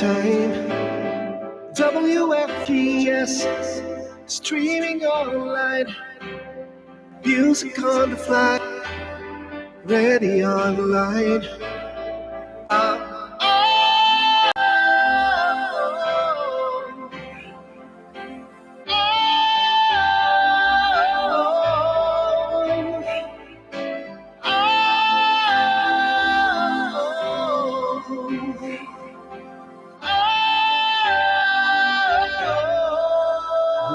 anytime. WFTS, streaming online. Music on the fly, ready on the line.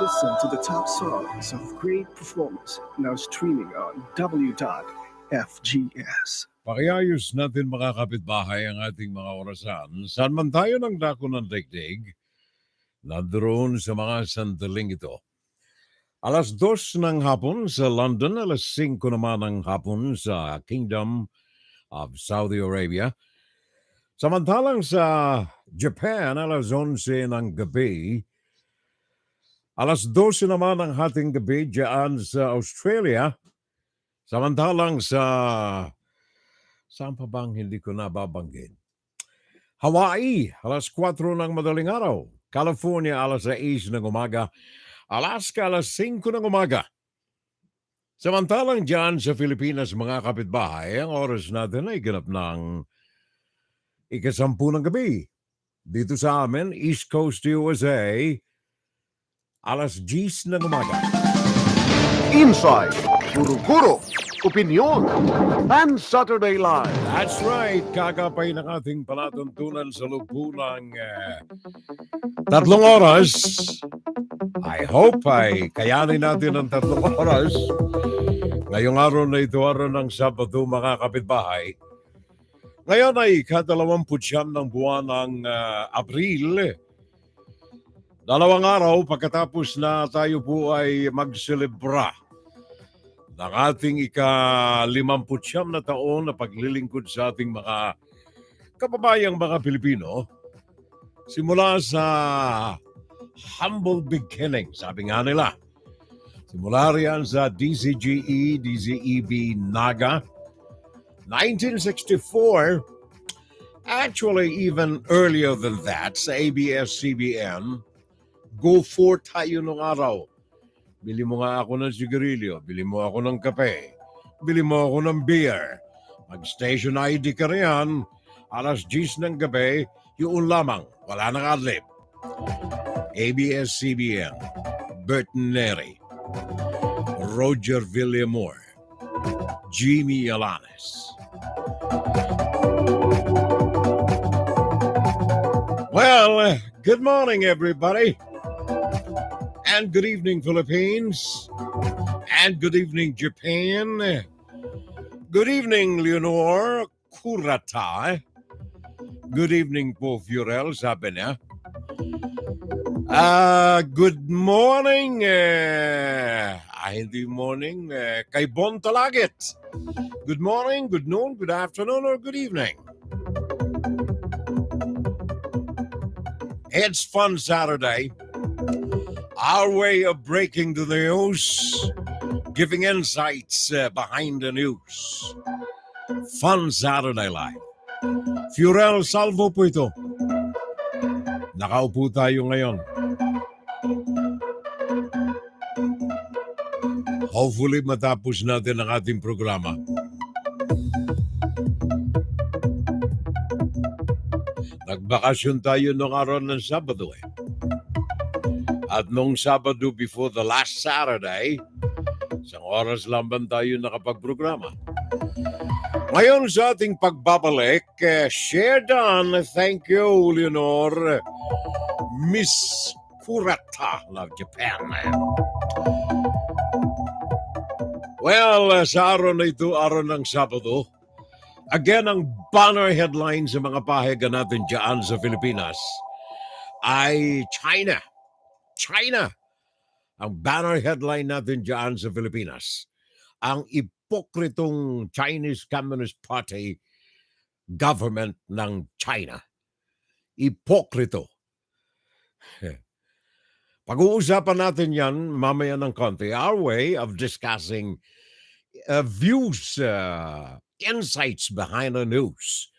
Listen to the top songs of great performance now streaming on w.fgs. Pakiayos natin mga kapitbahay ang ating mga orasan. Saan man tayo ng dako ng daigdig, nandoon sa mga sandaling ito. 2:00 ng hapon sa London, 5:00 naman ng hapon sa Kingdom of Saudi Arabia. Samantalang sa Japan, 11:00 ng gabi. 12:00 naman ang hating gabi dyan sa Australia. Samantalang sa... Saan pa bang hindi ko nababanggit? Hawaii, 4:00 ng madaling araw. California, 6:00 ng umaga. Alaska, 5:00 ng umaga. Samantalang dyan sa Pilipinas, mga kapitbahay, ang oras natin ay ganap ng 10:00 ng gabi. Dito sa amin, East Coast USA, 10:00 ng umaga. Inside, guro-guro, opinion, and Saturday Live. That's right, kakapay ng ating palatuntunan sa loob ng 3 oras. I hope ay kayanin natin ang 3 oras. Ngayong araw na ito, araw ng Sabado, mga kapitbahay. Ngayon ay 29 ng buwan ng Abril. 2 araw pagkatapos na tayo po ay magselebra ng ating ika-59 na taon na paglilingkod sa ating mga kababayang mga Pilipino. Simula sa humble beginning, sabi nga nila. Simula riyan sa DCGE, DZEB, Naga. 1964, actually even earlier than that, sa ABS-CBN, Go for tayo nung araw. Bili mo nga ako ng sigarilyo, bili mo ako ng kape, bili mo ako ng beer. Mag-station ID ka riyan, 10:00 ng gabi, yun lamang, wala nang adlib. ABS-CBN, Burton Neri, Roger Villamor, Jimmy Alanes. Well, good morning everybody. And good evening, Philippines. And good evening, Japan. Good evening, Leonor Kurata. Good evening po, Fiorel, sabi niya. Good morning, hindi morning, kay Bon Talagit. Good morning, good noon, good afternoon, or good evening. It's Fun Saturday. Our way of breaking the news, giving insights behind the news. Fun Saturday Live. Fiorel Salvo po ito. Nakaupo tayo ngayon. Hopefully matapos natin ang ating programa. Nagbakasyon tayo nung araw ng Sabado eh. At nung Sabado before the last Saturday, isang oras lang ba tayo nakapagprograma. Ngayon sa ating pagbabalik, share done. Thank you, Leonor. Miss Kurata of Japan. Well, sa araw na ito, araw ng Sabado, again, ang banner headline sa mga pahayagan natin dyan sa Pilipinas ay China. China. Ang banner headline natin dyan sa Pilipinas. Ang ipokritong Chinese Communist Party government ng China. Ipokrito. Pag-uusapan natin yan mamaya ng konti. Our way of discussing views, insights behind the news.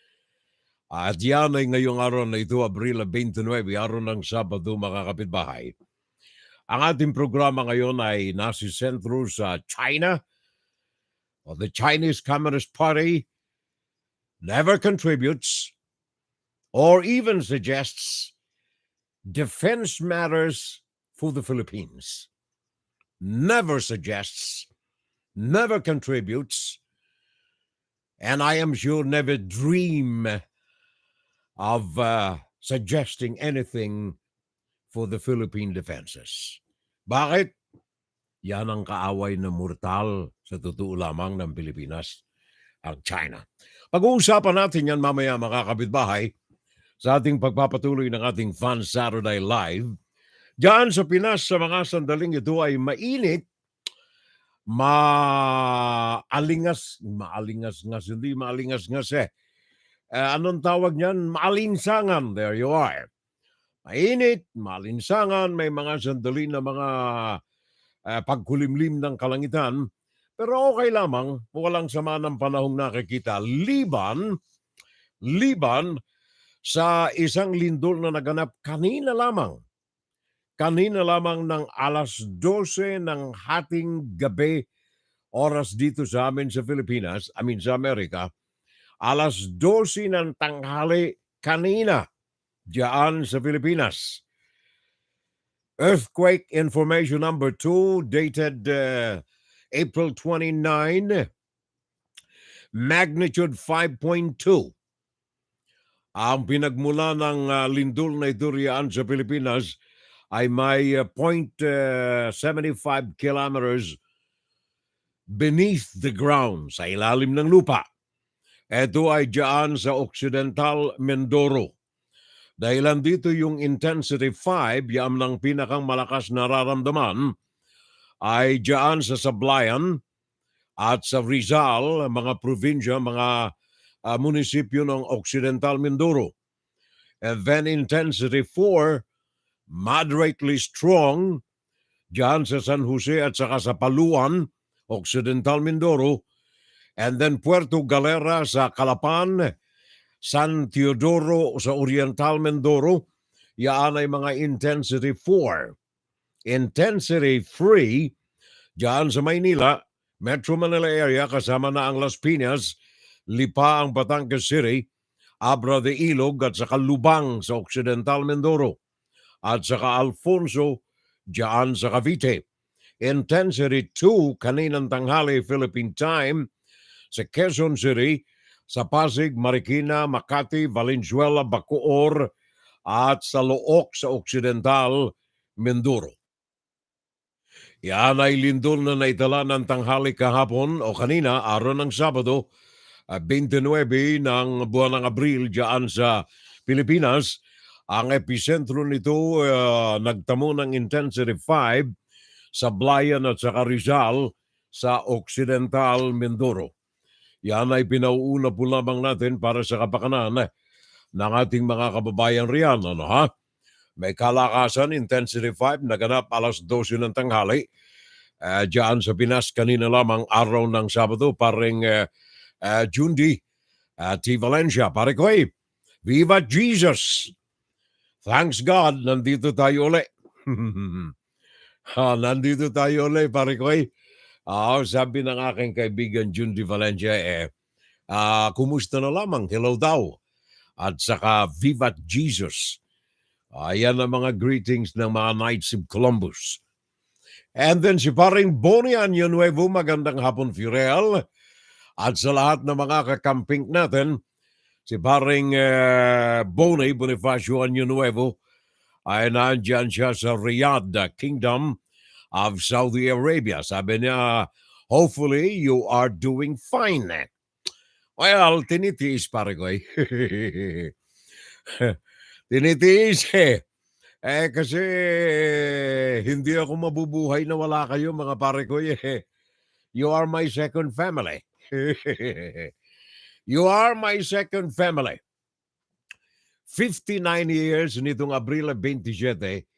At yan ay ngayong araw na ito, Abril 29, araw ng Sabado, mga kapitbahay. Ang ating programa ngayon ay nasisentro sa China, o the Chinese Communist Party never contributes or even suggests defense matters for the Philippines. Never suggests, never contributes, and I am sure never dream of suggesting anything for the Philippine defenses. Bakit? Yan ang kaaway na mortal sa totoo lamang ng Pilipinas, ang China. Pag-uusapan natin yan mamaya, mga kapitbahay, sa ating pagpapatuloy ng ating Fun Saturday Live. Diyan sa Pinas, sa mga sandaling ito ay mainit, maalingas-ngas, hindi maalingas-ngas anong tawag niyan? Maalinsangan. There you are. Mainit, maalinsangan, may mga sandali na mga pagkulimlim ng kalangitan. Pero okay lamang, walang sama ng panahong nakikita. Liban sa isang lindol na naganap kanina lamang ng alas 12 ng hating gabi, oras dito sa amin sa Pilipinas, sa Amerika, alas 12 ng tanghali kanina diyan sa Pilipinas. Earthquake information number 2 dated April 29, magnitude 5.2. Ang pinagmula ng lindol na ito riyan sa Pilipinas ay may 0.75 kilometers beneath the ground, sa ilalim ng lupa. Ito ay diyan sa Occidental Mindoro. Dahilan dito yung intensity 5, yam ng pinakang malakas nararamdaman, ay diyan sa Sablayan at sa Rizal, mga probinsya, mga munisipyo ng Occidental Mindoro. And then intensity 4, moderately strong, diyan sa San Jose at saka sa Paluan, Occidental Mindoro. And then Puerto Galera sa Calapan, San Teodoro sa Oriental Mindoro, yaan ay mga intensity 4. Intensity 3, diyan sa Maynila, Metro Manila area, kasama na ang Las Piñas, Lipa ang Batangas City, Abra de Ilog at saka Lubang sa Occidental Mindoro, at saka Alfonso diyan sa Cavite. Intensity 2, kaninang tanghali Philippine time, sa Quezon City, sa Pasig, Marikina, Makati, Valenzuela, Bacoor, at sa Looc sa Occidental Mindoro. Yan ay lindol na naitala ng tanghali kahapon o kanina, araw ng Sabado, 29 ng buwan ng Abril diyan sa Pilipinas. Ang epicentro nito nagtamo ng intensity 5 sa Blayan at saka Rizal sa Occidental Mindoro. Yan ay pinauuna po lamang natin para sa kapakanan ng ating mga kababayan riyan. May kalakasan, intensity 5, naganap alas 12 ng tanghali. Diyan sa Pinas kanina lamang araw ng Sabado, paring Jundi T. Valencia. Pare ko Viva Jesus! Thanks God, nandito tayo ulit. Nandito tayo ulit, pare ko sabi ng aking kaibigan Jundi Valencia, kumusta na lamang? Hello daw. At saka Viva Jesus. Ayan ang mga greetings ng mga Knights of Columbus. And then si paring Bonnie Año Nuevo, magandang hapon, Furel. At sa lahat ng mga kakamping natin, si paring Bonnie Bonifacio Año Nuevo ay nandyan siya sa Riyadh, Kingdom of Saudi Arabia. Sabi niya, hopefully you are doing fine. Well, tinitiis pare ko tinitiis kasi hindi ako mabubuhay na wala kayo, mga pare ko You are my second family. You are my second family. 59 years nitong Abril 27,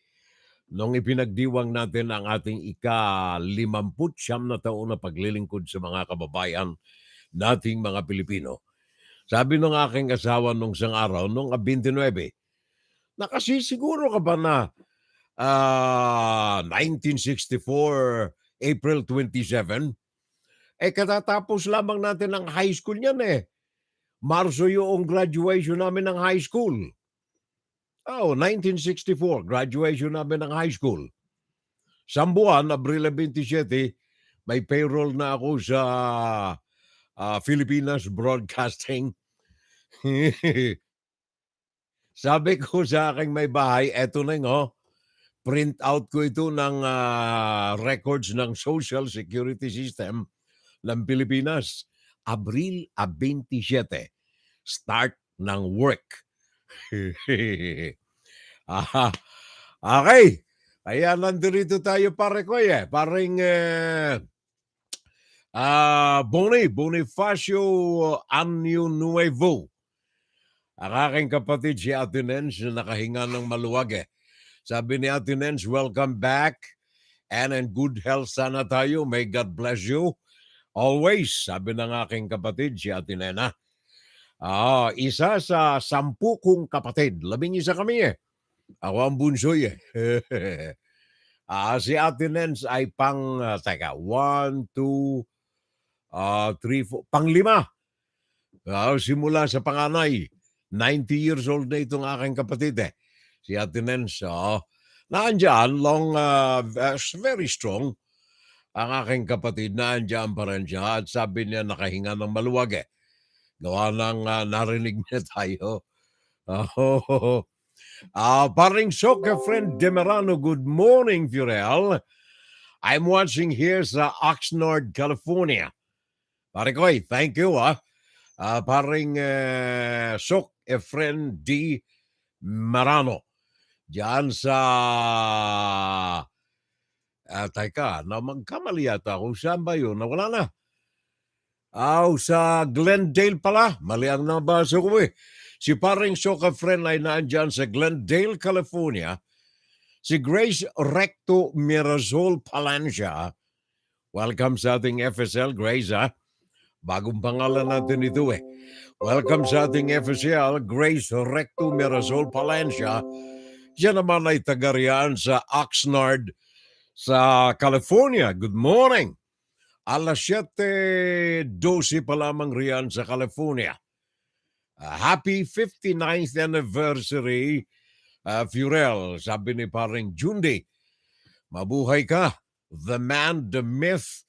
nung ipinagdiwang natin ang ating ika-59 na taon na paglilingkod sa mga kababayan nating mga Pilipino. Sabi nung aking asawa nung isang araw, nung 29, nakasisiguro ka ba na 1964, April 27? Katatapos lamang natin ng high school niyan eh. Marso yung graduation namin ng high school. 1964, graduation namin ng high school. Sambuan, Abril 27, may payroll na ako sa Philippines Broadcasting. Sabi ko sa aking may bahay, eto na nga, print out ko ito ng records ng Social Security System ng Pilipinas. Abril 27, start ng work. Okay. Kaya nandito tayo pare ko Paring Bonifacio Anyo Nuevo. Ang aking kapatid si Ate Nens na nakahinga ng maluwag Sabi ni Ate Nens, welcome back and in good health sana tayo. May God bless you. Always, sabi ng aking kapatid si Ate Nena. Isa sa 10 kong kapatid. 11 kami Ako ang bunsoy si Ate Nens ay teka, 1, 2, 3, 4, pang-5. Simula sa panganay. 90 years old na itong aking kapatid Si Ate Nens, naandyan, very strong. Ang aking kapatid, naandyan pa rin siya. At sabi niya, nakahinga ng maluwag Gawa ng narinig niya tayo. Paring soccer friend Demerano, good morning, Furel. I'm watching here sa Oxnard, California. Pare ko, thank you, paring friend D. Marano. Diyan sa teka, na magkamali yata ako. Saan ba yun? Nawala na. Sa Glendale pala. Mali ang nabasa ko Si paring soccer friend ay naandyan sa Glendale, California. Si Grace Recto Mirazol Palancia. Welcome sa ating FSL, Grace, Bagong pangalan natin ito Welcome sa ating FSL, Grace Recto Mirazol Palancia. Siya naman ay taga-riyan sa Oxnard, sa California. Good morning. Alas 7:12 pa lamang riyan sa California. Happy 59th anniversary, Furel. Sabi ni paring Jundi, mabuhay ka. The man, the myth,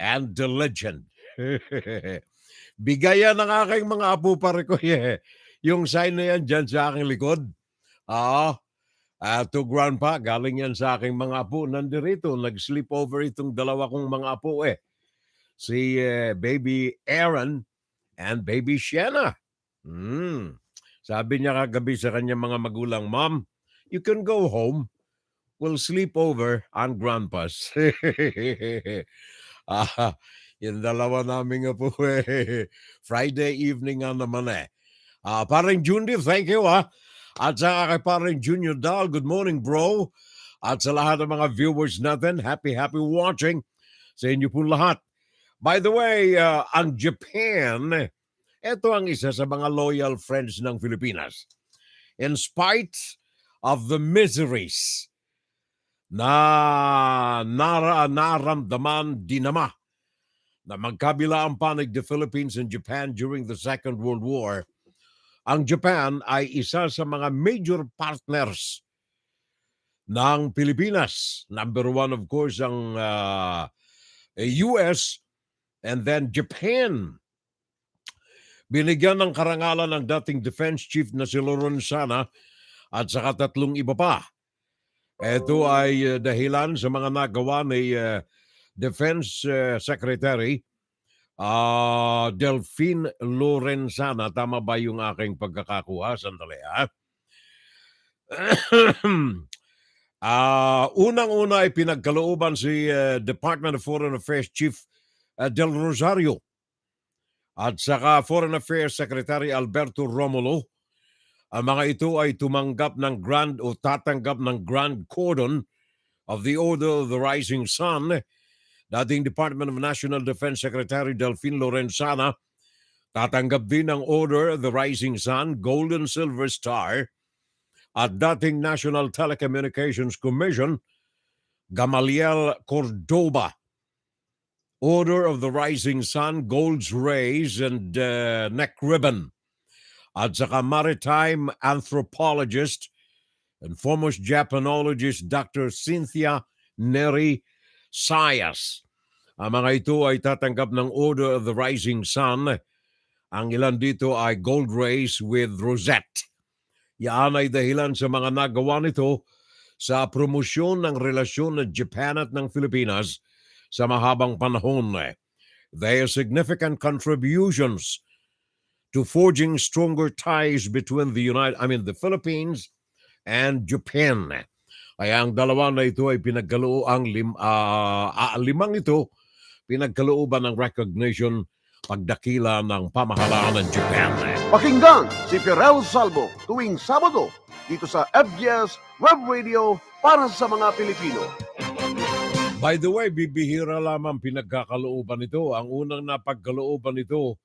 and the legend. Bigayan ng aking mga apo pare ko Yung sign na yan dyan sa aking likod. To grandpa, galing yan sa aking mga apo. Nandirito, nag-sleep over itong dalawa kong mga apo Si baby Aaron and baby Shanna. Sabi niya kagabi sa kanyang mga magulang, Mom, you can go home. We'll sleep over on grandpa's. Yung dalawa namin nga po Friday evening nga naman Paring Jundi, thank you At sa kay paring Junior Dal, good morning bro. At sa lahat ng mga viewers natin, happy watching sa inyo po lahat. By the way, ang Japan, ito ang isa sa mga loyal friends ng Pilipinas. In spite of the miseries na naramdaman dinama na magkabila ang panig the Philippines and Japan during the Second World War, ang Japan ay isa sa mga major partners ng Pilipinas. Number 1, of course, ang US and then Japan. Binigyan ng karangalan ng dating defense chief na si Lorenzana at saka 3 iba pa. Ito ay dahilan sa mga nagawa ni Defense Secretary Delphine Lorenzana. Tama ba yung aking pagkakakuha? Sandali unang-una ay pinagkalooban si Department of Foreign Affairs Chief Del Rosario at saka Foreign Affairs Secretary Alberto Romulo. Ang mga ito ay tumanggap ng tatanggap ng Grand Cordon of the Order of the Rising Sun, dating Department of National Defense Secretary Delphine Lorenzana, Tatanggap din ng Order of the Rising Sun, Gold and Silver Star at dating National Telecommunications Commission, Gamaliel Cordoba. Order of the Rising Sun, Gold's Rays and Neck Ribbon. At saka Maritime Anthropologist and foremost Japanologist Dr. Cynthia Neri Sayas. Ang mga ito ay tatanggap ng Order of the Rising Sun. Ang ilan dito ay Gold Rays with Rosette. Yan ay dahilan sa mga nagawa nito sa promosyon ng relasyon ng Japan at ng Pilipinas sa mahabang panahon. Their significant contributions to forging stronger ties between the Philippines and Japan. Kaya ang dalawa na ito ay limang ito pinagkalooban ng recognition pagdakila ng pamahalaan ng Japan. Pakinggan si Pirel Salvo tuwing Sabado dito sa FGS Web Radio para sa mga Pilipino. By the way, bibihira lamang pinagkakalooban ito. Ang unang napagkalooban ito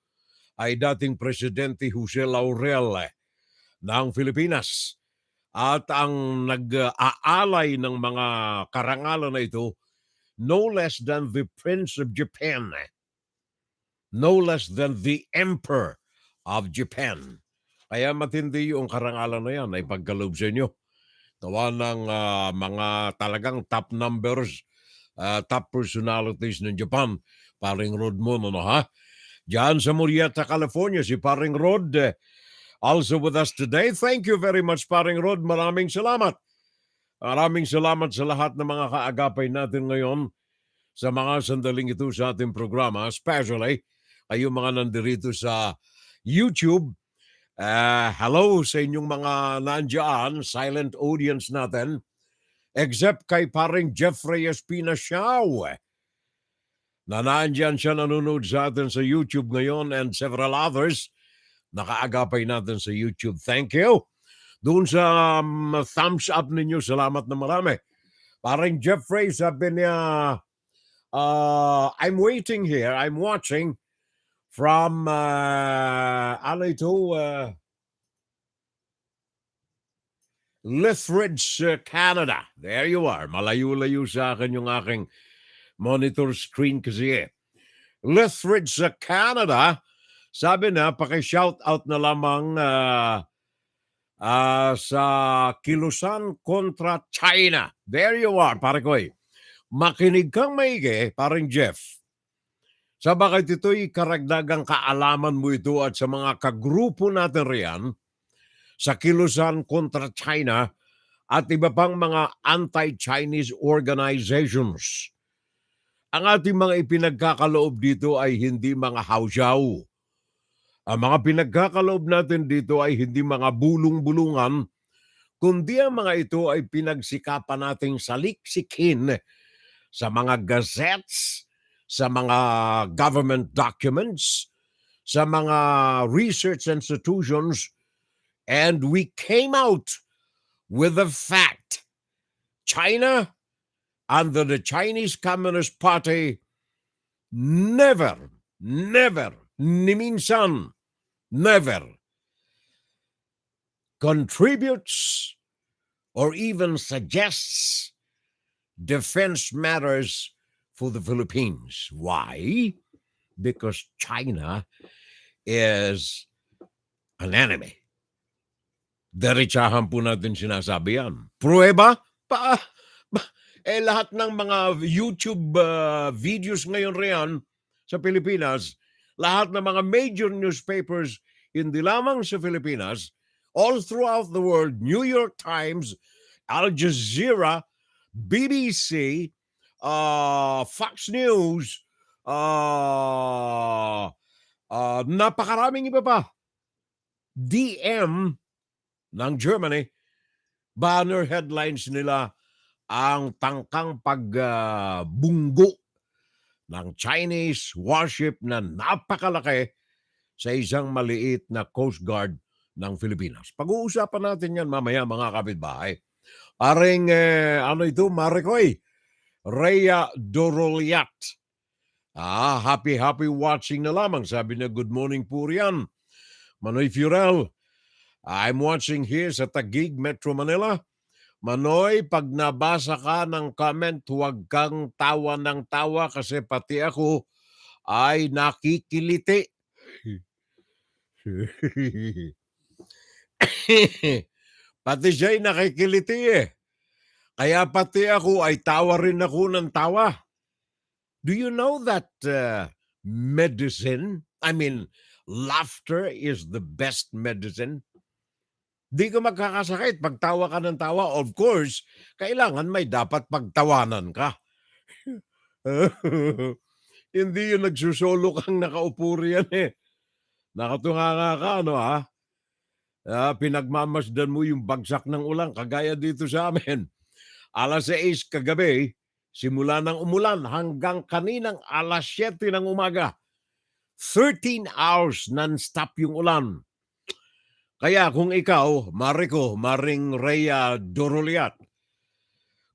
ay dating Presidente Jose Laurel ng Pilipinas. At ang nag-aalay ng mga karangalan na ito, no less than the Prince of Japan. No less than the Emperor of Japan. Kaya matindi yung karangalan na yan ay pagkaloob sa inyo. Gawa ng mga talagang top numbers, top personalities ng Japan. Paring Rod mo, ha? Diyan sa Murrieta, California, si Paring Rod, also with us today. Thank you very much, Paring Rod. Maraming salamat. Maraming salamat sa lahat ng mga kaagapay natin ngayon sa mga sandaling ito sa ating programa, especially kayo mga nandirito sa YouTube. Hello sa inyong mga nandiyan, silent audience natin, except kay Paring Jeffrey Espina Siao, na nandiyan siya nanonood sa atin sa YouTube ngayon, and several others nakaagapay natin sa YouTube. Thank you. Doon sa thumbs up ninyo, salamat na marami. Paring Jeffrey, sabi niya, I'm waiting here, I'm watching from Lethbridge, Canada. There you are. Malayo-layo sa akin yung aking monitor screen kasi Lethbridge, Canada. Sabi na, paki-shout out na lamang sa Kilusan kontra China. There you are, pare ko. Makinig kang maigi, paring Jeff. Sa bakit ito'y karagdagang kaalaman mo ito at sa mga kagrupo natin riyan sa Kilusan kontra China at iba pang mga anti-Chinese organizations. Ang ating mga ipinagkakaloob dito ay hindi mga hawsyaw. Ang mga pinagkakaloob natin dito ay hindi mga bulong-bulungan, kundi ang mga ito ay pinagsikapan nating saliksikin sa mga gazettes, sa mga government documents, sa mga research institutions, and we came out with the fact. China, under the Chinese Communist Party, never, ni minsan, never contributes or even suggests defense matters for the Philippines. Why? Because China is an enemy. Diretsahan po natin sinasabi yan. Prueba? Lahat ng mga YouTube videos ngayon riyan sa Pilipinas, lahat ng mga major newspapers, hindi lamang sa Pilipinas, all throughout the world, New York Times, Al Jazeera, BBC, Fox News, napakaraming iba pa. DM ng Germany, banner headlines nila ang tangkang pagbunggo ng Chinese warship na napakalaki sa isang maliit na Coast Guard ng Pilipinas. Pag-uusapan natin yan mamaya, mga kapitbahay. Paring, Marikoy, Rhea Doroliat, Happy watching na lamang. Sabi na, good morning po riyan. Manoy Furel, I'm watching here sa Taguig, Metro Manila. Manoy, pag nabasa ka ng comment, huwag kang tawa ng tawa kasi pati ako ay nakikiliti. Pati siya'y nakikiliti eh. Kaya pati ako ay tawa rin ako ng tawa. Do you know that laughter is the best medicine? Di ka magkakasakit pag tawa ka ng tawa. Of course, kailangan may dapat pagtawanan ka. Hindi yung nagsusolo kang nakaupo riyan eh. Nakatunganga ka, ano ha? Pinagmamasdan mo yung bagsak ng ulan, kagaya dito sa amin. 6:00 kagabi, simula ng umulan hanggang kaninang 7:00 ng umaga. 13 hours non-stop yung ulan. Kaya kung ikaw, Maring Rhea Doroliat,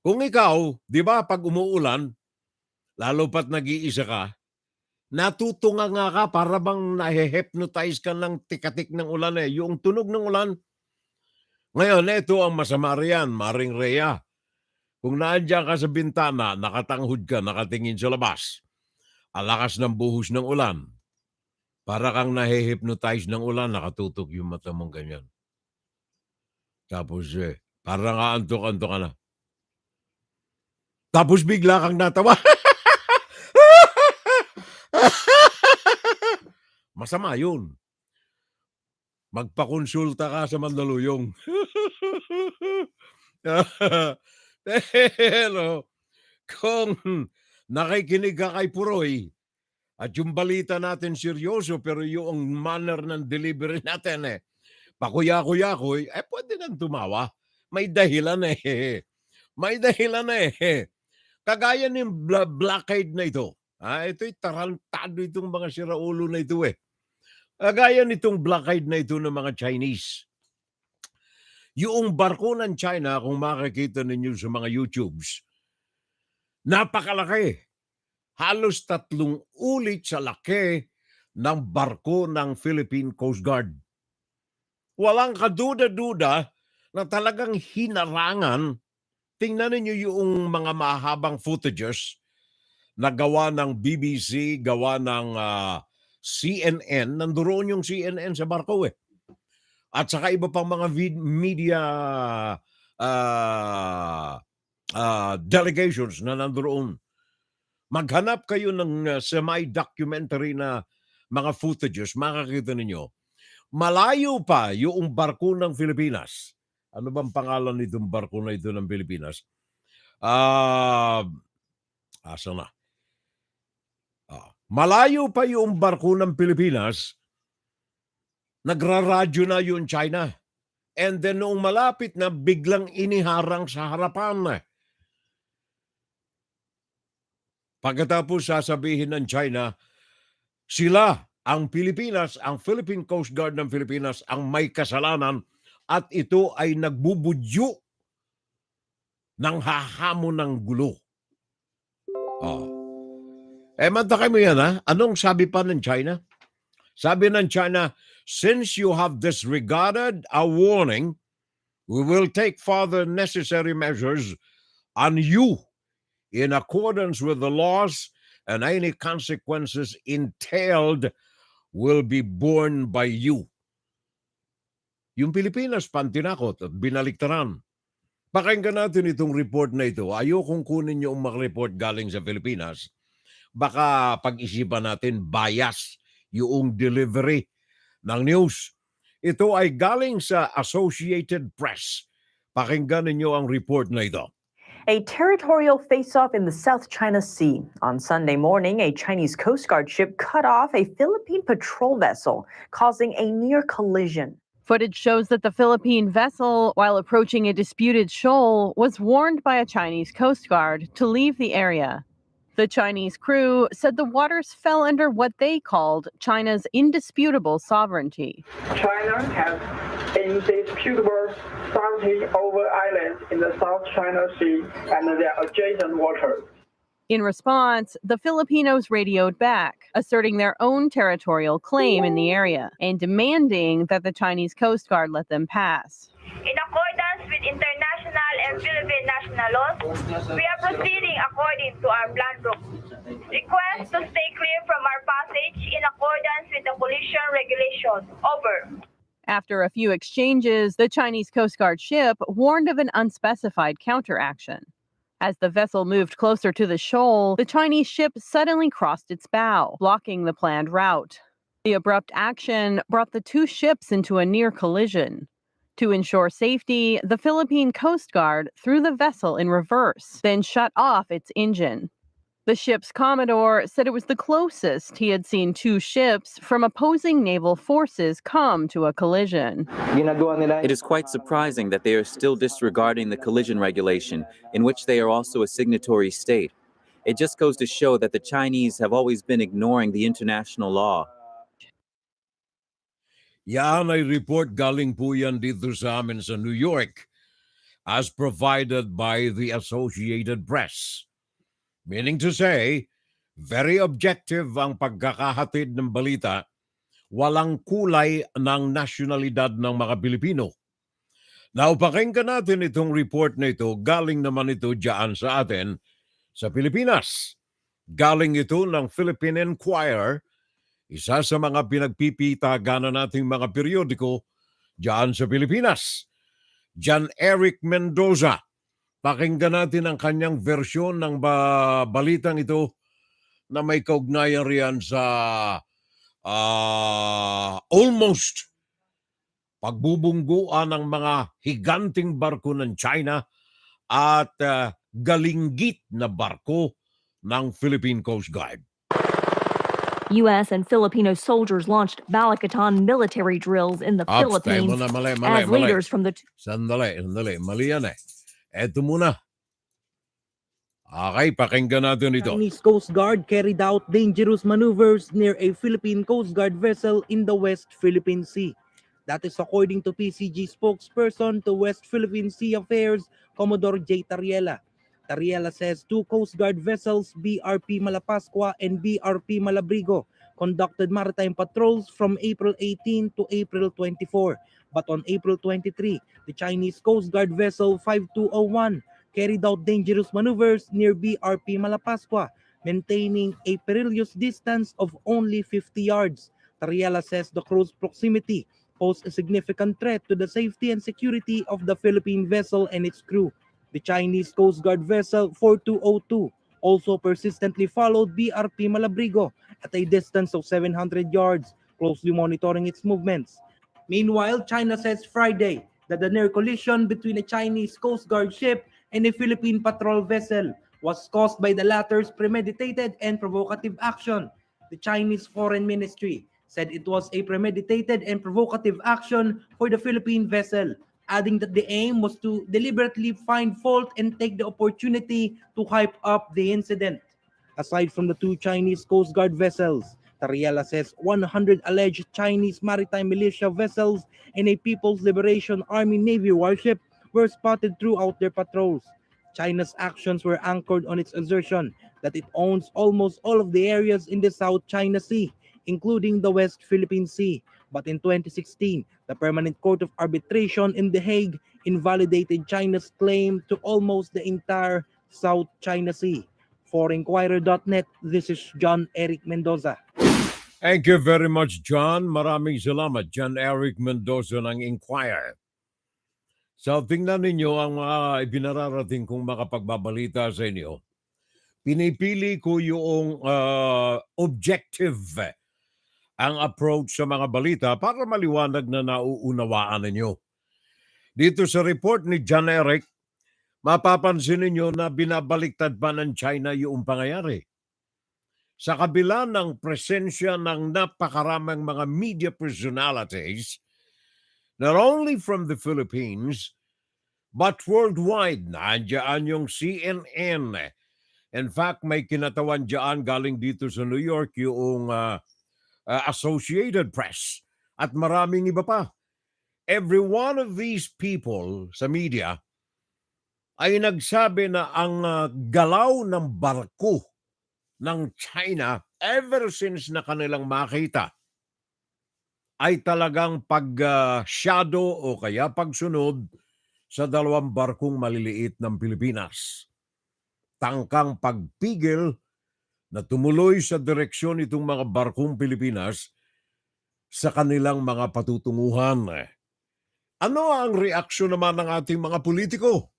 kung ikaw, di ba pag umuulan, lalo pat nag-iisa ka, natutunga nga ka para bang nahe-hypnotize ka ng tikatik ng ulan eh. Yung tunog ng ulan. Ngayon, ito ang masama riyan, Maring Rhea. Kung naandyan ka sa bintana, nakatanghod ka, nakatingin sa labas, alakas ng buhos ng ulan, para kang nahe-hypnotize ng ulan, nakatutok yung mata mong ganyan. Tapos parang aantok-antok ka na. Tapos bigla kang natawa. Masama yun. Magpakonsulta ka sa Mandaluyong. Pero kung nakikinig ka kay Puroy at yung balita natin seryoso pero yung manner ng delivery natin pakuya-kuya-kuy, pwede nang tumawa. May dahilan eh. May dahilan eh. Kagaya ng blockade na ito. Ito'y tarantado itong mga siraulo na ito eh. Kagaya nitong blockade na ito ng mga Chinese. Yung barko ng China, kung makikita ninyo sa mga YouTubes, napakalaki. Halos 3 ulit sa laki ng barko ng Philippine Coast Guard. Walang kaduda-duda na talagang hinarangan. Tingnan niyo yung mga mahabang footages na gawa ng BBC, gawa ng CNN. Nandoon yung CNN sa barko eh. At saka iba pang mga media delegations na nandoon. Maghanap kayo ng semi-documentary na mga footages, makakita ninyo. Malayo pa yung barko ng Pilipinas. Ano bang pangalan nitong barko na ito ng Pilipinas? Asa na? Malayo pa yung barko ng Pilipinas, nagraradyo na yung China. And then noong malapit na, biglang iniharang sa harapan. Pagkatapos sasabihin ng China, sila, ang Pilipinas, ang Philippine Coast Guard ng Pilipinas, ang may kasalanan at ito ay nagbubudyo ng hahamon ng gulo. Mantakay mo yan ha? Anong sabi pa ng China? Sabi ng China, since you have disregarded our warning, we will take further necessary measures on you in accordance with the laws, and any consequences entailed will be borne by you. Yung Pilipinas, pantinakot at binaliktaran. Pakinggan natin itong report na ito. Ayokong kunin yung mga report galing sa Pilipinas. Baka pag-isipan natin bias yung delivery ng news. Ito ay galing sa Associated Press. Pakinggan ninyo ang report na ito. A territorial face-off in the South China Sea. On Sunday morning, a Chinese Coast Guard ship cut off a Philippine patrol vessel, causing a near collision. Footage shows that the Philippine vessel, while approaching a disputed shoal, was warned by a Chinese Coast Guard to leave the area. The Chinese crew said the waters fell under what they called China's indisputable sovereignty. China has indisputable sovereignty over islands in the South China Sea and their adjacent waters. In response, the Filipinos radioed back, asserting their own territorial claim in the area and demanding that the Chinese Coast Guard let them pass. In accordance with international and Philippine national laws, we are proceeding according to our plan book. Request to stay clear from our passage in accordance with the collision regulations. Over. After a few exchanges, the Chinese Coast Guard ship warned of an unspecified counteraction. As the vessel moved closer to the shoal, the Chinese ship suddenly crossed its bow, blocking the planned route. The abrupt action brought the two ships into a near collision. To ensure safety, the Philippine Coast Guard threw the vessel in reverse, then shut off its engine. The ship's commodore said it was the closest he had seen two ships from opposing naval forces come to a collision. It is quite surprising that they are still disregarding the collision regulation, in which they are also a signatory state. It just goes to show that the Chinese have always been ignoring the international law. Yan ay report galing po yan dito sa amin sa New York as provided by the Associated Press. Meaning to say, very objective ang pagkakahatid ng balita, walang kulay ng nasyonalidad ng mga Pilipino. Now, pakinggan natin itong report na ito, galing naman ito dyan sa atin sa Pilipinas. Galing ito ng Philippine Inquirer, isa sa mga pinagpipitaganan nating mga periodiko dyan sa Pilipinas. John Eric Mendoza. Pakinggan natin ang kanyang versyon ng balitang ito na may kaugnayan riyan sa almost pagbubungguan ng mga higanting barko ng China at galinggit na barko ng Philippine Coast Guard. U.S. and Filipino soldiers launched Balakaton military drills in the Philippines as leaders from the... Sandali, mali yan eh. Eto muna. Okay, pakinggan natin ito. Chinese Coast Guard carried out dangerous maneuvers near a Philippine Coast Guard vessel in the West Philippine Sea. That is according to PCG spokesperson to West Philippine Sea Affairs, Commodore J. Tariela. Tariela says two Coast Guard vessels, BRP Malapascua and BRP Malabrigo, conducted maritime patrols from April 18 to April 24. But on April 23, the Chinese Coast Guard vessel 5201 carried out dangerous maneuvers near BRP Malapascua, maintaining a perilous distance of only 50 yards. Tariela says the crew's proximity posed a significant threat to the safety and security of the Philippine vessel and its crew. The Chinese Coast Guard vessel 4202 also persistently followed BRP Malabrigo at a distance of 700 yards, closely monitoring its movements. Meanwhile, China says Friday that the near collision between a Chinese Coast Guard ship and a Philippine patrol vessel was caused by the latter's premeditated and provocative action. The Chinese Foreign Ministry said it was a premeditated and provocative action for the Philippine vessel, adding that the aim was to deliberately find fault and take the opportunity to hype up the incident. Aside from the two Chinese Coast Guard vessels, Tariela says 100 alleged Chinese maritime militia vessels and a People's Liberation Army Navy warship were spotted throughout their patrols. China's actions were anchored on its assertion that it owns almost all of the areas in the South China Sea, including the West Philippine Sea. But in 2016, the Permanent Court of Arbitration in The Hague invalidated China's claim to almost the entire South China Sea. For Inquirer.net, this is John Eric Mendoza. Thank you very much, John. Maraming salamat, John Eric Mendoza ng Inquirer. So, tingnan ninyo ang mga ibinararating kong makapagbabalita sa inyo. Pinipili ko yung objective ang approach sa mga balita para maliwanag na nauunawaan ninyo. Dito sa report ni John Eric, mapapansin ninyo na binabaliktad pa ng China yung pangyayari. Sa kabila ng presensya ng napakaraming mga media personalities, not only from the Philippines, but worldwide. Nandiyan yung CNN. In fact, may kinatawan dyan galing dito sa New York yung Associated Press at maraming iba pa. Every one of these people sa media ay nagsabi na ang galaw ng barko ng China ever since na kanilang makita ay talagang pag-shadow o kaya pagsunod sa dalawang barkong maliliit ng Pilipinas. Tangkang pagpigil na tumuloy sa direksyon itong mga barkong Pilipinas sa kanilang mga patutunguhan. Ano ang reaksyon naman ng ating mga politiko?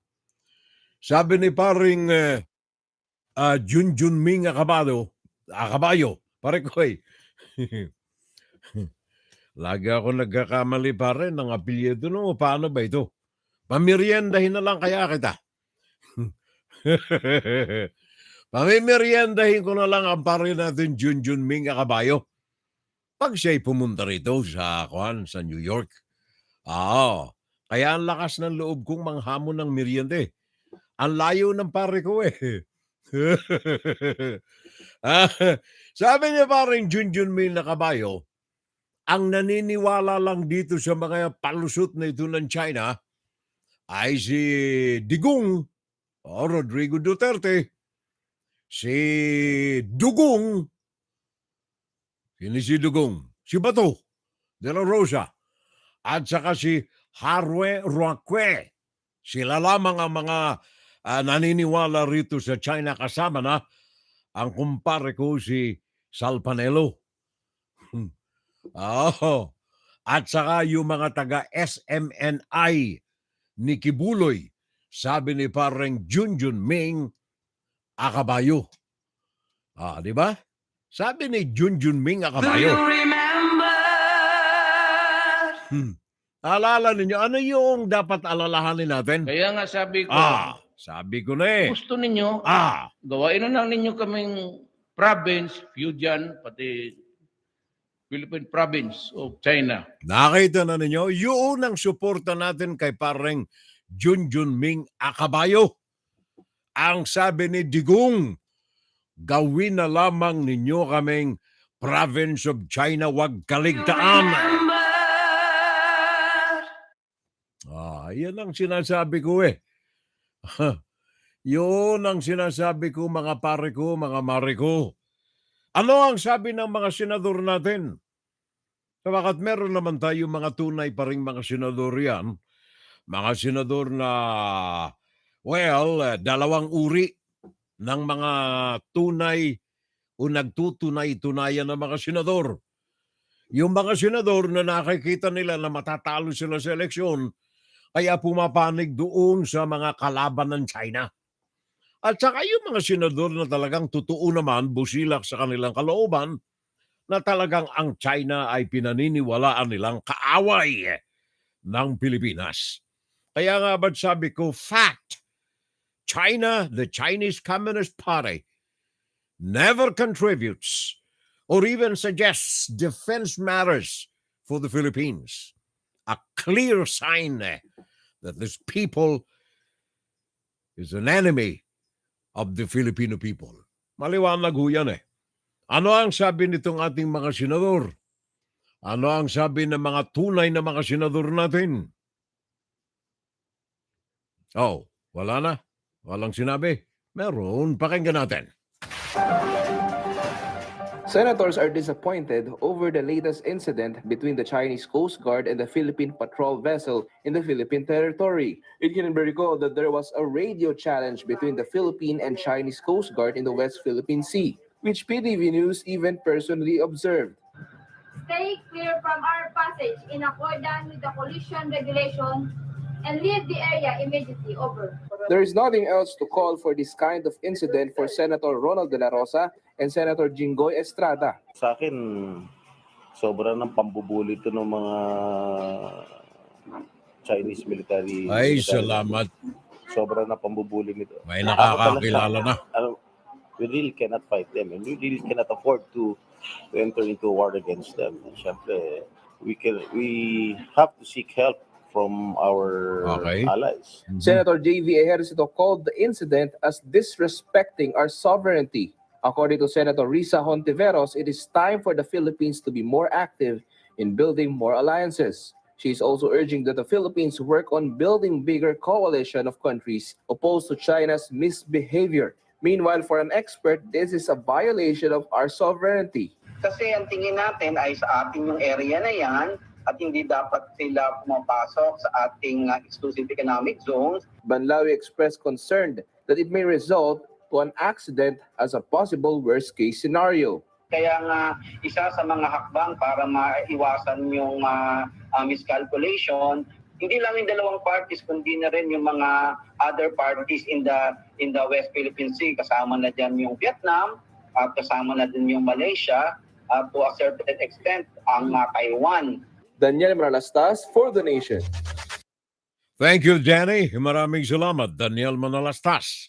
Sabi ni paring Junjun Ming Akabayo, pare ko eh. Lagi ako nagkakamali pare ng apelyido no. Paano ba ito? Pamiriendahin na lang kaya kita. Pamimeriendahin ko na lang ang pare natin Junjun Ming Akabayo. Pag siya'y pumunta rito sa New York. Kaya ang lakas ng loob kong manghamon ng merienda eh. Ang layo ng pare ko eh. Sabi niya parang Junjun Ming Akabayo, ang naniniwala lang dito sa mga palusot na ito ng China ay si Digong o Rodrigo Duterte, si Dugong, si Dugong, si Bato de la Rosa, at saka si Harwe Roque. Sila lamang ang mga naniniwala rito sa China kasama na ang kumpare ko si Salpanelo. At saka yung mga taga SMNI ni Kibuloy, sabi ni parang Junjun Ming Akabayo. Di ba? Sabi ni Junjun Ming Akabayo. Do you remember? Alala ninyo, ano yung dapat alalahanin natin? Kaya nga sabi ko, sabi ko na eh. gusto ninyo, gawain na lang ninyo kaming province, Fujian, pati Philippine province of China. Nakita na ninyo, yun ang suporta natin kay parang Junjun Ming Akabayo. Ang sabi ni Digong, gawin na lamang ninyo kaming province of China, wag kaligtaan. Yan ang sinasabi ko eh. Yun ang sinasabi ko mga pare ko, mga mare ko. Ano ang sabi ng mga senador natin? Bakit meron naman tayo mga tunay pa rin mga senador yan. Mga senador na, dalawang uri ng mga tunay o nagtutunay-tunayan ng mga senador. Yung mga senador na nakikita nila na matatalo sila sa eleksyon, kaya pumapanig doon sa mga kalaban ng China. At saka yung mga senador na talagang totoo naman, busilak sa kanilang kalooban, na talagang ang China ay pinaniniwalaan nilang kaaway ng Pilipinas. Kaya nga ba't sabi ko, fact, China, the Chinese Communist Party, never contributes or even suggests defense matters for the Philippines. A clear sign that this people is an enemy of the Filipino people. Maliwanag ho yan eh. Ano ang sabi nitong ating mga senador? Ano ang sabi ng mga tunay na mga senador natin? Wala na. Walang sinabi. Meron. Pakinggan natin. Senators are disappointed over the latest incident between the Chinese Coast Guard and the Philippine patrol vessel in the Philippine territory. It can be recalled that there was a radio challenge between the Philippine and Chinese Coast Guard in the West Philippine Sea, which PTV News even personally observed. Stay clear from our passage in accordance with the collision regulation and leave the area immediately. Over. There is nothing else to call for this kind of incident for Senator Ronald de la Rosa and Senator Jinggoy Estrada. Sa akin, sobra ng pambubuli ito ng mga Chinese military. Salamat. Sobra na pambubuli nito. May nakakakilala na. We really cannot fight them and we really cannot afford to enter into a war against them. And syempre, we have to seek help from our allies. Mm-hmm. Senator J.V. Ejercito called the incident as disrespecting our sovereignty. According to Senator Risa Hontiveros, it is time for the Philippines to be more active in building more alliances. She is also urging that the Philippines work on building bigger coalition of countries opposed to China's misbehavior. Meanwhile, for an expert, this is a violation of our sovereignty. Kasi ang tingin natin ay sa ating yung area na yan at hindi dapat sila pumapasok sa ating exclusive economic zones. Banlawi expressed concern that it may result to an accident as a possible worst-case scenario. Kaya nga isa sa mga hakbang para maiwasan yung miscalculation, hindi lang yung dalawang parties kundi na rin yung mga other parties in the West Philippine Sea. Kasama na dyan yung Vietnam at kasama na din yung Malaysia at to a certain extent ang Taiwan. Daniel Manalastas for The Nation. Thank you, Danny. Maraming salamat, Daniel Manalastas.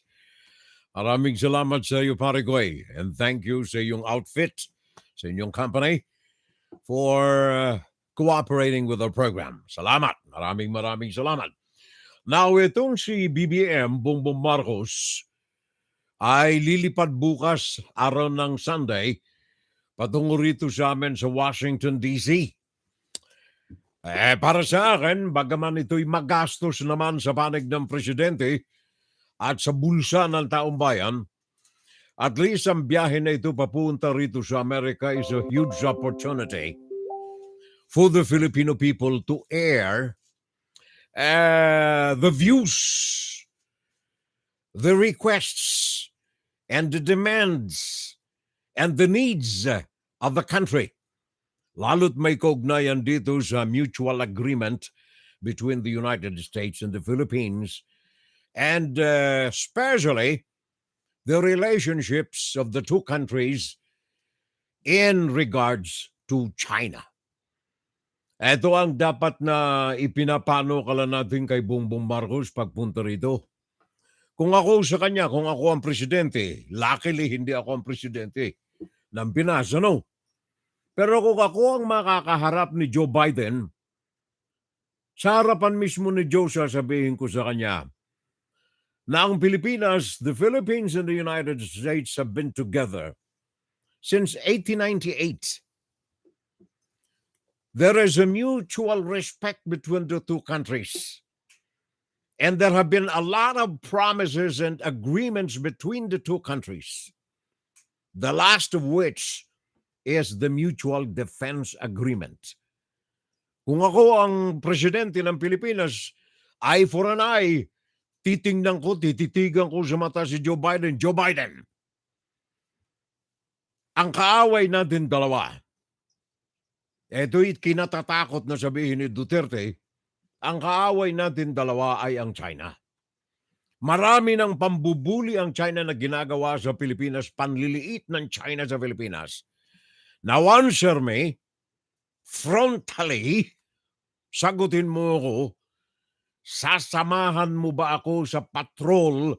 Maraming salamat sa iyo, pare Goy. And thank you sa iyong outfit, sa inyong company, for cooperating with our program. Salamat. Maraming salamat. Now, itong si BBM, Bongbong Marcos, ay lilipad bukas, araw ng Sunday, patungo rito sa amin sa Washington, D.C. Para sa akin, bagaman ito'y magastos naman sa panig ng presidente at sa bulsa ng taong bayan, at least ang biyahe na ito papunta rito sa Amerika is a huge opportunity for the Filipino people to air the views, the requests, and the demands, and the needs of the country. Lalo't may kaugnayan dito sa mutual agreement between the United States and the Philippines, and especially the relationships of the two countries in regards to China. Ito ang dapat na ipinapano kala natin kay Bongbong Marcos pagpunta rito. Kung ako sa kanya, kung ako ang presidente, luckily hindi ako ang presidente ng Pinas, ano? Pero kung ako ang makakaharap ni Joe Biden, sa harapan mismo ni Joe, sasabihin ko sa kanya na ang Pilipinas, the Philippines and the United States have been together since 1898. There is a mutual respect between the two countries. And there have been a lot of promises and agreements between the two countries. The last of which is the Mutual Defense Agreement. Kung ako ang presidente ng Pilipinas, eye for an eye, tititigan ko sa mata si Joe Biden. Joe Biden, ang kaaway natin dalawa, ito'y kinatatakot na sabihin ni Duterte, ang kaaway natin dalawa ay ang China. Marami ng pambubuli ang China na ginagawa sa Pilipinas, panliliit ng China sa Pilipinas. Now answer me, frontally, sagutin mo ako, sasamahan mo ba ako sa patrol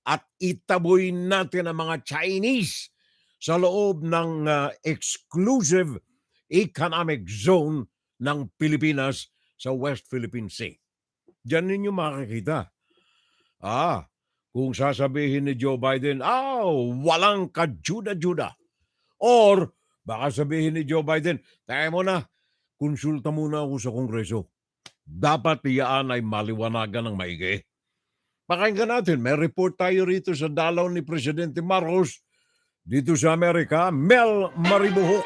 at itaboy natin ang mga Chinese sa loob ng exclusive economic zone ng Pilipinas sa West Philippine Sea? Diyan ninyo makikita. Kung sasabihin ni Joe Biden, walang kajuda-juda. Or, baka sabihin ni Joe Biden, tayo mo na, konsulta muna ako sa Kongreso. Dapat iyaan ay maliwanagan ng maigi. Pakinggan natin, may report tayo rito sa dalaw ni Presidente Marcos dito sa Amerika, Mel Maribuhok.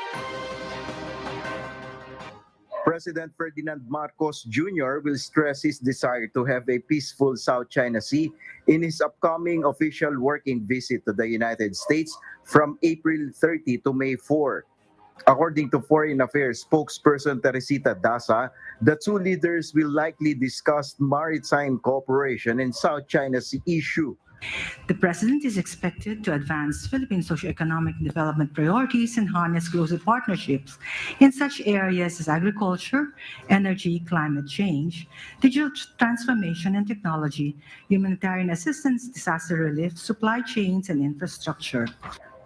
President Ferdinand Marcos Jr. will stress his desire to have a peaceful South China Sea in his upcoming official working visit to the United States from April 30 to May 4. According to Foreign Affairs spokesperson Teresita Daza, the two leaders will likely discuss maritime cooperation in South China Sea issue. The President is expected to advance Philippine socio-economic development priorities and harness closer partnerships in such areas as agriculture, energy, climate change, digital transformation and technology, humanitarian assistance, disaster relief, supply chains, and infrastructure.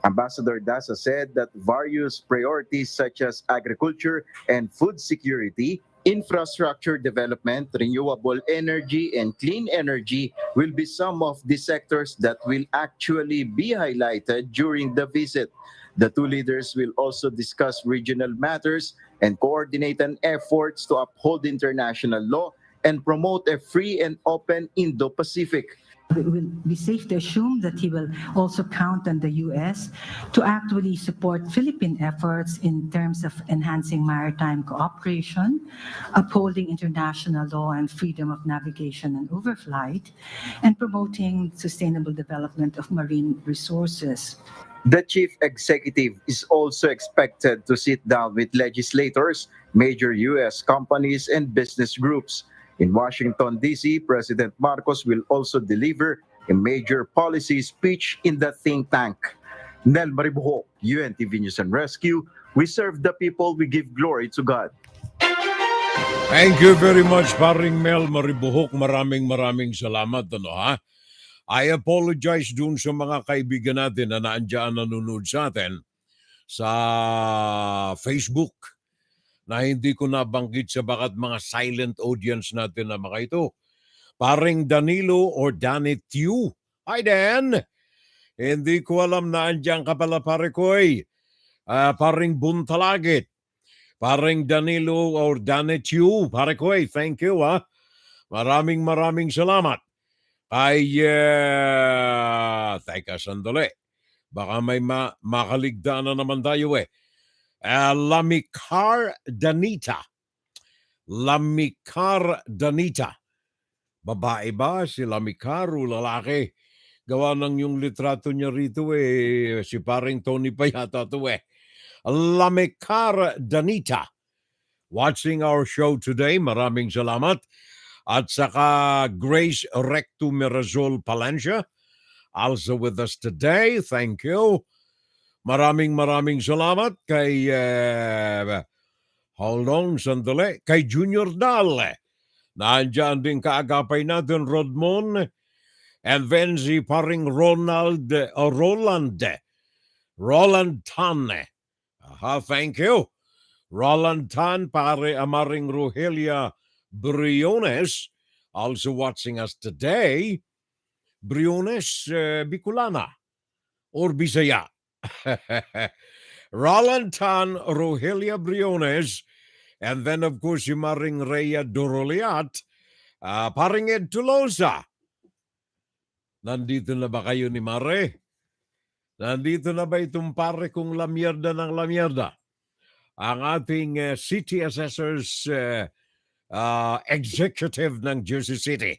Ambassador Daza said that various priorities such as agriculture and food security, infrastructure development, renewable energy, and clean energy will be some of the sectors that will actually be highlighted during the visit. The two leaders will also discuss regional matters and coordinated efforts to uphold international law and promote a free and open Indo-Pacific. It will be safe to assume that he will also count on the U.S. to actively support Philippine efforts in terms of enhancing maritime cooperation, upholding international law and freedom of navigation and overflight, and promoting sustainable development of marine resources. The chief executive is also expected to sit down with legislators, major U.S. companies, and business groups. In Washington, D.C., President Marcos will also deliver a major policy speech in the think tank. Nel Maribuho, UNTV News and Rescue. We serve the people, we give glory to God. Thank you very much, paring Mel Maribuhok. Maraming salamat. Ha? I apologize dun sa mga kaibigan natin na naandyan nanonood sa atin sa Facebook na hindi ko nabanggit sa bakat mga silent audience natin na mga ito. Paring Danilo or Danitiu. Hi, Dan! Hindi ko alam na andyan ka pala, pare ko'y. Paring Buntalagit. Paring Danilo or Danitiu. Pare ko'y, thank you, ha? Maraming salamat. Ay, teka, sandali. Baka may makaligtaan na naman tayo eh. Lamikar Danita. Lamikar Danita. Babae ba si Lamikar o lalaki? Gawa ng yung litrato niya rito eh. Si paring Tony pa yata to eh. Lamikar Danita. Watching our show today. Maraming salamat. At saka Grace Recto Mirazol Palencia. Also with us today. Thank you. Maraming salamat kay hold on, sandali. Kay Junior Dal. Nandiyan din kaagapay natin, Rodmon. And then si paring Roland Tan. Aha, thank you. Roland Tan, pare amaring Rogelia Briones, also watching us today. Briones, Bicolana or Bisaya. Roland Tan, Rogelia Briones, and then of course si Maring Rhea Doroliat, paring Ed Tulosa. Nandito na ba kayo ni Mare? Nandito na ba itong pare kong lamierda ng lamierda? Ang ating city assessors executive ng Jersey City.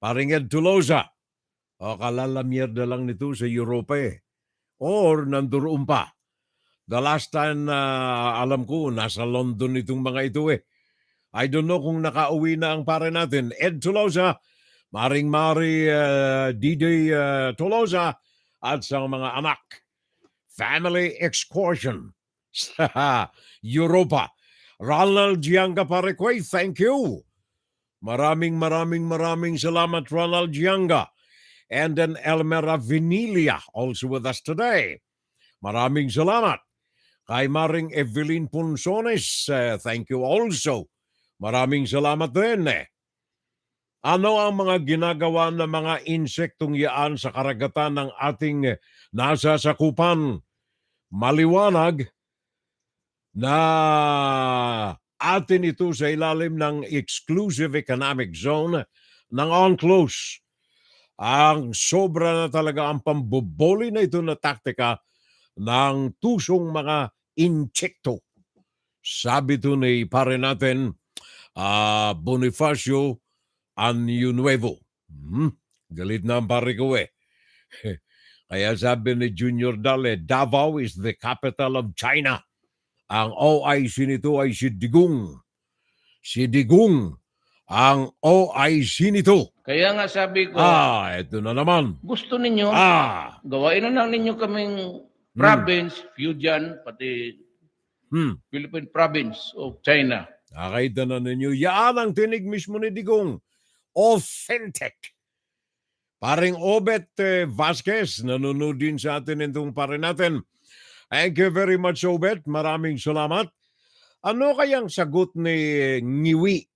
Paring Ed Tulosa. O kalalamierda lang nito sa Europa eh. Or nandoon pa. The last time alam ko, nasa London itong mga ito eh. I don't know kung nakauwi na ang pare natin. Ed Tulosa, Maring Mari DJ Tulosa, at sa mga anak. Family excursion sa Europa. Ronald Gianga pare ko, thank you. Maraming salamat, Ronald Gianga. And then Elmera Vinilia also with us today. Maraming salamat. Kay Maring Evelyn Punsones, thank you also. Maraming salamat din. Ano ang mga ginagawa ng mga insektong yaan sa karagatan ng ating nasasakupan? Maliwanag na atin ito sa ilalim ng exclusive economic zone ng UNCLOS. Ang sobra na talaga ang pambuboli na ito na taktika ng tusong mga insekto. Sabi ito ni pare natin, Bonifacio Anuevo. Galit na ang pare ko eh. Kaya sabi ni Junior Dale, Davao is the capital of China. Ang OIC nito ay si Digong. Si Digong ang OIC nito. Kaya nga sabi ko, ito na naman. Gusto ninyo, gawain na lang ninyo kaming province, Fujian, pati Philippine province of China. Nakita na ninyo, yan ang tinig mismo ni Digong. Authentic. Paring Obet Vasquez, nanonood din sa atin itong pare natin. Thank you very much, Obet. Maraming salamat. Ano kayang sagot ni Ngiwi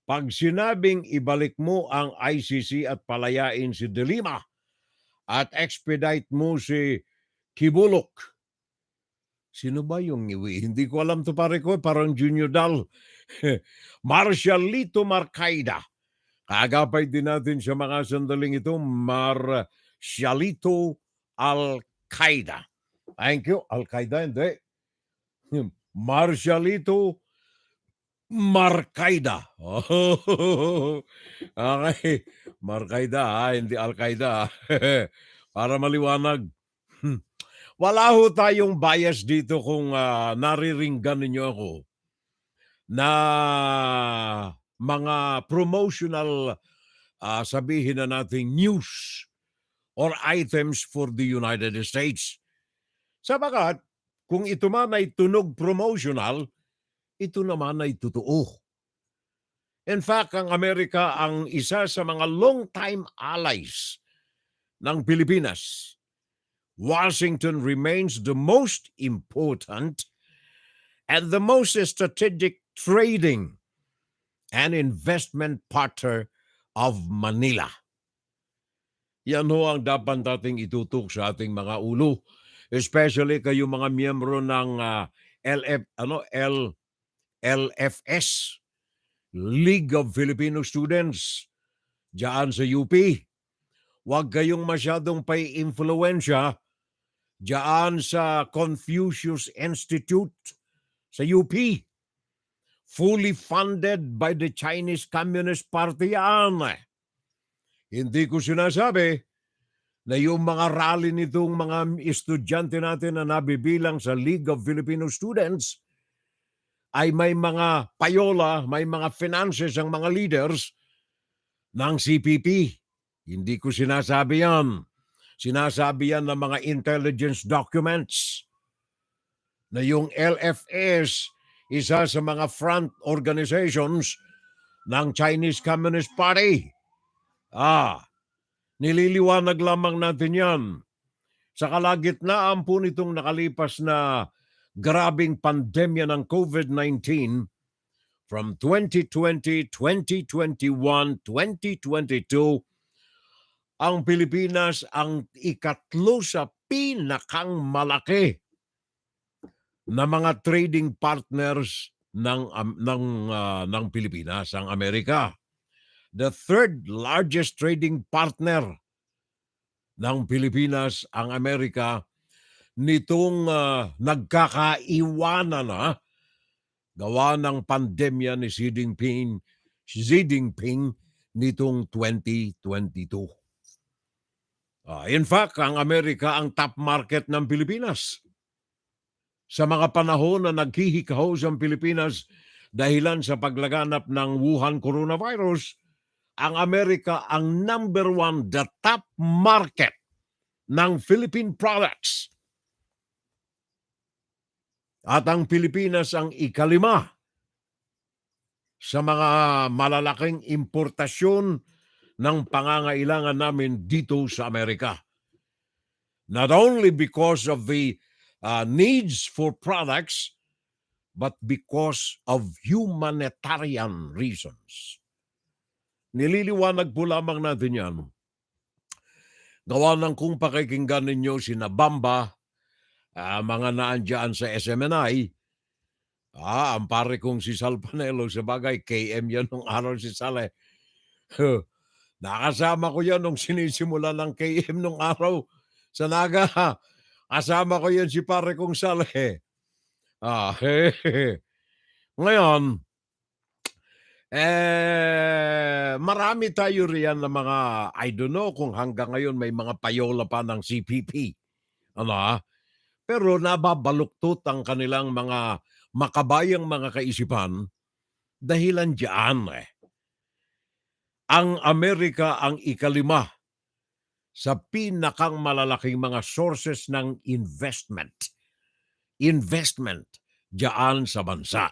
pag sinabing ibalik mo ang ICC at palayain si De Lima at expedite mo si Kibulok? Sino ba yung iwi? Hindi ko alam to pare ko, parang Junior Dal. Marcialito Marcaida. Kaagapay din natin sa mga sandaling ito, Marcialito Al-Qaeda. Thank you. Al-Qaeda, hindi. Marcialito Marcaida. Okay. Marcaida, hindi Al-Qaeda. Para maliwanag. Wala ho tayong bias dito kung nariringgan ninyo ako na mga promotional, sabihin na natin, news or items for the United States. Sabagat, kung ito man ay tunog promotional, ito naman ay totoo. In fact, ang Amerika ang isa sa mga long-time allies ng Pilipinas. Washington remains the most important and the most strategic trading and investment partner of Manila. Yan ho ang dapat nating itutok sa ating mga ulo, especially kayo mga miyembro ng LFS, League of Filipino Students, diyan sa UP. Huwag kayong masyadong pay-influensya diyan sa Confucius Institute sa UP. Fully funded by the Chinese Communist Party yan. Hindi ko sinasabi na yung mga rally nitong mga estudyante natin na nabibilang sa League of Filipino Students ay may mga payola, may mga finances ang mga leaders ng CPP. Hindi ko sinasabi yan. Sinasabi yan ng mga intelligence documents na yung LFS, isa sa mga front organizations ng Chinese Communist Party. Nililiwanag lamang natin yan. Sa kalagitnaan po nitong nakalipas na grabing pandemya ng COVID-19 from 2020, 2021, 2022, ang Pilipinas ang ikatlo sa pinakang malaki na mga trading partners ng Pilipinas, ang Amerika. The third largest trading partner ng Pilipinas, ang Amerika, nitong nagkakaiwanan na gawa ng pandemya ni Xi Jinping nitong 2022. In fact, ang Amerika ang top market ng Pilipinas. Sa mga panahon na naghihikahos ang Pilipinas dahilan sa paglaganap ng Wuhan coronavirus, ang Amerika ang number one, the top market ng Philippine products. At ang Pilipinas ang ikalima sa mga malalaking importasyon ng pangangailangan namin dito sa Amerika. Not only because of the needs for products, but because of humanitarian reasons. Nililiwanag po lamang natin yan. Gawa ng kung pakikinggan ninyo si Nabamba, mga naandyan sa SMNI, ang pare kong si Sal Panelo, sa bagay, KM yan nung araw si Sal. Nakasama ko yan nung sinisimula ng KM nung araw sa Naga. Kasama ko yan si pare kong Sal. Ngayon, marami tayo riyan na mga, I don't know kung hanggang ngayon may mga payola pa ng CPP. Pero nababaluktot ang kanilang mga makabayang mga kaisipan dahilan diyan. Ang Amerika ang ikalima sa pinakang malalaking mga sources ng investment diyan sa bansa.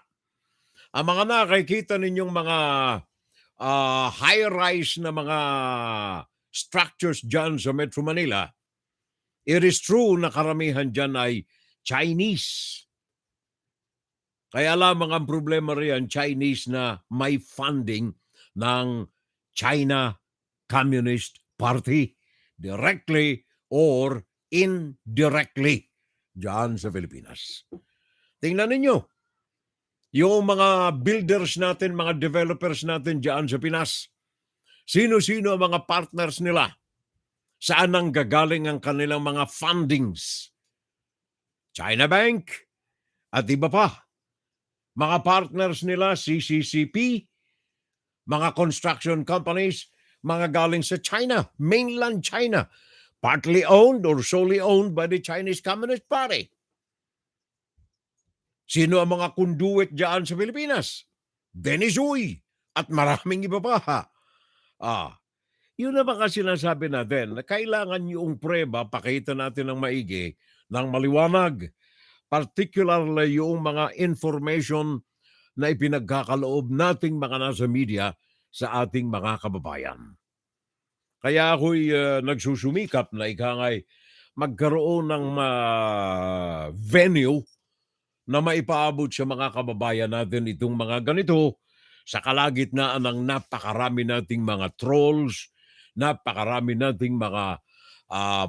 Ang mga nakikita ninyong mga high-rise na mga structures diyan sa Metro Manila, it is true na karamihan diyan ay Chinese. Kaya lamang ang problema riyan, Chinese na may funding ng China Communist Party, directly or indirectly. dyan sa Pilipinas. Tingnan ninyo, yung mga builders natin, mga developers natin dyan sa Pinas, sino-sino ang mga partners nila? Saan ang gagaling ang kanilang mga fundings? China Bank at iba pa. Mga partners nila, CCCP, mga construction companies, mga galing sa China, mainland China, partly owned or solely owned by the Chinese Communist Party. Sino ang mga conduit dyan sa Pilipinas? Dennis Uy at maraming iba pa. Yun naman kasi sinasabi natin na kailangan yung preba, pakita natin ng maigi, ng maliwanag. Particularly yung mga information na ipinagkakaloob nating mga nasa media sa ating mga kababayan. Kaya ako'y nagsusumikap na ikangay magkaroon ng venue na maipaabot sa mga kababayan natin itong mga ganito sa kalagitnaan ng napakarami nating mga trolls, napakarami nating mga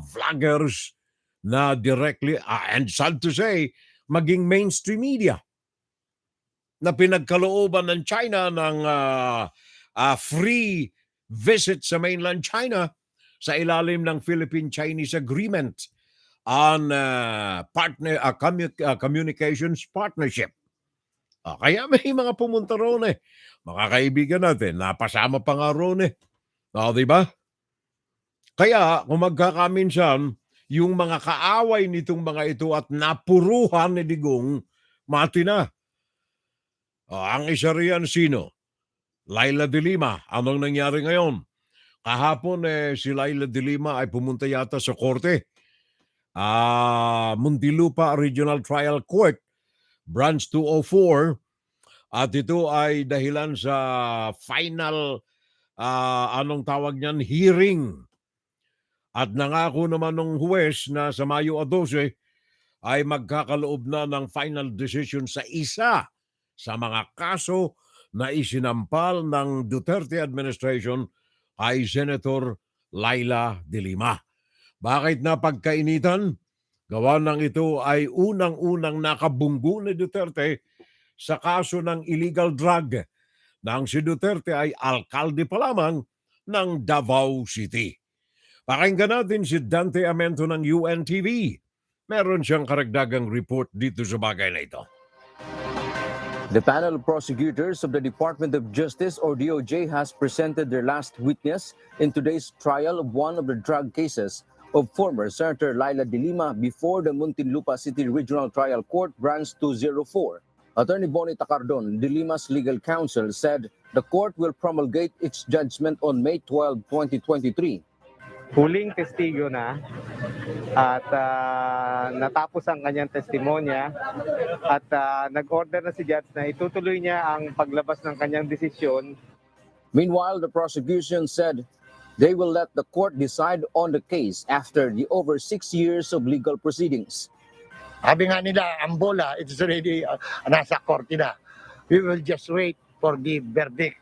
vloggers na directly, and sad to say, maging mainstream media na pinagkalooban ng China ng free visit sa mainland China sa ilalim ng Philippine-Chinese Agreement on communications partnership. Kaya may mga pumunta roon mga kaibigan natin, napasama pa nga roon diba? Kaya kung magkakaminsan, yung mga kaaway nitong mga ito at napuruhan ni Digong, mati na. Ang isa riyan sino? Laila de Lima. Anong nangyari ngayon? Kahapon si Laila de Lima ay pumunta yata sa korte. Muntinlupa Regional Trial Court, Branch 204. At ito ay dahilan sa final, anong tawag niyan, hearing. At nangako naman ng huwes na sa Mayo 12 ay magkakaloob na ng final decision sa isa sa mga kaso na isinampal ng Duterte administration kay Senator Laila de Lima. Bakit napagkainitan? Gawa ng ito ay unang-unang nakabunggo ni Duterte sa kaso ng illegal drug nang si Duterte ay alkalde pa lamang ng Davao City. Pakinggan natin si Dante Amento ng UNTV. Meron siyang karagdagang report dito sa bagay na ito. The panel of prosecutors of the Department of Justice or DOJ has presented their last witness in today's trial of one of the drug cases of former Senator Laila de Lima before the Muntinlupa City Regional Trial Court Branch 204. Attorney Bonnie Tacardon, de Lima's legal counsel, said the court will promulgate its judgment on May 12, 2023. Huling testigo na at natapos ang kanyang testimonya at nag-order na si judge na itutuloy niya ang paglabas ng kanyang desisyon. Meanwhile, the prosecution said they will let the court decide on the case after the over 6 years of legal proceedings. Sabi nga nila, ang bola, it's already nasa korte na. We will just wait for the verdict.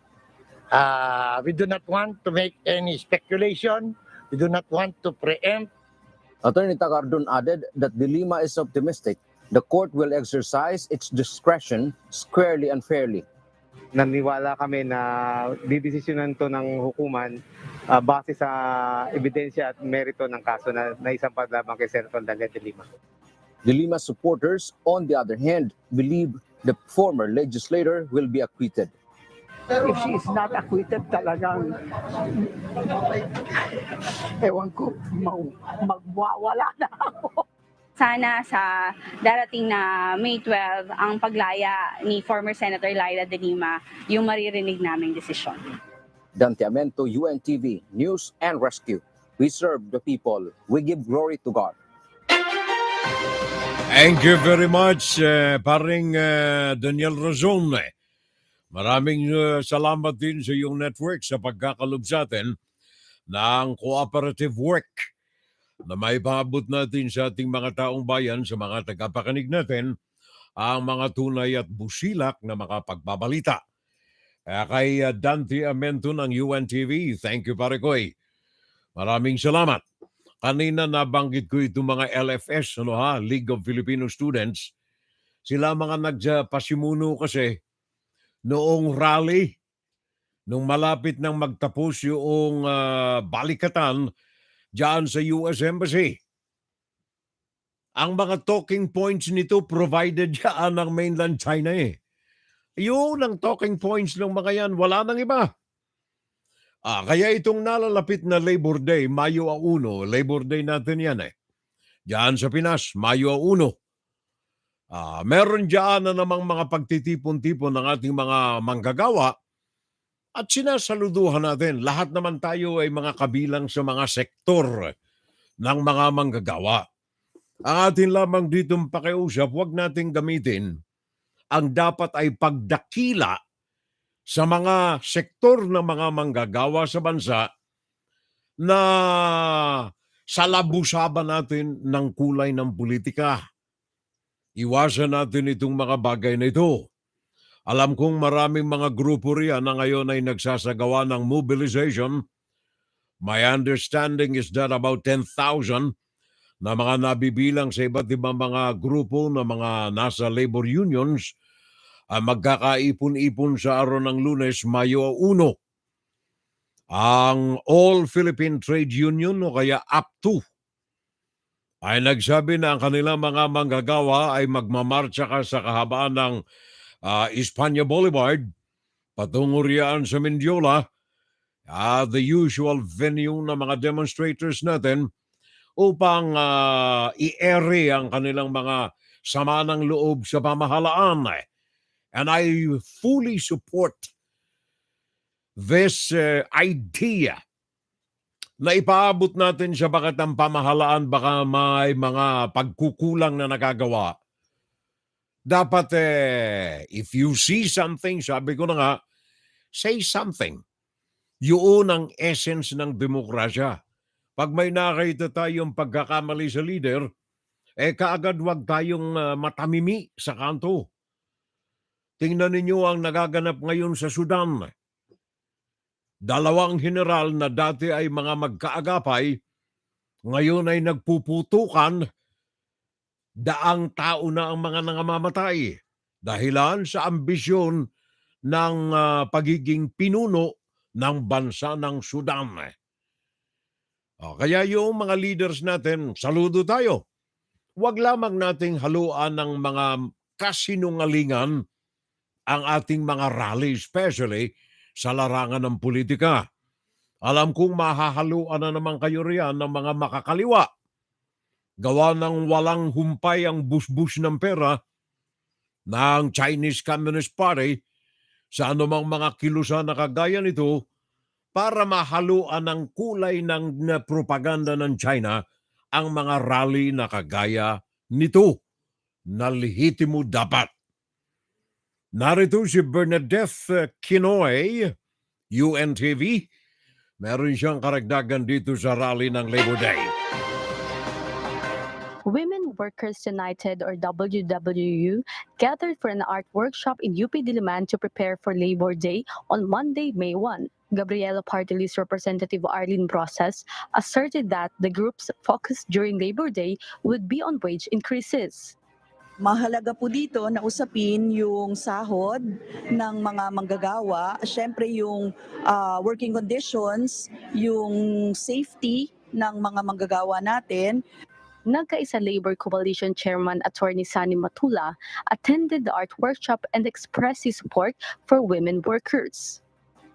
We do not want to make any speculation. We do not want to preempt. Attorney Tacardon added that de Lima is optimistic the court will exercise its discretion squarely and fairly. Naniwala kami na didesisyonan to ng hukuman base sa ebidensya at merito ng kaso na naisampad lamang kay Senator Laila de Lima. De Lima's supporters, on the other hand, believe the former legislator will be acquitted. If she is not acquitted, talagang ewan ko, magwawala na ako. Sana sa darating na May 12, ang paglaya ni former Senator Laila de Lima, yung maririnig naming desisyon. Dante Amento, UNTV, News and Rescue. We serve the people. We give glory to God. Thank you very much, paring Daniel Razon. Maraming salamat din sa iyong network sa pagkakalob sa atin ng cooperative work na may paabot natin sa ating mga taong bayan, sa mga tagapakinig natin, ang mga tunay at busilak na makapagbabalita. Kay Dante Amento ng UNTV, thank you pare koy. Maraming salamat. Kanina nabanggit ko itong mga LFS, League of Filipino Students. Sila mga nagpasimuno kasi noong rally, nung malapit nang magtapos yung balikatan diyan sa US Embassy. Ang mga talking points nito provided diyan ng mainland China eh. Yun ang talking points ng mga yan, wala nang iba. Kaya itong nalalapit na Labor Day, Mayo 1, Labor Day natin yan eh. Diyan sa Pinas, Mayo 1. Meron diyan na namang mga pagtitipon-tipon ng ating mga manggagawa at sinasaluduhan natin. Lahat naman tayo ay mga kabilang sa mga sektor ng mga manggagawa. Ang atin lamang ditong pakiusap, huwag nating gamitin ang dapat ay pagdakila sa mga sektor ng mga manggagawa sa bansa na salabusaban natin ng kulay ng politika. Iwasan natin itong mga bagay na ito. Alam kong maraming mga grupo riyan na ngayon ay nagsasagawa ng mobilization. My understanding is that about 10,000 na mga nabibilang sa iba't ibang mga grupo na mga nasa labor unions magkakaipon-ipon sa araw ng Lunes, Mayo 1. Ang All Philippine Trade Union o kaya UP2 ay nagsabi na ang kanilang mga manggagawa ay magmamarcha sa kahabaan ng Espanya Boulevard patungo riyan sa Mendiola, the usual venue ng mga demonstrators natin upang i-ere ang kanilang mga sama ng loob sa pamahalaan. And I fully support this idea na ipaabot natin sa bakit ang pamahalaan baka may mga pagkukulang na nagagawa. Dapat if you see something, sabi ko na nga, say something. Yun ang essence ng demokrasya. Pag may nakita tayong pagkakamali sa leader, kaagad wag tayong matamimi sa kanto. Tingnan ninyo ang nagaganap ngayon sa Sudan. Dalawang general na dati ay mga magkaagapay, ngayon ay nagpuputukan, daang tao na ang mga nangamamatay. Dahilan sa ambisyon ng pagiging pinuno ng bansa ng Sudan. Kaya yung mga leaders natin, saludo tayo. Huwag lamang nating haluan ng mga kasinungalingan ang ating mga rally, especially sa larangan ng politika. Alam kong mahahaluan na naman kayo riyan ng mga makakaliwa. Gawa ng walang humpay ang busbus ng pera ng Chinese Communist Party sa anumang mga kilusan na kagaya nito para mahaluan ng kulay ng propaganda ng China ang mga rally na kagaya nito na lehitimo dapat. Narito si Bernadette Quinoy, UNTV. Meron siyang karagdagan dito sa rally ng Labor Day. Women Workers United or WWU gathered for an art workshop in UP Diliman to prepare for Labor Day on Monday, May 1. Gabriela Party List Representative Arlene Brosas asserted that the group's focus during Labor Day would be on wage increases. Mahalaga po dito na usapin yung sahod ng mga manggagawa, syempre yung working conditions, yung safety ng mga manggagawa natin. Nagkaisa Labor Coalition Chairman Attorney Sani Matula attended the art workshop and expressed his support for women workers.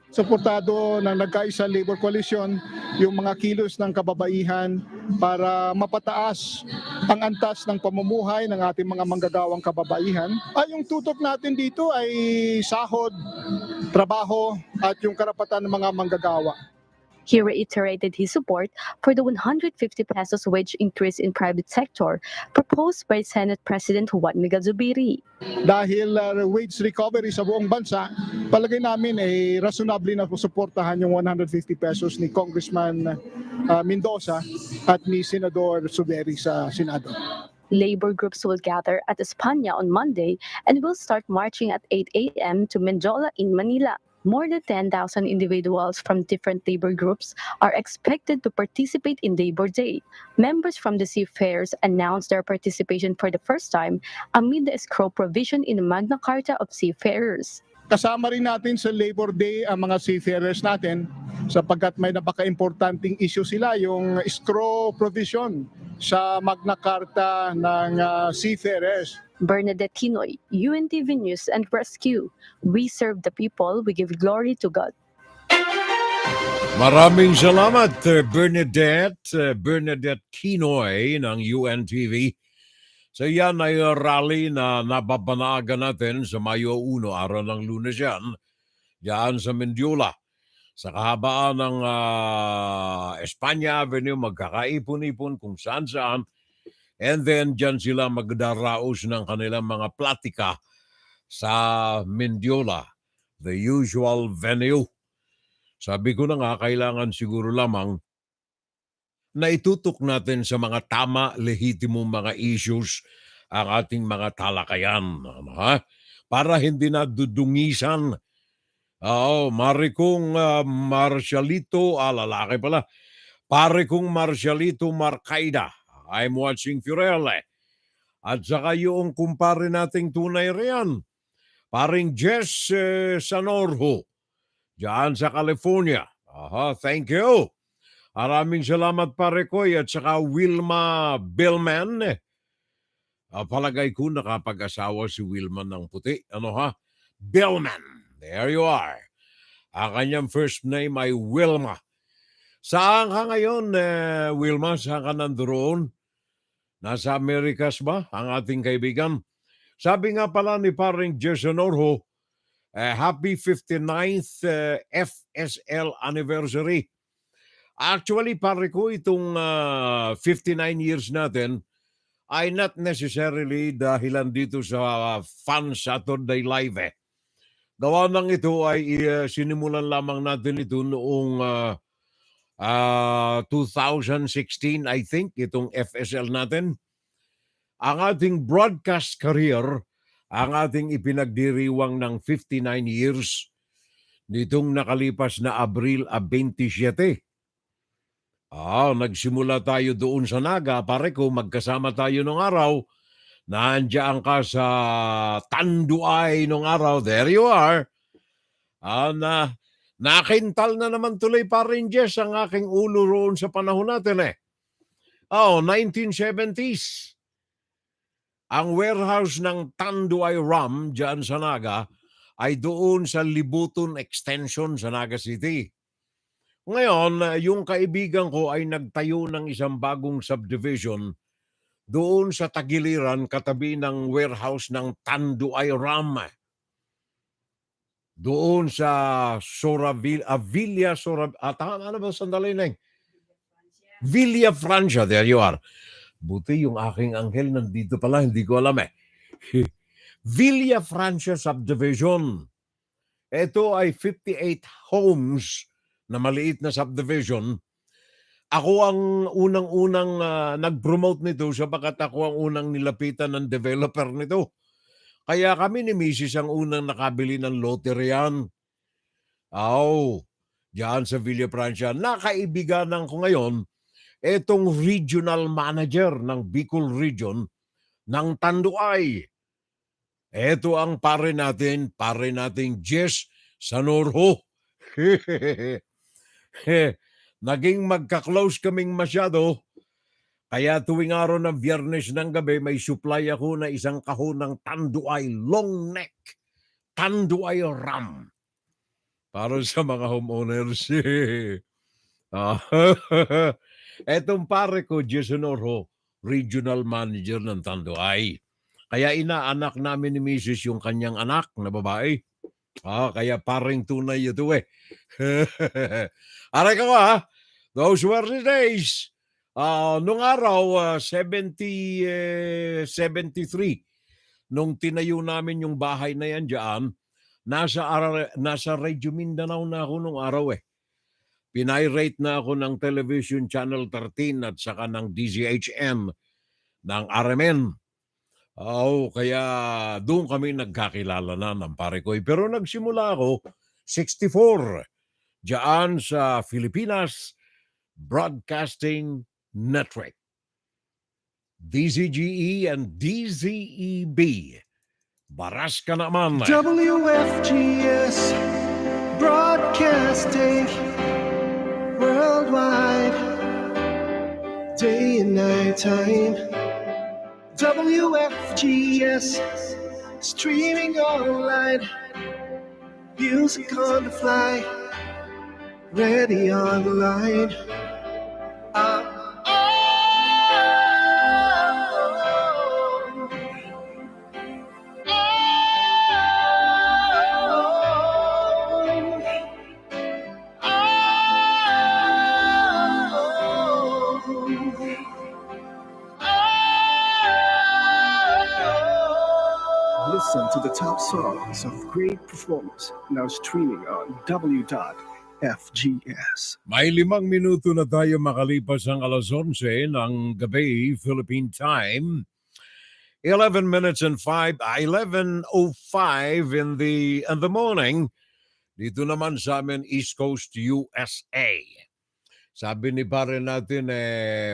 Suportado ng Nagkaisa Labor Coalition yung mga kilos ng kababaihan para mapataas ang antas ng pamumuhay ng ating mga manggagawang kababaihan. Yung tutok natin dito ay sahod, trabaho at yung karapatan ng mga manggagawa. He reiterated his support for the 150 pesos wage increase in private sector proposed by Senate President Juan Miguel Zubiri. Dahil wage recovery sa buong bansa, palagay namin ay reasonable na suportahan yung 150 pesos ni Congressman Mendoza at ni Senador Zubiri sa Senado. Labor groups will gather at Espanya on Monday and will start marching at 8 a.m. to Menjola in Manila. More than 10,000 individuals from different labor groups are expected to participate in Labor Day. Members from the seafarers announced their participation for the first time amid the escrow provision in the Magna Carta of Seafarers. Kasama rin natin sa Labor Day ang mga seafarers natin sapagkat may napaka-importanting issue sila, yung escrow provision sa Magna Carta ng seafarers. Bernadette Kinoy, UNTV News and Rescue. We serve the people, we give glory to God. Maraming salamat, Bernadette Kinoy ng UNTV. So yan ay rally na nababanagan natin sa Mayo 1, araw ng Lunes yan, dyan sa Mendiola. Sa kahabaan ng Espanya Avenue, magkakaipon-ipon kung saan-saan. And then dyan sila magdaraos ng kanilang mga platika sa Mendiola, the usual venue. Sabi ko na nga, kailangan siguro lamang na itutok natin sa mga tama, lehitimong mga issues ang ating mga talakayan. Para hindi na dudungisan. Mari kong Marcialito, lalaki pala. Pare kong Marcialito Marcaida. I'm watching Furele. At saka yung kumpare nating tunay riyan. Paring Jess Sanorho. Diyan sa California. Thank you. Maraming salamat pare ko at saka Wilma Billman. Palagay ko nakapag-asawa si Wilma ng puti. Billman. There you are. Ang kanyang first name ay Wilma. Saan ka ngayon, Wilma? Saan ka nandoon? Nasa Amerikas ba, ang ating kaibigan? Sabi nga pala ni paring Jason Orho, happy 59th FSL anniversary. Actually, pare ko, itong 59 years natin ay not necessarily dahilan dito sa Fun Saturday Live. Gawa ng ito ay sinimulan lamang natin ito noong 2016, I think, itong FSL natin. Ang ating broadcast career, ang ating ipinagdiriwang ng 59 years nitong nakalipas na Abril 27. Nagsimula tayo doon sa Naga, pare ko, magkasama tayo nung araw. Nandiyan ka sa Tanduay nung araw. There you are. Nakintal na naman tuloy pa rin, Jess, ang aking ulo roon sa panahon natin 1970s. Ang warehouse ng Tanduay Ram dyan sa Naga ay doon sa Libuton Extension sa Naga City. Ngayon, yung kaibigan ko ay nagtayo ng isang bagong subdivision doon sa tagiliran katabi ng warehouse ng Tanduay Ram. Doon sa Villa Villa Francia, there you are. Buti yung aking anghel nandito pala, hindi ko alam Villa Francia subdivision. Ito ay 58 homes na maliit na subdivision. Ako ang unang-unang nag-promote nito sapagat ako ang unang nilapitan ng developer nito. Kaya kami ni Mrs. ang unang nakabili ng loterian. Diyan sa Villa Francia. Nakaibiganan ko ngayon etong regional manager ng Bicol Region ng Tanduay. Ito ang pare nating Jess Sanorho. Naging magka-close kaming masyado. Kaya tuwing araw ng Biyernes ng gabi, may supply ako na isang kahon ng Tanduay long neck. Tanduay Ram. Para sa mga homeowners. Etong pare ko, Jason Orho, regional manager ng Tanduay. Kaya inaanak namin ni Mrs. yung kanyang anak na babae. Kaya paring tunay ito Aray ka those were the days. Nung araw, 73, nung tinayo namin yung bahay na yan dyan, nasa Radio Mindanao na ako nung araw Pinirate na ako ng Television Channel 13 at saka ng DZHM ng RMN. Kaya doon kami nagkakilala na ng pare ko. Pero nagsimula ako 64 diyan sa Filipinas Broadcasting Network. DZGE and DZEB. Baras ka naman. WFGS Broadcasting worldwide, day and night time. WFGS streaming online, music on the fly, ready on the line. Listen to the top songs of great performers now streaming on W.FGS. May 5 minuto na tayo makalipas ang alas 11 ng gabi, Philippine time. 11 minutes and 11:05 in the morning. Dito naman sa amin, East Coast, USA. Sabi ni pare natin,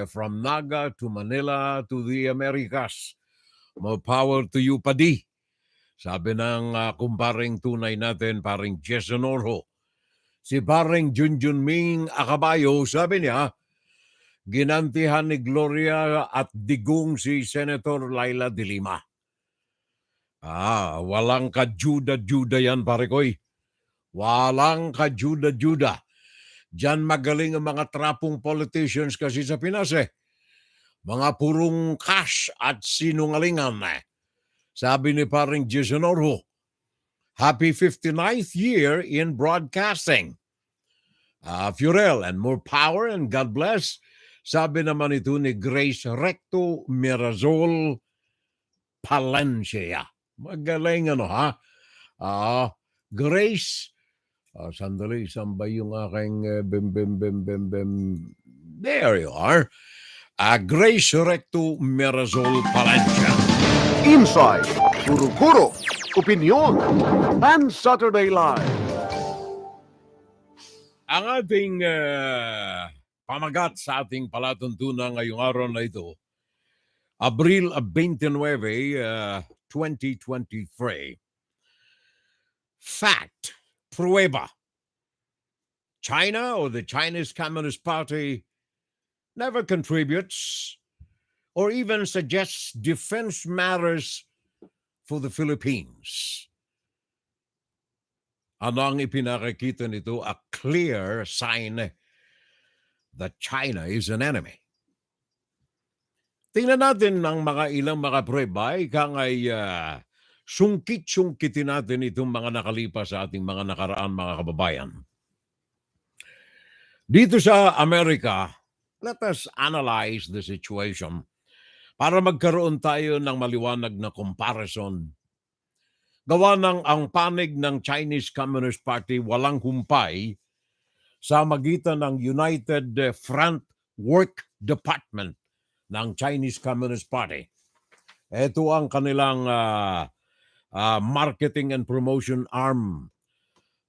from Naga to Manila to the Americas. More power to you, Padi. Sabi ng kumparing tunay natin, paring Jason Orho. Si paring Junjun Ming Akabayo, sabi niya, ginantihan ni Gloria at digong si Senator Laila de Lima. Walang kajuda-juda yan, pare koy. Walang kajuda-juda. Diyan magaling ang mga trapong politicians kasi sa Pinas Mga purong cash at sinungalingan Sabi ni paring Jason Orho, happy 59th year in broadcasting. Furel and more power and God bless. Sabi naman ito ni Grace Recto Mirazol Palencia. Magaling ha? Grace, sandali, saan ba yung aking There you are. Grace Recto Mirazol Palencia. Inside, Guro-Guro, Opinion, and Saturday Live. Ang ating pamagat sa ating palatuntunan ngayong araw na ito, Abril 29, 2023. Fact, prueba. China or the Chinese Communist Party never contributes or even suggests defense matters for the Philippines. Ano ang ipinakikita nito? A clear sign that China is an enemy. Tingnan natin ng ilang mga prueba, ay sungkit-sungkitin natin itong mga nakalipas sa ating mga nakaraan mga kababayan. Dito sa Amerika, let us analyze the situation para magkaroon tayo ng maliwanag na comparison. Gawa ng ang panig ng Chinese Communist Party walang humpay sa magitan ng United Front Work Department ng Chinese Communist Party. Ito ang kanilang marketing and promotion arm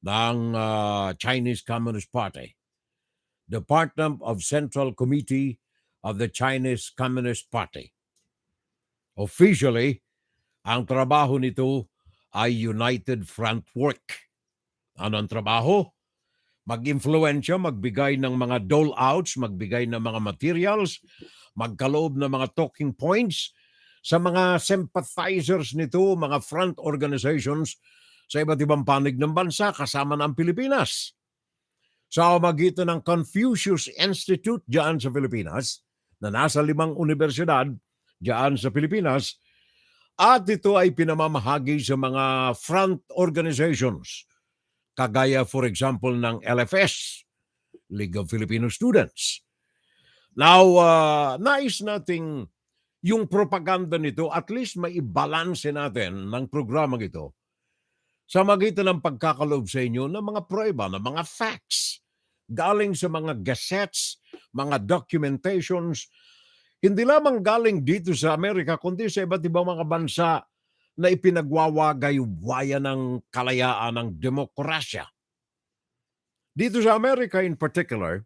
ng Chinese Communist Party. Department of Central Committee of the Chinese Communist Party. Officially, ang trabaho nito ay United Front Work. Ano ang trabaho? Mag-influensya, magbigay ng mga dole-outs, magbigay ng mga materials, magkaloob ng mga talking points sa mga sympathizers nito, mga front organizations sa iba't ibang panig ng bansa, kasama ng Pilipinas. Sa magitan ng Confucius Institute diyan sa Pilipinas, na nasa 5 universidad diyan sa Pilipinas, at ito ay pinamamahagi sa mga front organizations, kagaya for example ng LFS, League of Filipino Students. Now, nais nating yung propaganda nito, at least maibalanse natin ng programang ito sa magitan ng pagkakaloob sa inyo ng mga prueba, ng mga facts, galing sa mga gazettes, mga documentations, hindi lamang galing dito sa Amerika, kundi sa iba't ibang mga bansa na ipinagwawagay-waya ng kalayaan ng demokrasya. Dito sa Amerika in particular,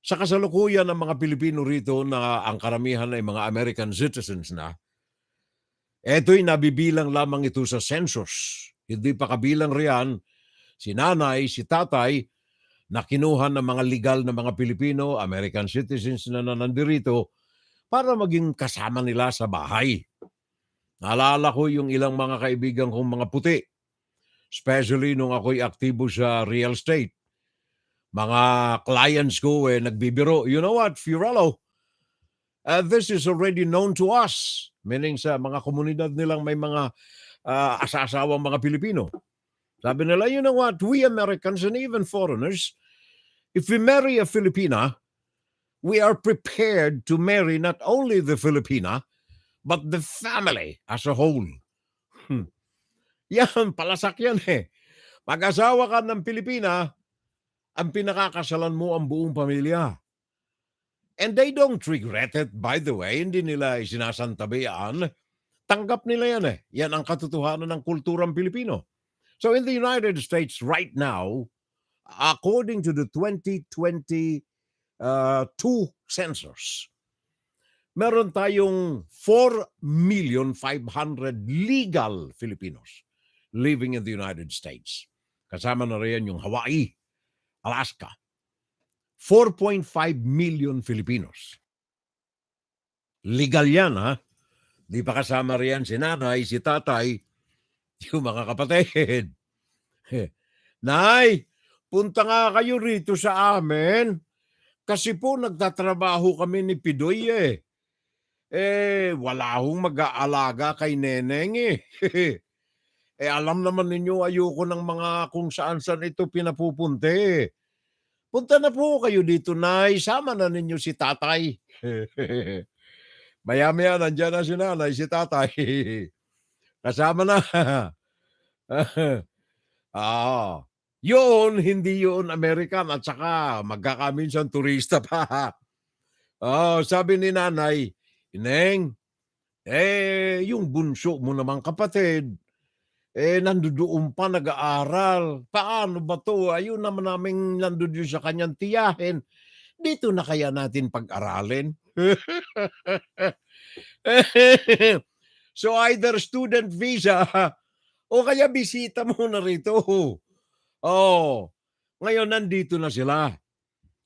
sa kasalukuyan ng mga Pilipino rito na ang karamihan ay mga American citizens na, eto'y nabibilang lamang ito sa census. Hindi pa kabilang riyan si nanay, si tatay, na kinuha ng mga legal na mga Pilipino, American citizens na nandirito, para maging kasama nila sa bahay. Naalala ko yung ilang mga kaibigan kong mga puti, especially nung ako'y aktibo sa real estate. Mga clients ko nagbibiro, you know what, Fiorello, this is already known to us. Meaning sa mga komunidad nilang may mga asasawang mga Pilipino. Sabi nila, you know what, we Americans and even foreigners, if we marry a Filipina, we are prepared to marry not only the Filipina, but the family as a whole. Yan, palasak yan eh. Mag-asawa ka ng Pilipina, ang pinakakasalan mo ang buong pamilya. And they don't regret it, by the way. Hindi nila sinasantabian. Tanggap nila yan eh. Yan ang katotohanan ng kulturang Pilipino. So in the United States right now, according to the 2022 census, meron tayong 4,500,000 legal Filipinos living in the United States. Kasama na rin yung Hawaii, Alaska. 4.5 million Filipinos. Legal yan, ha? Di pa kasama riyan si nanay, si tatay, yung mga kapatid. Nay, punta nga kayo rito sa amin kasi po nagtatrabaho kami ni Pidoy eh. Wala hong mag-aalaga kay Neneng eh. Alam naman ninyo, ayoko ng mga kung saan-saan ito pinapupunte. Punta na po kayo dito, Nay. Sama na ninyo si tatay. Maya-maya, nandiyan na si nanay, si tatay. Kasama na. Yun, hindi yun American at saka magkakaminsan turista pa. Sabi ni nanay, Ineng, yung bunso mo namang kapatid, nandoon pa nag-aaral. Paano ba to? Ayun naman namin nandoon sa kanyang tiyahin. Dito na kaya natin pag-aralin? So either student visa o kaya bisita mo na rito. Ngayon nandito na sila.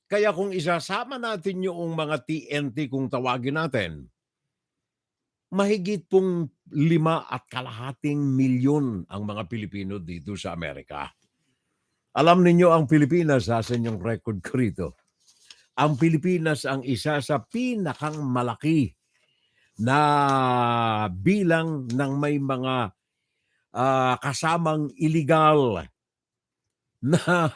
Kaya kung isasama natin yung mga TNT kung tawagin natin, mahigit pong 5.5 milyon ang mga Pilipino dito sa Amerika. Alam ninyo ang Pilipinas, sa inyong record ko rito, ang Pilipinas ang isa sa pinakang malaki na bilang ng may mga kasamang illegal na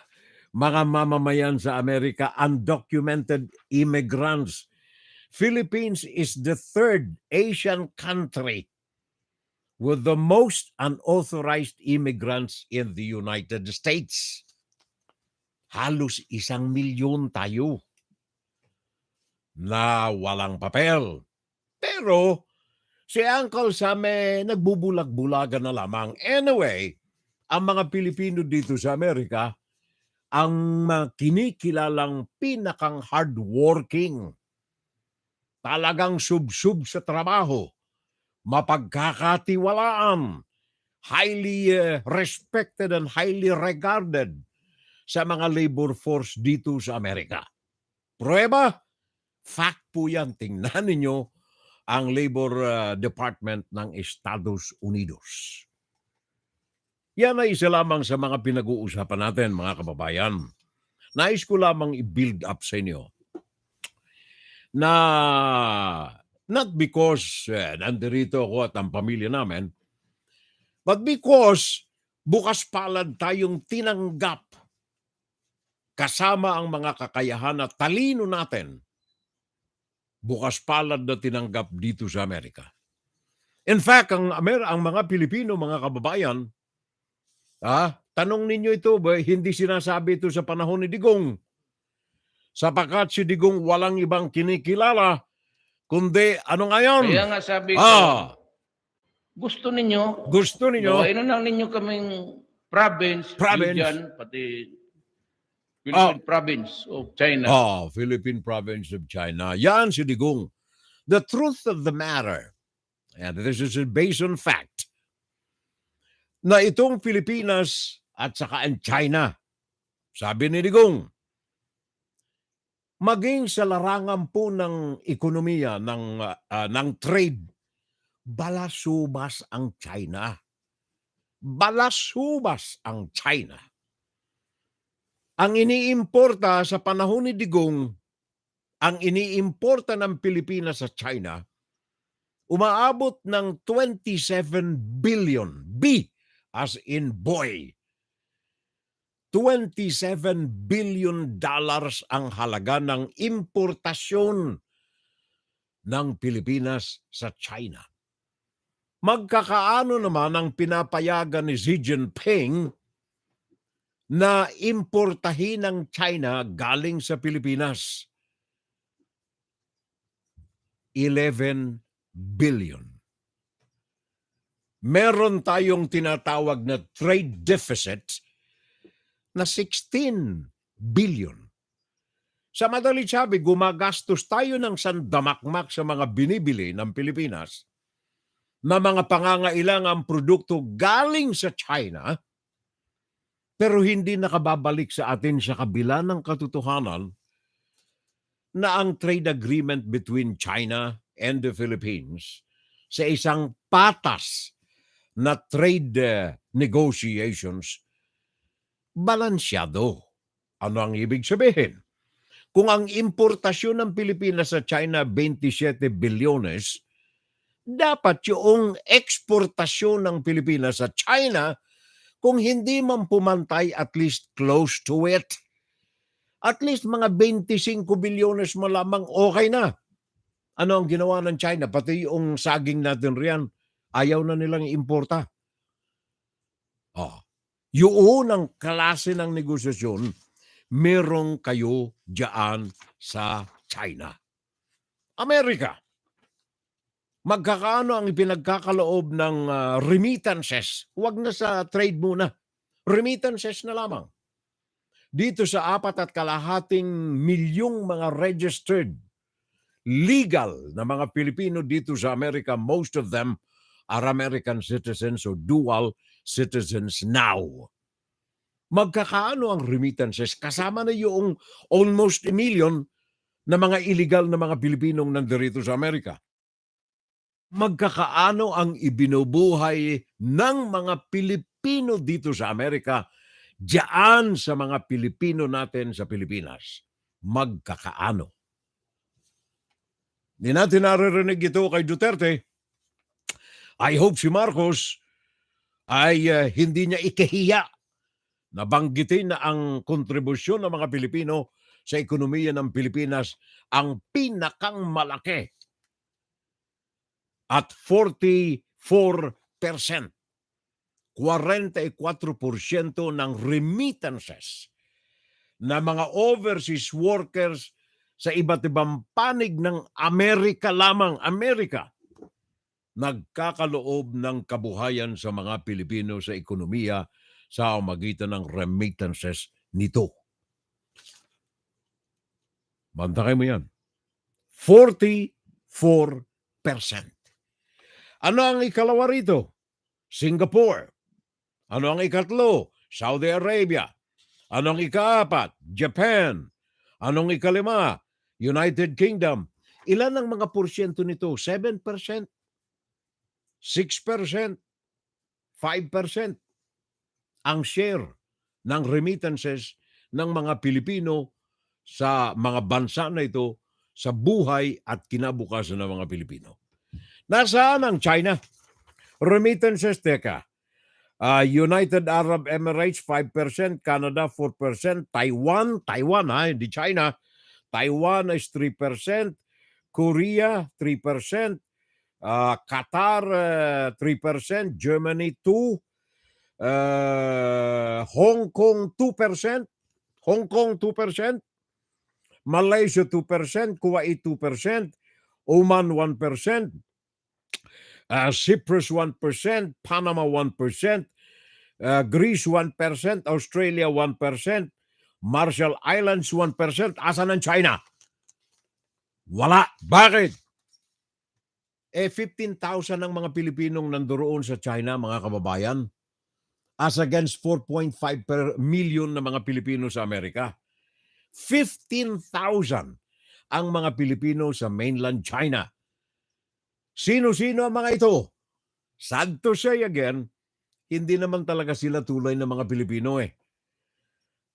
mga mamamayan sa Amerika, undocumented immigrants. Philippines is the third Asian country with the most unauthorized immigrants in the United States. Halos 1 milyon tayo na walang papel. Pero si Uncle Sam nagbubulag-bulagan na lamang. Anyway, ang mga Pilipino dito sa Amerika, ang kinikilalang pinakang hardworking, talagang sub-sub sa trabaho, mapagkakatiwalaan, highly respected and highly regarded sa mga labor force dito sa Amerika. Prueba? Fact po yan. Tingnan ninyo ang Labor Department ng Estados Unidos. Yan ay isa lamang sa mga pinag-uusapan natin, mga kababayan. Nais ko lamang i-build up sa inyo na not because nandirito ako at ang pamilya namin, but because bukas palad tayong tinanggap kasama ang mga kakayahan at talino natin, bukas palad na tinanggap dito sa Amerika. In fact, ang mga Pilipino, mga kababayan, tanong ninyo ito, hindi sinasabi ito sa panahon ni Digong. Sapagkat si Digong walang ibang kinikilala, kundi ano ngayon? Kaya nga sabi ko, gusto ninyo, gawain na lang ninyo kaming province, region, pati Philippine province of China. Philippine province of China. Yan si Digong. The truth of the matter, and this is based on fact, na itong Pilipinas at saka ang China, sabi ni Digong, maging sa larangan po ng ekonomiya, ng trade, balasubas ang China. Balasubas ang China. Ang iniimporta sa panahon ni Digong, ang iniimporta ng Pilipinas sa China, umaabot ng 27 billion. B as in boy. 27 billion dollars ang halaga ng importasyon ng Pilipinas sa China. Magkakaano naman ang pinapayagan ni Xi Jinping na importahin ng China galing sa Pilipinas? 11 billion. Meron tayong tinatawag na trade deficit na 16 billion. Sa madaling sabi, gumagastos tayo ng sandamakmak sa mga binibili ng Pilipinas na mga pangangailangang produkto galing sa China, pero hindi nakababalik sa atin sa kabila ng katotohanan na ang trade agreement between China and the Philippines sa isang patas na trade negotiations, balansyado. Ano ang ibig sabihin? Kung ang importasyon ng Pilipinas sa China 27 bilyones, dapat yung eksportasyon ng Pilipinas sa China, kung hindi man pumantay, at least close to it. At least mga 25 bilyones mo lamang, okay na. Ano ang ginawa ng China? Pati yung saging natin riyan, ayaw na nilang importa. Yun ang klase ng negosasyon merong kayo diyan sa China. Amerika, magkakaano ang ipinagkakaloob ng remittances? Huwag na sa trade muna. Remittances na lamang. Dito sa 4.5 milyong mga registered, legal na mga Pilipino dito sa Amerika, most of them are American citizens or dual citizens now. Magkakaano ang remittances? Kasama na yung almost 1 million na mga illegal na mga Pilipinong nandirito sa Amerika. Magkakaano ang ibinubuhay ng mga Pilipino dito sa Amerika diyan sa mga Pilipino natin sa Pilipinas? Magkakaano? Hindi natin naririnig ito kay Duterte. I hope si Marcos ay hindi niya ikahiya na banggitin na ang kontribusyon ng mga Pilipino sa ekonomiya ng Pilipinas ang pinakang malaki at 44%. 44% ng remittances na mga overseas workers sa iba't ibang panig ng Amerika lamang, Amerika, nagkakaloob ng kabuhayan sa mga Pilipino sa ekonomiya sa magitan ng remittances nito. Bantakin mo yan. 44%. Ano ang ikalawa rito? Singapore. Ano ang ikatlo? Saudi Arabia. Ano ang ikaapat? Japan. Anong ikalima? United Kingdom. Ilan ang mga porsyento nito? 7%? 6%? 5%? Ang share ng remittances ng mga Pilipino sa mga bansa na ito sa buhay at kinabukasan ng mga Pilipino. Nasaan ang China? Remittances, teka. United Arab Emirates, 5%. Canada, 4%. Taiwan, hindi China. Taiwan is 3%. Korea, 3%. Qatar, 3%. Germany, 2%. Hong Kong, 2%. Hong Kong, 2%. Malaysia, 2%. Kuwait, 2%. Oman, 1%. Cyprus, 1%. Panama, 1%. Greece, 1%. Australia, 1%. Marshall Islands 1%. Asan ang China? Wala. Bakit? 15,000 ang mga Pilipinong nandoon sa China, mga kababayan, as against 4.5 million na mga Pilipino sa Amerika. 15,000 ang mga Pilipino sa mainland China. Sino-sino ang mga ito? Sad to say again, hindi naman talaga sila tulay ng mga Pilipino eh.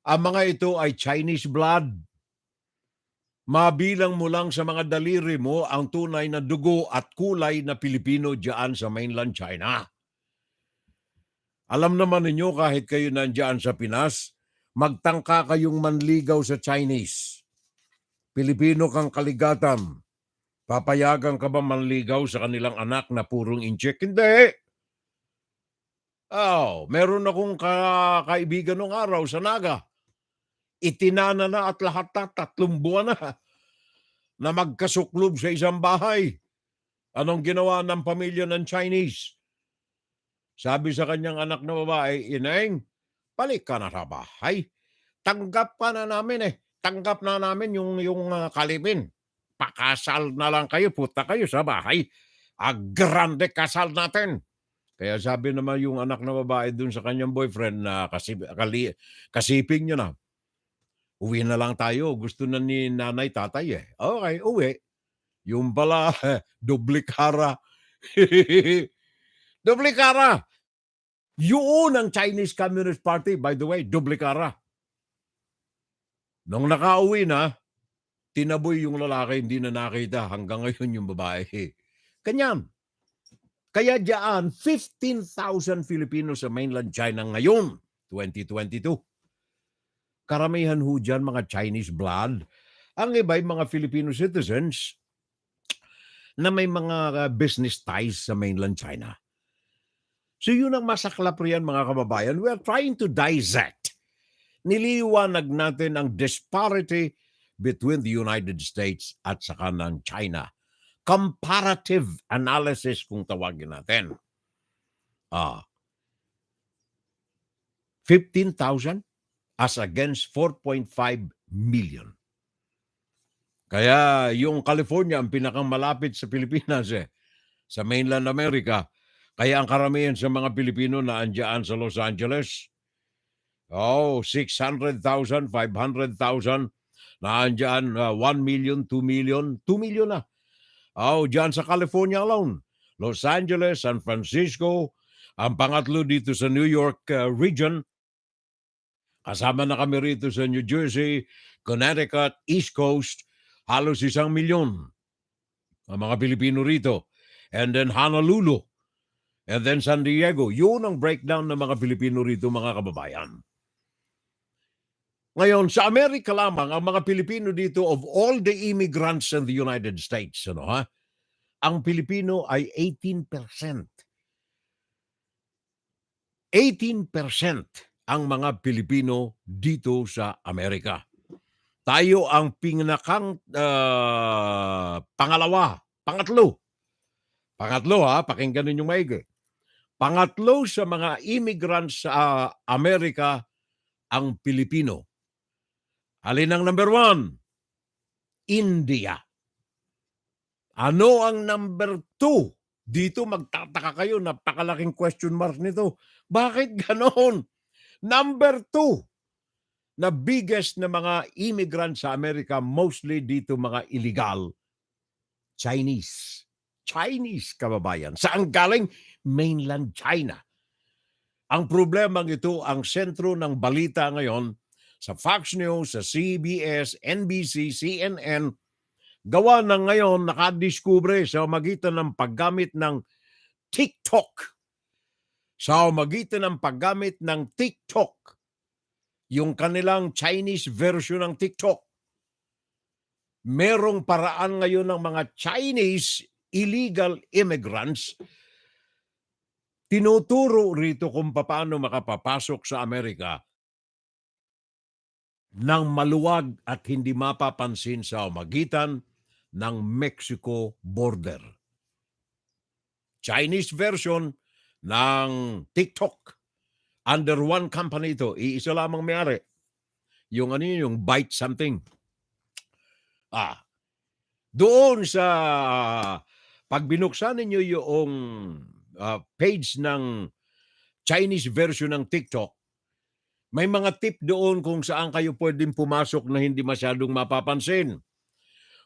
Ang mga ito ay Chinese blood. Mabilang mo lang sa mga daliri mo ang tunay na dugo at kulay na Pilipino diyan sa mainland China. Alam naman ninyo kahit kayo nandiyan sa Pinas, magtangka kayong manligaw sa Chinese. Pilipino kang kaligatan. Papayagan ka ba manligaw sa kanilang anak na purong incheck? Hindi. Meron akong kaibigan nung araw sa Naga. Itinana na at lahat na 3 buwan na magkasuklob sa isang bahay. Anong ginawa ng pamilya ng Chinese? Sabi sa kanyang anak na babae, Ineng, balik ka na sa bahay. Tanggap ka na namin eh. Tanggap na namin yung kalipin. Pakasal na lang kayo, puta kayo sa bahay. Grande kasal natin. Kaya sabi naman yung anak na babae dun sa kanyang boyfriend na kasiping niya na, uwi na lang tayo. Gusto na ni nanay tatay eh. Okay, uwi. Yung pala, dublikara. Dublikara. Yun ang Chinese Communist Party, by the way, dublikara. Nung nakauwi na, tinaboy yung lalaki, hindi na nakita. Hanggang ngayon yung babae. Kanyan. Kaya diyan, 15,000 Filipino sa mainland China ngayon, 2022. Karamihan ho dyan mga Chinese blood. Ang iba'y mga Filipino citizens na may mga business ties sa mainland China. So yun ang masaklap riyan mga kababayan. We are trying to dissect. Niliwanag natin ang disparity between the United States at saka ng China. Comparative analysis kung tawagin natin. 15,000 as against 4.5 million. Kaya yung California ang pinakang malapit sa Pilipinas sa mainland America. Kaya ang karamihan sa mga Pilipino na andyan sa Los Angeles, 600,000, 500,000, na andyan 1 million, 2 million, 2 million na. Dyan sa California alone. Los Angeles, San Francisco, ang pangatlo dito sa New York region. Kasama na kami rito sa New Jersey, Connecticut, East Coast, halos 1 milyon ang mga Pilipino rito. And then Honolulu, and then San Diego. Yun ang breakdown ng mga Pilipino rito, mga kababayan. Ngayon, sa Amerika lamang, ang mga Pilipino dito, of all the immigrants in the United States, ang Pilipino ay 18%. 18% ang mga Pilipino dito sa Amerika. Tayo ang pinakang pangatlo, pakinggan ninyong maigi. Pangatlo sa mga immigrants sa Amerika ang Pilipino. Alin ang number 1? India. Ano ang number 2? Dito magtataka kayo, napakalaking question mark nito. Bakit ganon? Number 2 na biggest na mga immigrants sa Amerika, mostly dito mga illegal, Chinese. Chinese, kababayan. Saan galing? Mainland China. Ang problemang ito ang sentro ng balita ngayon sa Fox News, sa CBS, NBC, CNN. Gawa ng ngayon nakadiskubre sa magitan ng paggamit ng TikTok. Sa magitan ng paggamit ng TikTok, yung kanilang Chinese version ng TikTok. Merong paraan ngayon ng mga Chinese illegal immigrants, tinuturo rito kung paano makapapasok sa Amerika ng maluwag at hindi mapapansin sa magitan ng Mexico border. Chinese version ng TikTok. Under one company ito, iisa lamang may-ari. Yung ano yun, yung bite something. Doon sa pag binuksan ninyo yung page ng Chinese version ng TikTok, may mga tip doon kung saan kayo pwedeng pumasok na hindi masyadong mapapansin.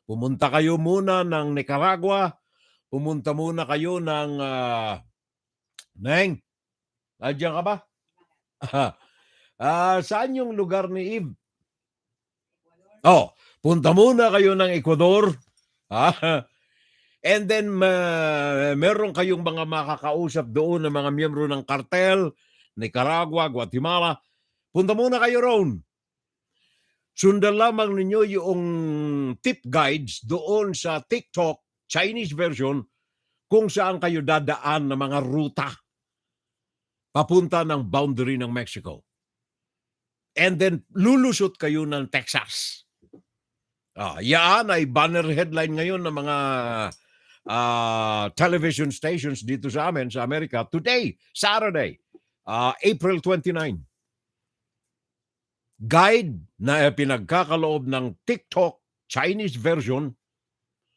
Pumunta kayo muna ng Nicaragua, pumunta muna kayo ng Neng, nandiyan ka ba? Saan yung lugar ni Eve? Punta muna kayo ng Ecuador. And then, meron kayong mga makakausap doon ng mga miyembro ng kartel, Nicaragua, Guatemala. Punta muna kayo roon. Sundan lamang ninyo yung tip guides doon sa TikTok, Chinese version, kung saan kayo dadaan ng mga ruta papunta ng boundary ng Mexico. And then, lulusot kayo ng Texas. Yan ay banner headline ngayon ng mga television stations dito sa amin, sa Amerika. Today, Saturday, April 29. Guide na pinagkakaloob ng TikTok Chinese version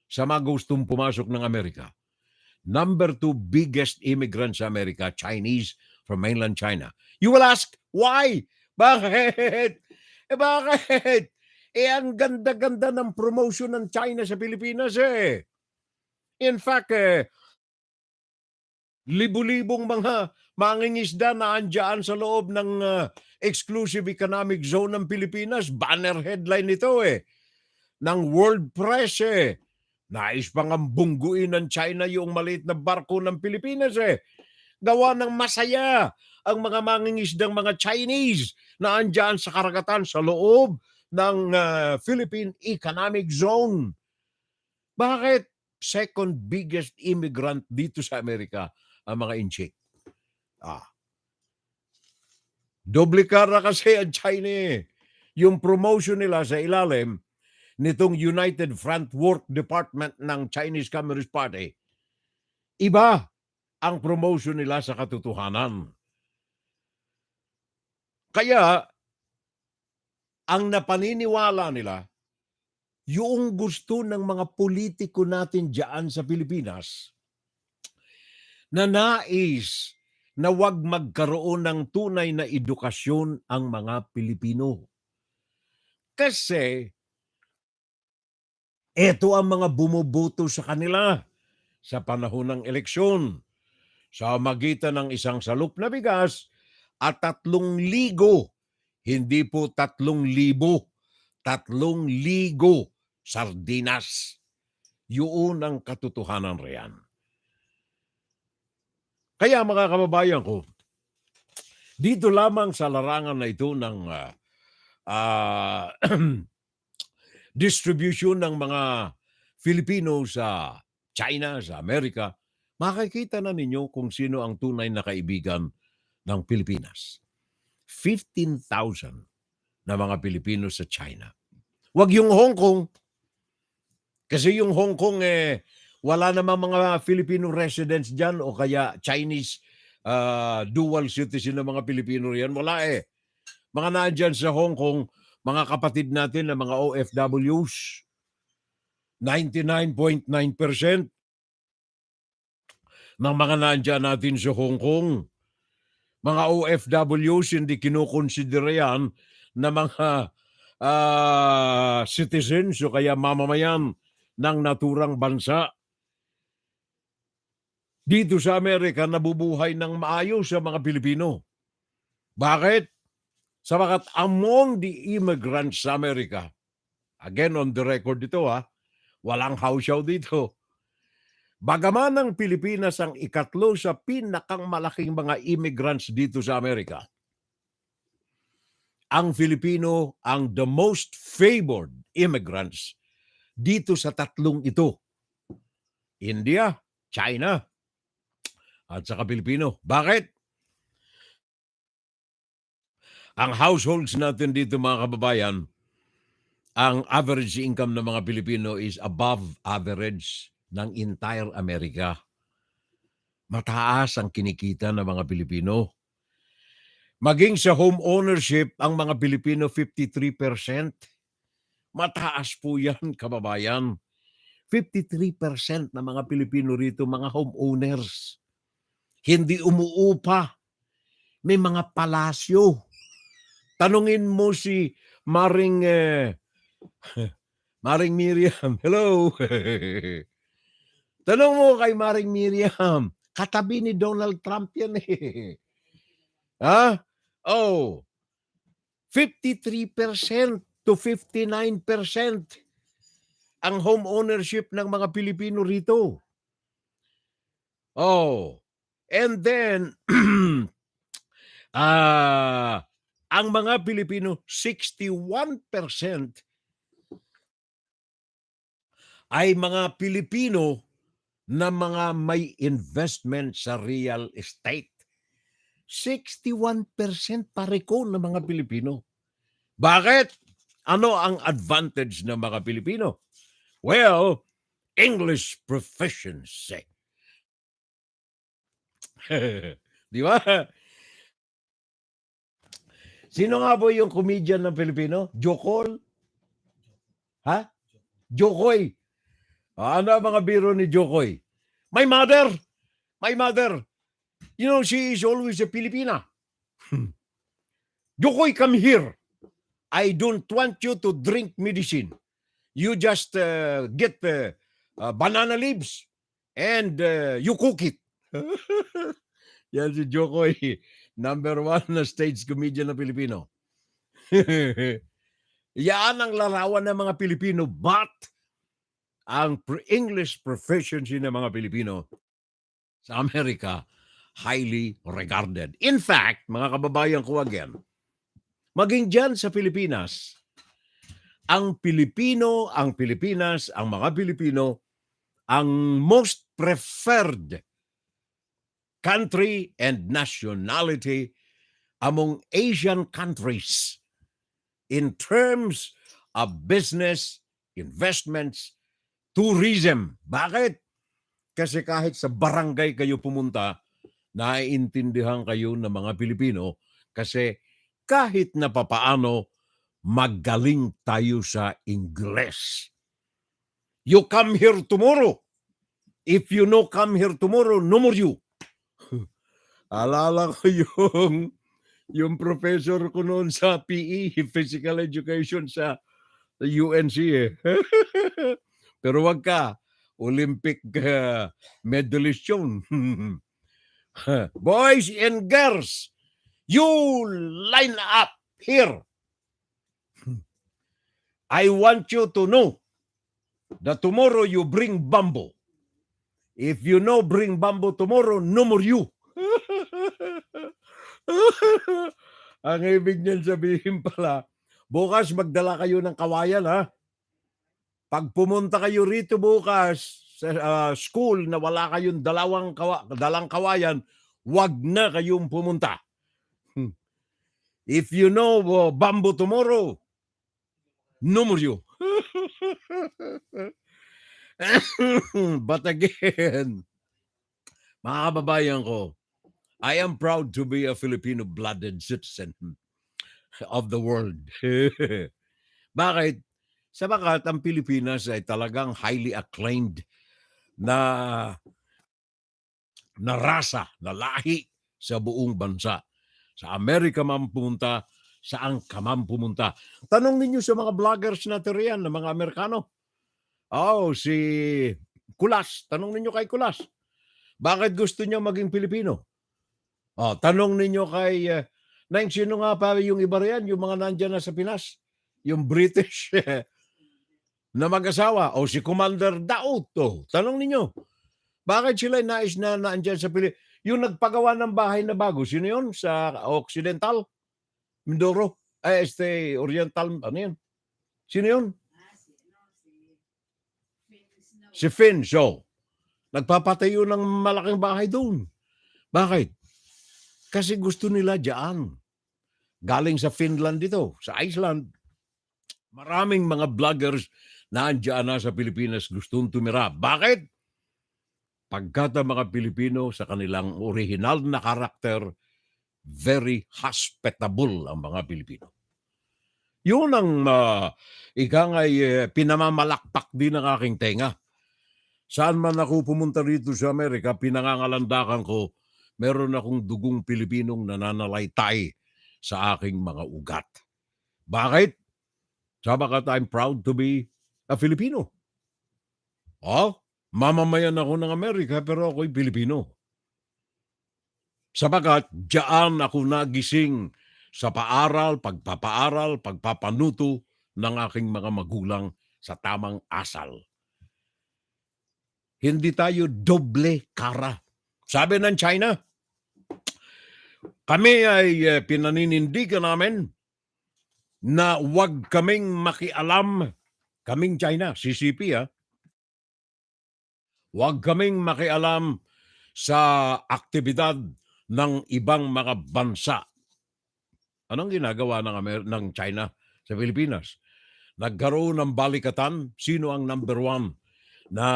sa mga gustong pumasok ng Amerika. Number 2 biggest immigrant sa Amerika, Chinese from mainland China. You will ask, why? Bakit? Bakit? Ang ganda-ganda ng promotion ng China sa Pilipinas In fact, libu-libong mga mangingisda na andyan sa loob ng exclusive economic zone ng Pilipinas. Banner headline ito ng world press Nais pang ambungguin ng China yung maliit na barko ng Pilipinas Gawa ng masaya ang mga mangingisdang mga Chinese na andyan sa karagatan sa loob ng Philippine Economic Zone. Bakit? Second biggest immigrant dito sa Amerika ang mga inchik. Doble kara kasi ang China Yung promotion nila sa ilalim nitong United Front Work Department ng Chinese Communist Party, iba ang promotion nila sa katotohanan. Kaya, ang napaniniwala nila, yung gusto ng mga politiko natin diyan sa Pilipinas na nais na wag magkaroon ng tunay na edukasyon ang mga Pilipino. Kasi, ito ang mga bumuboto sa kanila sa panahon ng eleksyon sa magitan ng isang salup na bigas at 3,000, hindi po 3,000, 3,000 sardinas. Yun ang katotohanan riyan. Kaya mga kababayan ko, dito lamang sa larangan na ito ng distribution ng mga Filipino sa China, sa Amerika, makikita na ninyo kung sino ang tunay na kaibigan ng Pilipinas. 15,000 na mga Pilipino sa China. Wag yung Hong Kong. Kasi yung Hong Kong, wala namang mga Filipino residents dyan o kaya Chinese dual citizen ng mga Pilipino riyan. Wala Mga nandyan sa Hong Kong, mga kapatid natin na mga OFWs, 99.9% ng mga nandyan natin sa Hong Kong, mga OFWs, hindi kinukonsidera yan na mga citizens o kaya mamamayan ng naturang bansa. Dito sa Amerika, nabubuhay ng maayos sa mga Pilipino. Bakit? Sabagat among the immigrants sa Amerika, again on the record ito walang hausyaw dito. Bagaman ang Pilipinas ang ikatlo sa pinakang malaking mga immigrants dito sa Amerika, ang Filipino ang the most favored immigrants dito sa tatlong ito. India, China, at saka Pilipino. Bakit? Ang households natin dito mga kababayan, ang average income ng mga Pilipino is above average ng entire America. Mataas ang kinikita ng mga Pilipino. Maging sa home ownership, ang mga Pilipino 53%. Mataas po yan, kababayan. 53% ng mga Pilipino rito, mga homeowners. Hindi umuupa. May mga palasyo. Tanungin mo si Maring Maring Miriam. Hello. Tanong mo kay Maring Miriam. Katabi ni Donald Trump yan eh. Ha? Oh. 53% to 59% ang home ownership ng mga Pilipino rito. Oh. And then, ang mga Pilipino, 61% ay mga Pilipino na mga may investment sa real estate. 61% pareko ng mga Pilipino. Bakit? Ano ang advantage ng mga Pilipino? Well, English proficiency. Di ba? Sino nga po yung comedian ng Pilipino? Jokol? Ha? Jokoy. Ano ang mga biro ni Jokoy? My mother. You know, she is always a Filipina. Jokoy, come here. I don't want you to drink medicine. You just get banana leaves and you cook it. Yan si Jokoy, number 1 na stage comedian na Pilipino. Yan ang larawan ng mga Pilipino, but ang English proficiency ng mga Pilipino sa Amerika, highly regarded. In fact, mga kababayan ko again, maging dyan sa Pilipinas, ang Pilipinas, ang mga Pilipino, ang most preferred country and nationality among Asian countries in terms of business, investments, tourism. Bakit? Kasi kahit sa barangay kayo pumunta, naiintindihan kayo ng mga Pilipino kasi kahit na papaano, magaling tayo sa Ingles. You come here tomorrow. If you no come here tomorrow, no more you. Alala ko yung professor ko noon sa PE, Physical Education sa UNC eh. Pero wag ka, Olympic medalist yun. Boys and girls, you line up here. I want you to know that tomorrow you bring bamboo. If you no bring bamboo tomorrow, no more you. Ang ibig niyan sabihin pala, bukas magdala kayo ng kawayan ha. Pag pumunta kayo rito bukas sa school na wala kayong dalang kawayan, wag na kayong pumunta. If you know bamboo tomorrow, no more you. But again, mga kababayan ko, I am proud to be a Filipino-blooded citizen of the world. Bakit? Sabagat ang Pilipinas ay talagang highly acclaimed na rasa, na lahi sa buong bansa. Sa Amerika man pumunta, saan ka man pumunta. Tanong ninyo sa mga vloggers natin riyan, na mga Amerikano. Si Kulas. Tanong ninyo kay Kulas. Bakit gusto niya maging Pilipino? Tanong ninyo kay Nang sino nga pa yung iba riyan, yung mga nandyan na sa Pinas, yung British na mag-asawa, si Commander Daut. Tanong ninyo, bakit sila nais na nandyan sa Pilipinas? Yung nagpagawa ng bahay na bago, sino yun? Sa Occidental? Mindoro? Oriental, ano yun? Sino yun? Si Finn. Nagpapatayo ng malaking bahay doon. Bakit? Kasi gusto nila dyan. Galing sa Finland dito, sa Iceland. Maraming mga vloggers na andyan na sa Pilipinas gustong tumira. Bakit? Pagkat ang mga Pilipino sa kanilang original na karakter, very hospitable ang mga Pilipino. Yun ang pinamamalakpak din ng aking tenga. Saan man ako pumunta rito sa Amerika, pinangangalandakan ko, meron akong dugong Pilipinong nananalaytay sa aking mga ugat. Bakit? Sabagat I'm proud to be a Filipino. Mamamayan ako ng Amerika pero ako'y Pilipino. Sabagat diyan ako nagising sa paaral, pagpapaaral, pagpapanuto ng aking mga magulang sa tamang asal. Hindi tayo doble kara. Sabi ng China, kami ay pinaninindigan namin na huwag kaming makialam, kaming China, CCP huwag kaming makialam sa aktibidad ng ibang mga bansa. Anong ginagawa ng China sa Pilipinas? Nagkaroon ng balikatan, sino ang number 1 na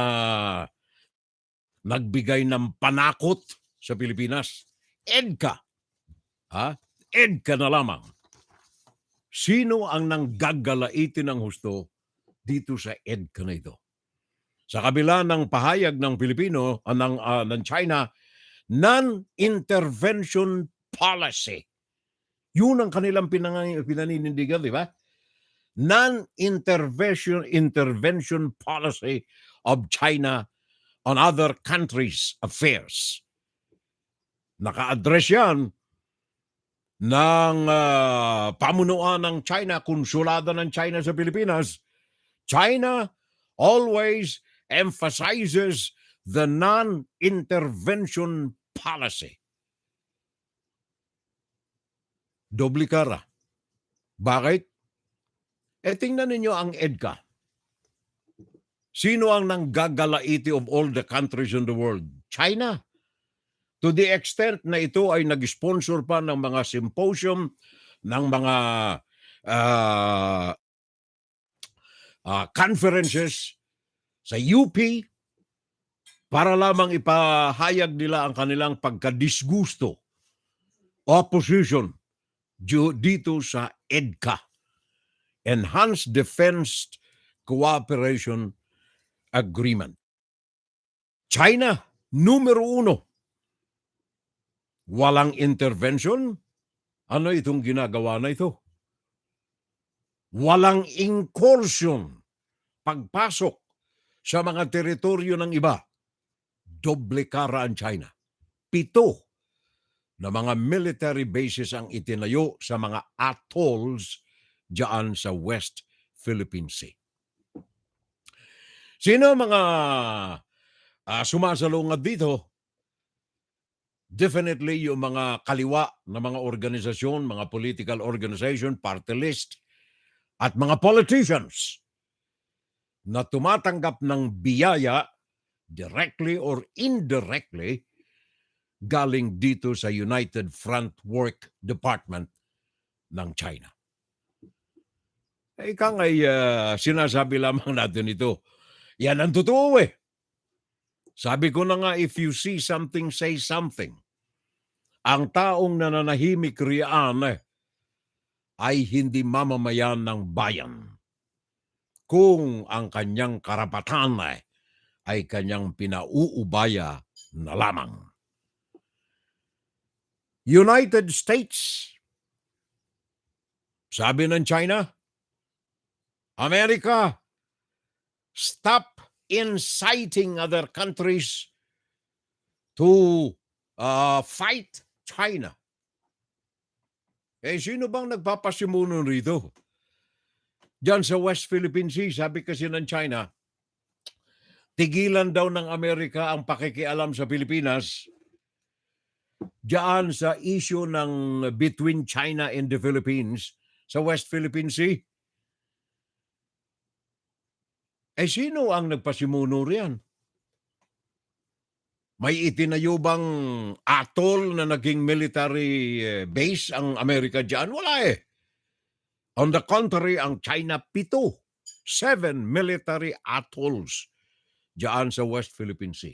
nagbigay ng panakot sa Pilipinas? EDCA. EDCA na lamang. Sino ang nanggagalaitin ng husto dito sa EDCA na ito? Sa kabila ng pahayag ng Pilipino, ng China, non-intervention policy. Yun ang kanilang pinaninindigan, di ba? Non-intervention policy of China on other countries' affairs. Naka-address yan ng pamunuan ng China, konsulada ng China sa Pilipinas. China always emphasizes the non-intervention policy. Doble kara. Bakit? Tingnan ninyo ang EDCA. Sino ang nanggagalaiti of all the countries in the world? China. To the extent na ito ay nag-sponsor pa ng mga symposium, ng mga conferences sa UP para lamang ipahayag nila ang kanilang pagkadisgusto, opposition dito sa EDCA, Enhanced Defense Cooperation Agreement. China, numero 1. Walang intervention. Ano itong ginagawa na ito? Walang incursion, pagpasok sa mga teritoryo ng iba. Doble kara ang China. 7 na mga military bases ang itinayo sa mga atolls diyan sa West Philippine Sea. Sino mga sumasalungad dito? Definitely yung mga kaliwa na mga organisasyon, mga political organization, party list, at mga politicians na tumatanggap ng biyaya directly or indirectly galing dito sa United Front Work Department ng China. Ika nga'y sinasabi lamang natin ito. Yan ang totoo Sabi ko na nga, if you see something, say something. Ang taong nananahimik riyan ay hindi mamamayan ng bayan kung ang kanyang karapatan ay kanyang pinauubaya na lamang. United States, sabi ng China, America, stop inciting other countries to fight China. Sino bang nagpapasimuno rito? Diyan sa West Philippine Sea, sabi kasi ng China, tigilan daw ng Amerika ang pakikialam sa Pilipinas diyan sa issue ng between China and the Philippines sa West Philippine Sea. Sino ang nagpasimuno riyan? May itinayo bang atoll na naging military base ang Amerika diyan? Wala On the contrary, ang China 7 military atolls diyan sa West Philippine Sea.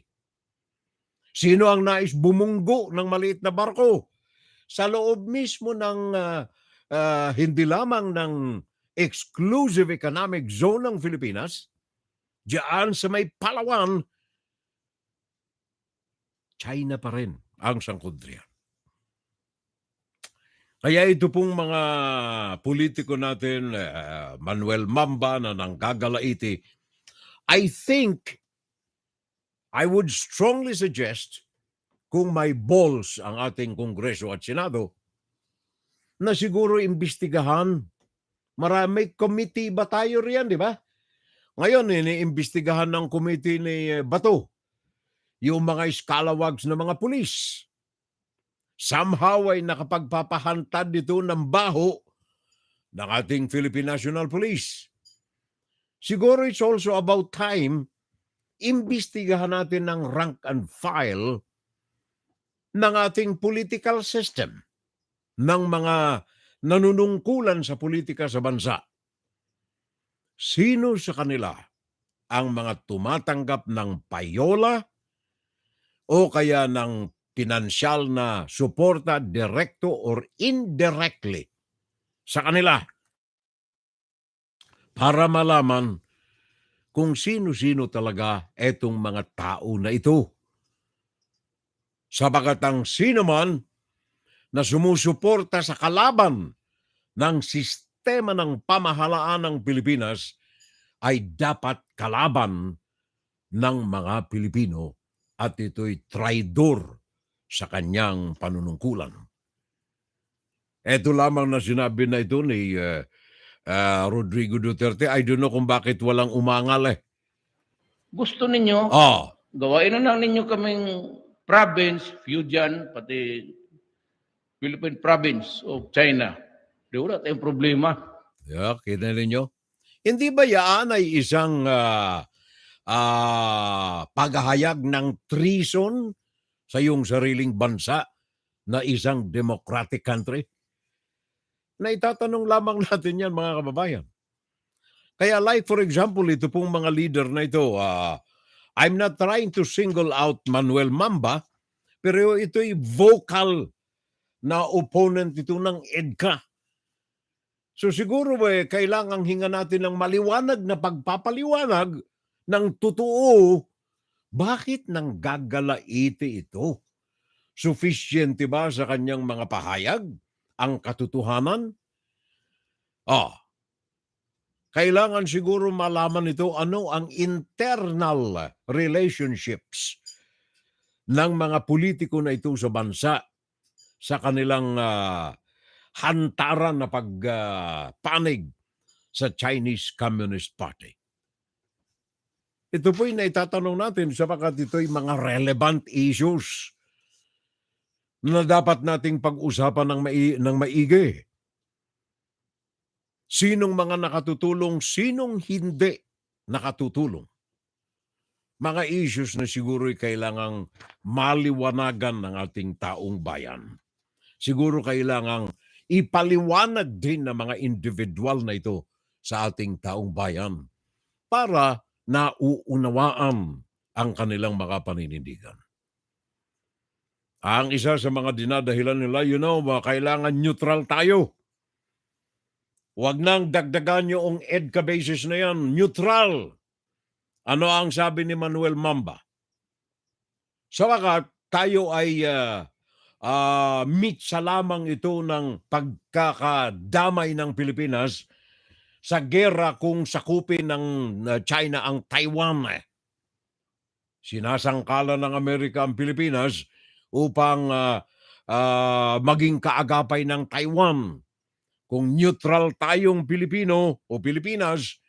Sino ang nais bumunggo ng maliit na barko? sa loob mismo ng hindi lamang ng exclusive economic zone ng Pilipinas, diyan sa may Palawan, China pa rin ang sangkundriya. Kaya ito pong mga politiko natin, Manuel Mamba na nanggagalaiti, I think I would strongly suggest kung may balls ang ating Kongreso at Senado na siguro imbestigahan. Marami committee ba tayo riyan, di ba? Ngayon, iniimbestigahan ng committee ni Bato yung mga scalawags na mga pulis. Somehow ay nakapagpapahantad dito ng baho ng ating Philippine National Police. Siguro it's also about time imbestigahan natin ng rank and file ng ating political system, ng mga nanunungkulan sa politika sa bansa. Sino sa kanila ang mga tumatanggap ng payola o kaya ng pinansyal na suporta direkto or indirectly sa kanila para malaman kung sino-sino talaga etong mga tao na ito. Sabagat ang sino man na sumusuporta sa kalaban ng sistema ng pamahalaan ng Pilipinas ay dapat kalaban ng mga Pilipino at ito'y traidor sa kanyang panunungkulan. Ito lamang na sinabi na ito ni Rodrigo Duterte. I don't know kung bakit walang umangal eh. Gusto ninyo, gawain na lang ninyo kaming province, Fujian, pati Philippine province of China. Di wala tayong problema. Yeah, kita ninyo. Hindi ba yan ay isang paghahayag ng treason sa iyong sariling bansa na isang democratic country? Na itatanong lamang natin yan, mga kababayan. Kaya like for example, ito pong mga leader na ito, I'm not trying to single out Manuel Mamba, pero ito'y vocal na opponent ito ng EDCA. So siguro kailangang hinga natin ng maliwanag na pagpapaliwanag ng totoo. Bakit nang gagalaiti ito? Sufficient ba sa kanyang mga pahayag ang katotohanan? Kailangan siguro malaman ito ano ang internal relationships ng mga politiko na ito sa bansa sa kanilang hantaran na pagpanig sa Chinese Communist Party. Ito po'y naitatanong natin sapagkat ito'y mga relevant issues na dapat nating pag-usapan ng maigi. Sinong mga nakatutulong, sinong hindi nakatutulong. Mga issues na siguro'y kailangang maliwanagan ng ating taong bayan. Siguro kailangang ipaliwanag din ng mga individual na ito sa ating taong bayan para nauunawaan ang kanilang mga paninindigan. Ang isa sa mga dinadahilan nila, kailangan neutral tayo. Huwag nang dagdagan yung EDCA basis na yan. Neutral. Ano ang sabi ni Manuel Mamba? Sabagat tayo ay mitsa lamang ito ng pagkakadamay ng Pilipinas sa gera kung sakupin ng China ang Taiwan. Sinasangkalan ng Amerika ang Pilipinas upang maging kaagapay ng Taiwan. Kung neutral tayong Pilipino o Pilipinas,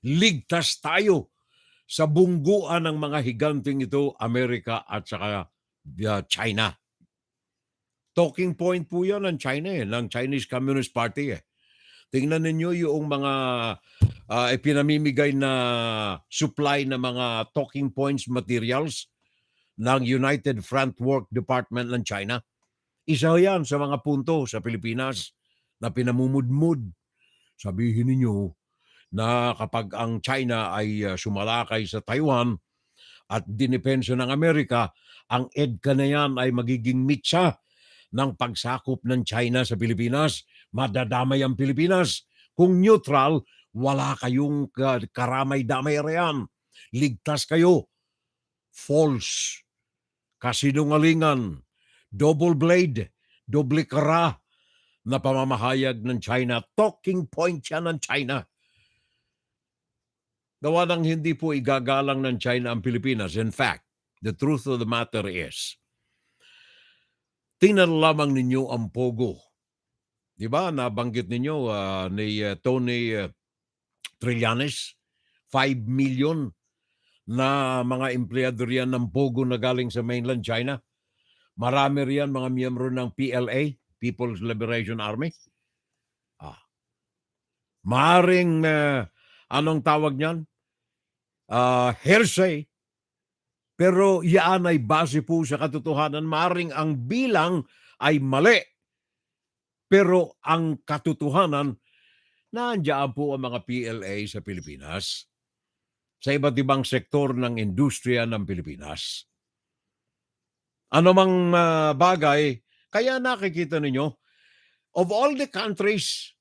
ligtas tayo sa bungguan ng mga higanting ito, Amerika at saka China. Talking point po yan ng China, ng Chinese Communist Party. Tingnan ninyo yung mga ipinamimigay na supply na mga talking points materials ng United Front Work Department ng China. Isa yan sa mga punto sa Pilipinas na pinamumudmud. Sabihin ninyo na kapag ang China ay sumalakay sa Taiwan at dinipensa ng Amerika, ang EDCA na yan ay magiging mitsa ng pagsakop ng China sa Pilipinas. Madadamay ang Pilipinas. Kung neutral, wala kayong karamay-damay riyan. Ligtas kayo. False. Kasinungalingan. Double blade. Doble kara na pamamahayag ng China. Talking point yan ng China. Gawa ng hindi po igagalang ng China ang Pilipinas. In fact, the truth of the matter is, tingnan lamang ninyo ang Pogo. Di ba? Nabanggit ninyo ni Tony Trillanes, 5 million na mga empleyado riyan ng Pogo na galing sa mainland China. Marami riyan mga miyembro ng PLA, People's Liberation Army. Maaring, anong tawag niyan? Hearsay. Pero yan ay base po sa katotohanan. Maaring ang bilang ay mali. Pero ang katotohanan, nandiyan po ang mga PLA sa Pilipinas. Sa iba't ibang sektor ng industriya ng Pilipinas. Ano mang bagay, kaya nakikita ninyo, of all the countries,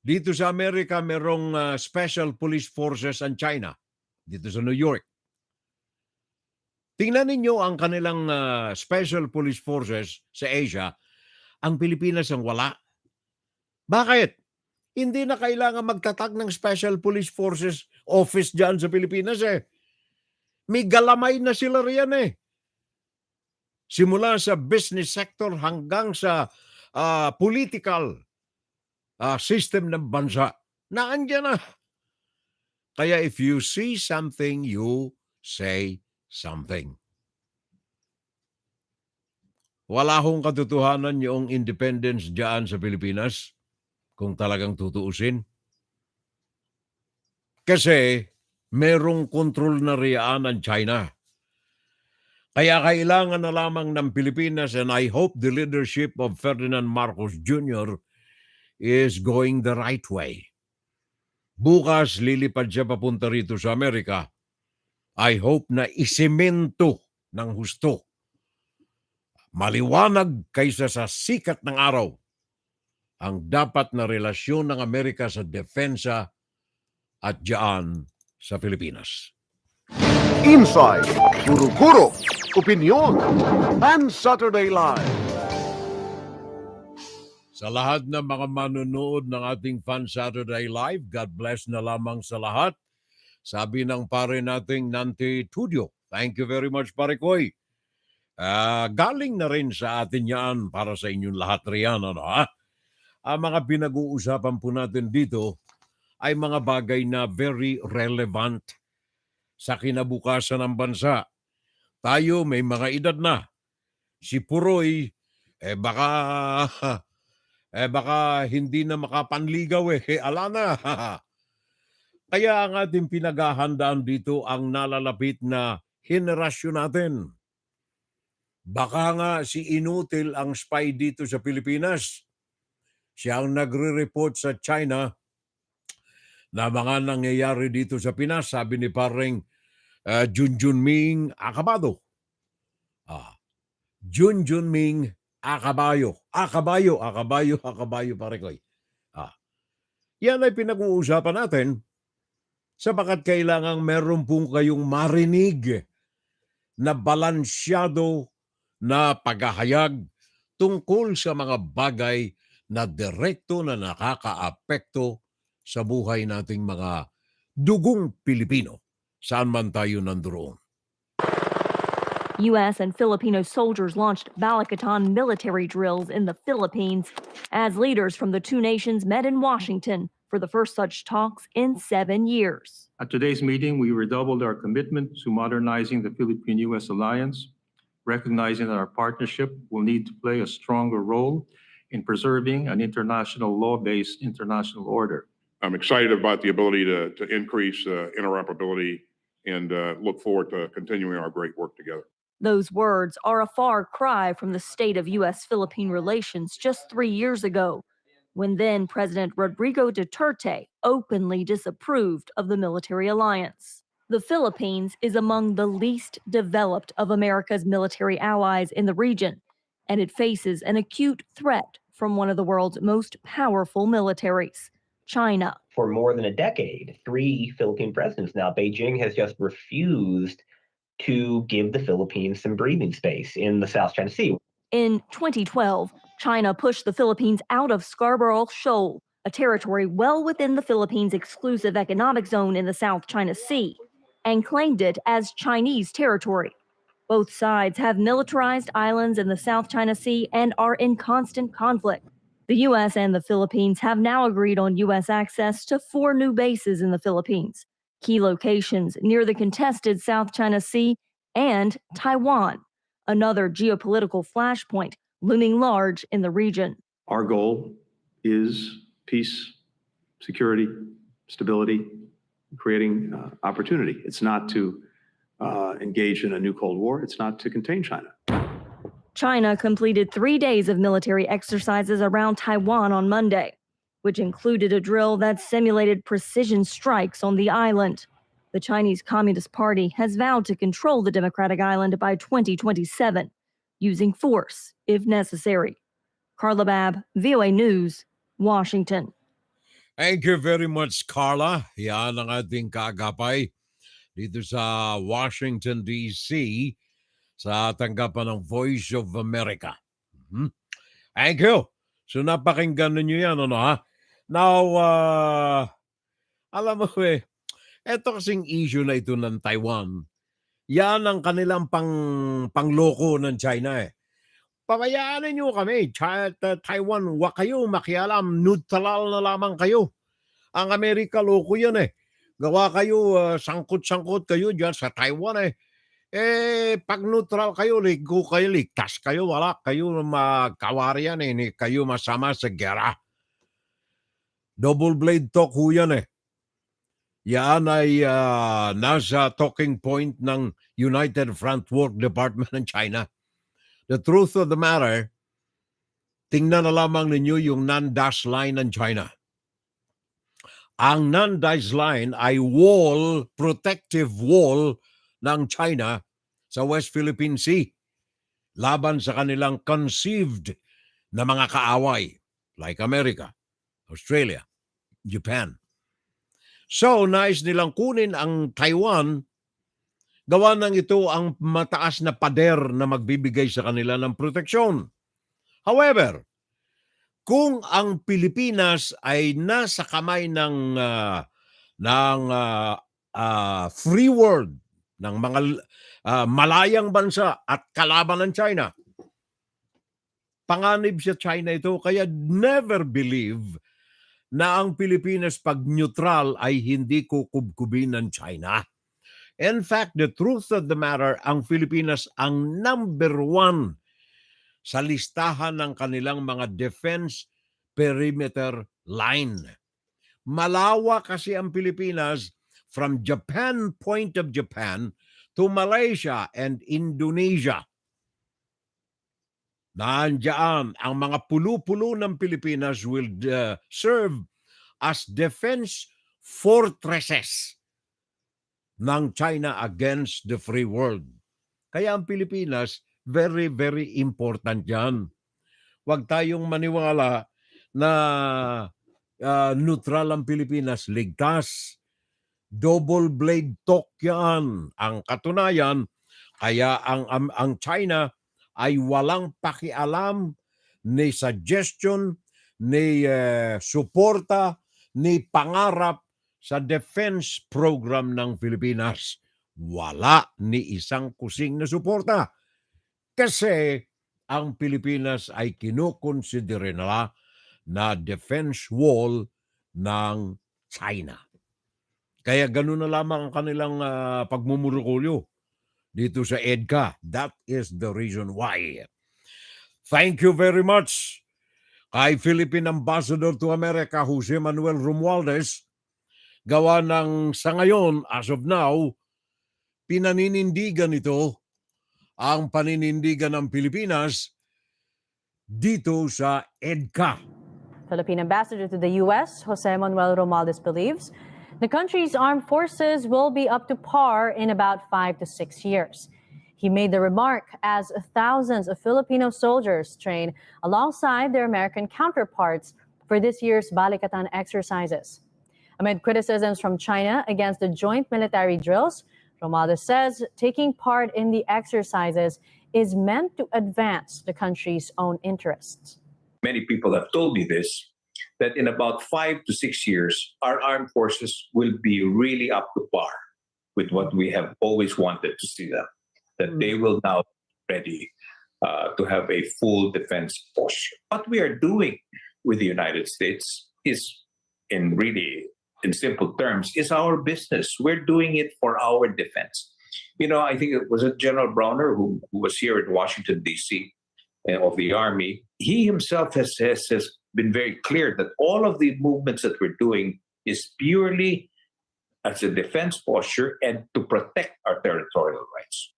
dito sa Amerika, merong Special Police Forces ang China, dito sa New York. Tingnan ninyo ang kanilang Special Police Forces sa Asia, ang Pilipinas ang wala. Bakit? Hindi na kailangan magtatag ng Special Police Forces office dyan sa Pilipinas eh. May galamay na sila riyan eh. Simula sa business sector hanggang sa political system ng bansa. Naandyan na. Kaya if you see something, you say something. Wala hong katotohanan yung independence dyan sa Pilipinas kung talagang tutuusin. Kasi merong kontrol na riyan ang China. Kaya kailangan na lamang ng Pilipinas, and I hope the leadership of Ferdinand Marcos Jr. is going the right way. Bukas lilipad siya papunta rito sa Amerika. I hope na isemento ng husto. Maliwanag kaysa sa sikat ng araw ang dapat na relasyon ng Amerika sa depensa at diyan sa Pilipinas. Inside, Guro-Guro, Opinion, and Saturday Live. Sa lahat ng mga manonood ng ating Fun Saturday Live, God bless na lamang sa lahat. Sabi ng pare nating Nante Tudio, thank you very much, pare Koy. Galing na rin sa atin yan para sa inyong lahat riyan. Ang mga pinag-uusapan po natin dito ay mga bagay na very relevant sa kinabukasan ng bansa. Tayo may mga edad na. Si Puroy, baka hindi na makapanligaw ala na. Kaya ang ating pinaghahandaan dito ang nalalapit na henerasyon natin. Baka nga si Inutil ang spy dito sa Pilipinas. Siya ang nagre-report sa China na mga nangyayari dito sa Pinas. Sabi ni pareng Junjunming Acabado. Junjunming Akabayo. Akabayo, pare koy. Yan ay pinag-uusapan natin sapagat kailangang meron pong kayong marinig na balansyado na paghahayag tungkol sa mga bagay na direkto na nakakaapekto sa buhay nating mga dugong Pilipino, saan man tayo nandoon. U.S. and Filipino soldiers launched Balikatan military drills in the Philippines as leaders from the two nations met in Washington for the first such talks in 7 years. At today's meeting, we redoubled our commitment to modernizing the Philippine-U.S. alliance, recognizing that our partnership will need to play a stronger role in preserving an international law-based international order. I'm excited about the ability to increase interoperability and look forward to continuing our great work together. Those words are a far cry from the state of U.S.-Philippine relations just 3 years ago, when then President Rodrigo Duterte openly disapproved of the military alliance. The Philippines is among the least developed of America's military allies in the region, and it faces an acute threat from one of the world's most powerful militaries, China. For more than a decade, 3 Philippine presidents now, Beijing has just refused to give the Philippines some breathing space in the South China Sea. In 2012, China pushed the Philippines out of Scarborough Shoal, a territory well within the Philippines' exclusive economic zone in the South China Sea, and claimed it as Chinese territory. Both sides have militarized islands in the South China Sea and are in constant conflict. The U.S. and the Philippines have now agreed on U.S. access to 4 new bases in the Philippines, key locations near the contested South China Sea and Taiwan, another geopolitical flashpoint looming large in the region. Our goal is peace, security, stability, creating opportunity. It's not to engage in a new Cold War. It's not to contain China. China completed 3 days of military exercises around Taiwan on Monday, which included a drill that simulated precision strikes on the island. The Chinese Communist Party has vowed to control the democratic island by 2027, using force if necessary. Carla Babb, VOA News, Washington. Thank you very much, Carla. Yan ang ating kagapay dito sa Washington, D.C. sa tanggapan ng Voice of America. Thank you. So napakinggan ninyo yan, ano ha? Now, alam mo eto kasing issue na ito ng Taiwan, yan ang kanilang pangloko ng China eh. Pabayaan niyo kami, Taiwan, wag kayo makialam, neutral na lamang kayo. Ang Amerika, loko yan eh. Gawa kayo, sangkot-sangkot kayo dyan sa Taiwan eh. Pag neutral kayo, ligtas kayo, wala kayo magkawarian eh, kayo masama sa gera. Double blade talk ho yan eh. Yan ay nasa talking point ng United Front Work Department ng China. The truth of the matter, tingnan na lamang ninyo yung non-dash line ng China. Ang non-dash line ay wall, protective wall ng China sa West Philippine Sea laban sa kanilang conceived na mga kaaway like America, Australia, Japan. So, nais nilang kunin ang Taiwan, gawa ng ito ang mataas na pader na magbibigay sa kanila ng proteksyon. However, kung ang Pilipinas ay nasa kamay ng free world, ng mga malayang bansa at kalaban ng China, panganib sa China ito, kaya never believe na ang Pilipinas pag neutral ay hindi kukubkubin ng China. In fact, the truth of the matter, ang Pilipinas ang number 1 sa listahan ng kanilang mga defense perimeter line. Malawa kasi ang Pilipinas from Japan, point of Japan, to Malaysia and Indonesia. Nandiyan ang mga pulo-pulo ng Pilipinas will serve as defense fortresses ng China against the free world. Kaya ang Pilipinas, very, very important yan. Huwag tayong maniwala na neutral ang Pilipinas, ligtas. Double blade talk yan. Ang katunayan, kaya ang China ay walang pakialam, ni suggestion, ni suporta, ni pangarap sa defense program ng Pilipinas. Wala ni isang kusing na suporta. Kasi ang Pilipinas ay kinukonsidere nila na defense wall ng China. Kaya ganun na lamang ang kanilang pagmumurukulyo dito sa EDCA. That is the reason why. Thank you very much kay Philippine Ambassador to America, Jose Manuel Romualdez. Gawa ng sa ngayon, as of now, pinaninindigan ito ang paninindigan ng Pilipinas dito sa EDCA. Philippine Ambassador to the U.S., Jose Manuel Romualdez, believes the country's armed forces will be up to par in about 5 to 6 years. He made the remark as thousands of Filipino soldiers train alongside their American counterparts for this year's Balikatan exercises. Amid criticisms from China against the joint military drills, Romualdez says taking part in the exercises is meant to advance the country's own interests. Many people have told me this, that in about 5 to 6 years, our armed forces will be really up to par with what we have always wanted to see them, that they will now be ready to have a full defense posture. What we are doing with the United States is, in simple terms, is our business. We're doing it for our defense. You know, I think it was General Browner who was here in Washington, D.C. Of the Army. He himself has been very clear that all of the movements that we're doing is purely as a defense posture and to protect our territorial rights.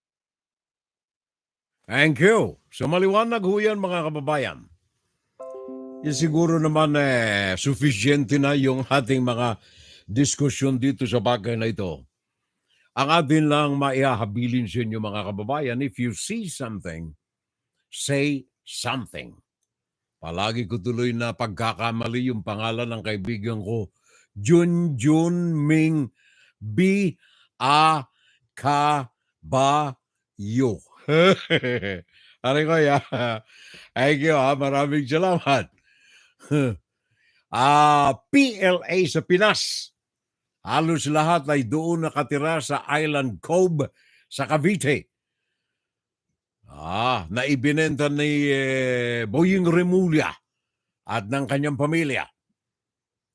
Thank you. So maliwanag ho yan, mga kababayan. Yan siguro naman sufficient na yung ating mga diskusyon dito sa bagay na ito. Ang atin lang maihahabilin sa inyo, mga kababayan, if you see something, say something. Palagi ko tuloy na pagkakamali yung pangalan ng kaibigan ko, Jun Ming B. A. Caballo. Ano ko ya? Thank you, maraming salamat. PLA sa Pinas. Halos lahat ay doon nakatira sa Island Cove sa Cavite. Na ibinenta ni Boying Remulla at ng kanyang pamilya.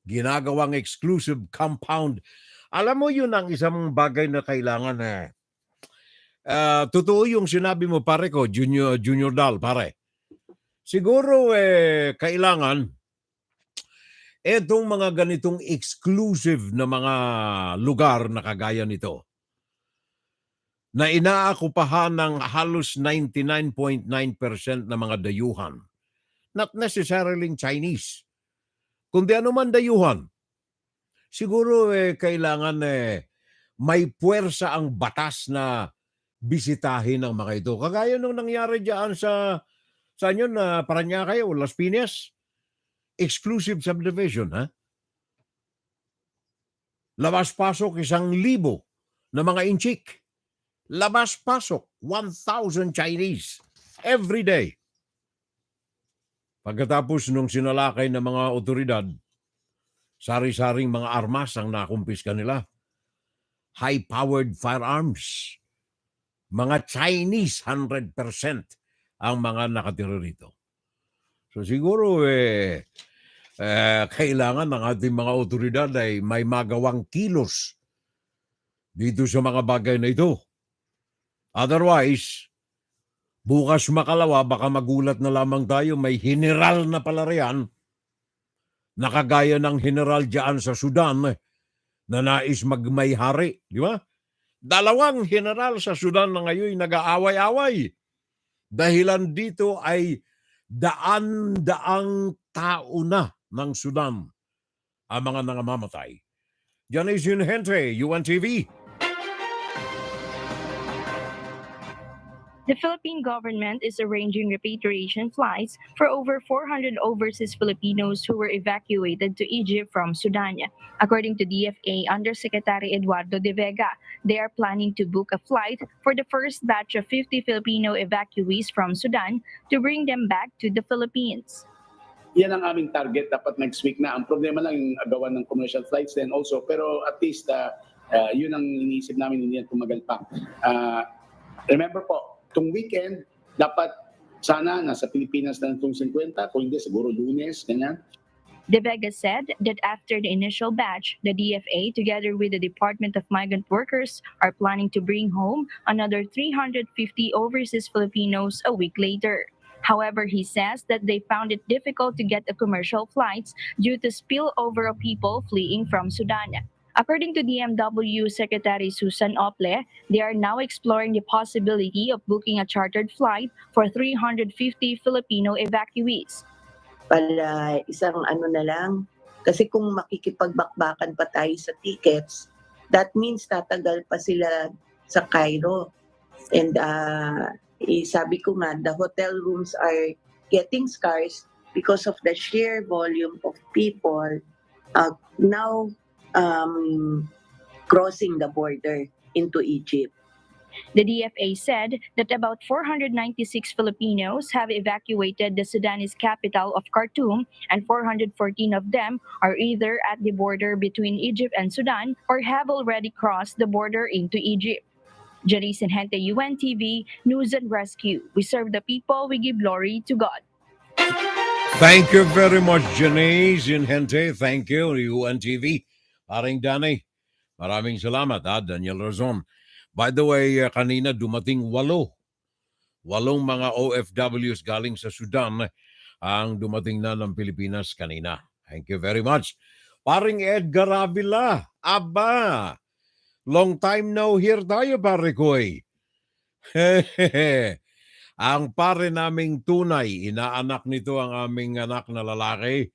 Ginagawang exclusive compound. Alam mo, yun ang isang bagay na kailangan totoo yung sinabi mo, pare ko, Junior Dal, pare. Siguro kailangan etong mga ganitong exclusive na mga lugar na kagaya nito, na inaakupahan ng halos 99.9% na mga dayuhan. Not necessarily Chinese, kundi anuman dayuhan. Siguro kailangan may puwersa ang batas na bisitahin ng mga ito. Kagaya nung nangyari diyan sa saan yun, Parañaque o Las Piñas? Exclusive subdivision, ha? Labas-pasok 1,000 na mga inchik. Labas-pasok, 1,000 Chinese every day. Pagkatapos nung sinalakay ng mga otoridad, sari-saring mga armas ang nakumpiska nila. High-powered firearms. Mga Chinese 100% ang mga nakatira rito. So siguro kailangan ng ating mga otoridad ay may magawang kilos dito sa mga bagay na ito. Otherwise, bukas makalawa, baka magulat na lamang tayo, may general na pala riyan, nakagaya ng general dyan sa Sudan na nais magmayhari. Di ba? 2 general sa Sudan na ngayon nag-aaway-away. Dahilan dito ay daan-daang tao na ng Sudan ang mga nangamamatay. Diyan is yun, Henry, UNTV. The Philippine government is arranging repatriation flights for over 400 overseas Filipinos who were evacuated to Egypt from Sudan. According to DFA Undersecretary Eduardo De Vega, they are planning to book a flight for the first batch of 50 Filipino evacuees from Sudan to bring them back to the Philippines. Yan ang aming target, dapat next week na. Ang problema lang yung agawan ng commercial flights din also, pero at least yun ang iniisip namin, hindi yan tumagal pa. Remember po, itong weekend, dapat sana nasa Pilipinas na itong 50, kung hindi siguro Lunes, ganyan. De Vega said that after the initial batch, the DFA, together with the Department of Migrant Workers, are planning to bring home another 350 overseas Filipinos a week later. However, he says that they found it difficult to get the commercial flights due to spillover of people fleeing from Sudan. According to DMW Secretary Susan Ople, they are now exploring the possibility of booking a chartered flight for 350 Filipino evacuees. Para isang na lang, kasi kung makikipagbakbakan pa tayo sa tickets, that means tatagal pa sila sa Cairo And sabi ko nga, the hotel rooms are getting scarce because of the sheer volume of people now crossing the border into Egypt. The DFA said that about 496 Filipinos have evacuated the Sudanese capital of Khartoum, and 414 of them are either at the border between Egypt and Sudan or have already crossed the border into Egypt. Janice Hente, UNTV, News and Rescue. We serve the people, we give glory to God. Thank you very much, Janice Hente. Thank you, UNTV. Paring Danny, maraming salamat, Daniel Razon. By the way, kanina dumating 8 mga OFWs galing sa Sudan ang dumating na ng Pilipinas kanina. Thank you very much. Paring Edgar Avila, aba, long time no here tayo, pare ko eh. Ang pare naming tunay, inaanak nito ang aming anak na lalaki.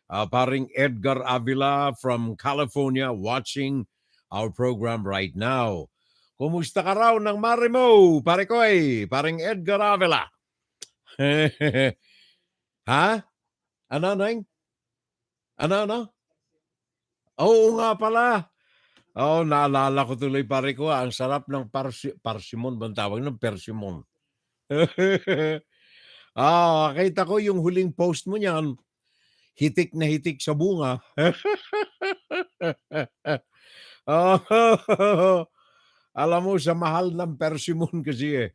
Paring Edgar Avila from California watching our program right now. Kumusta ka raw ng mare mo, pare ko eh, paring Edgar Avila? Ha? Ano, Neng? Ano? Oo nga pala. Oh, naalala ko tuloy, pare ko. Ang sarap ng parsimon, bang tawag ng persimon. Kita ko yung huling post mo niyan. Hitik na hitik sa bunga. Alam mo, sa mahal ng persimon kasi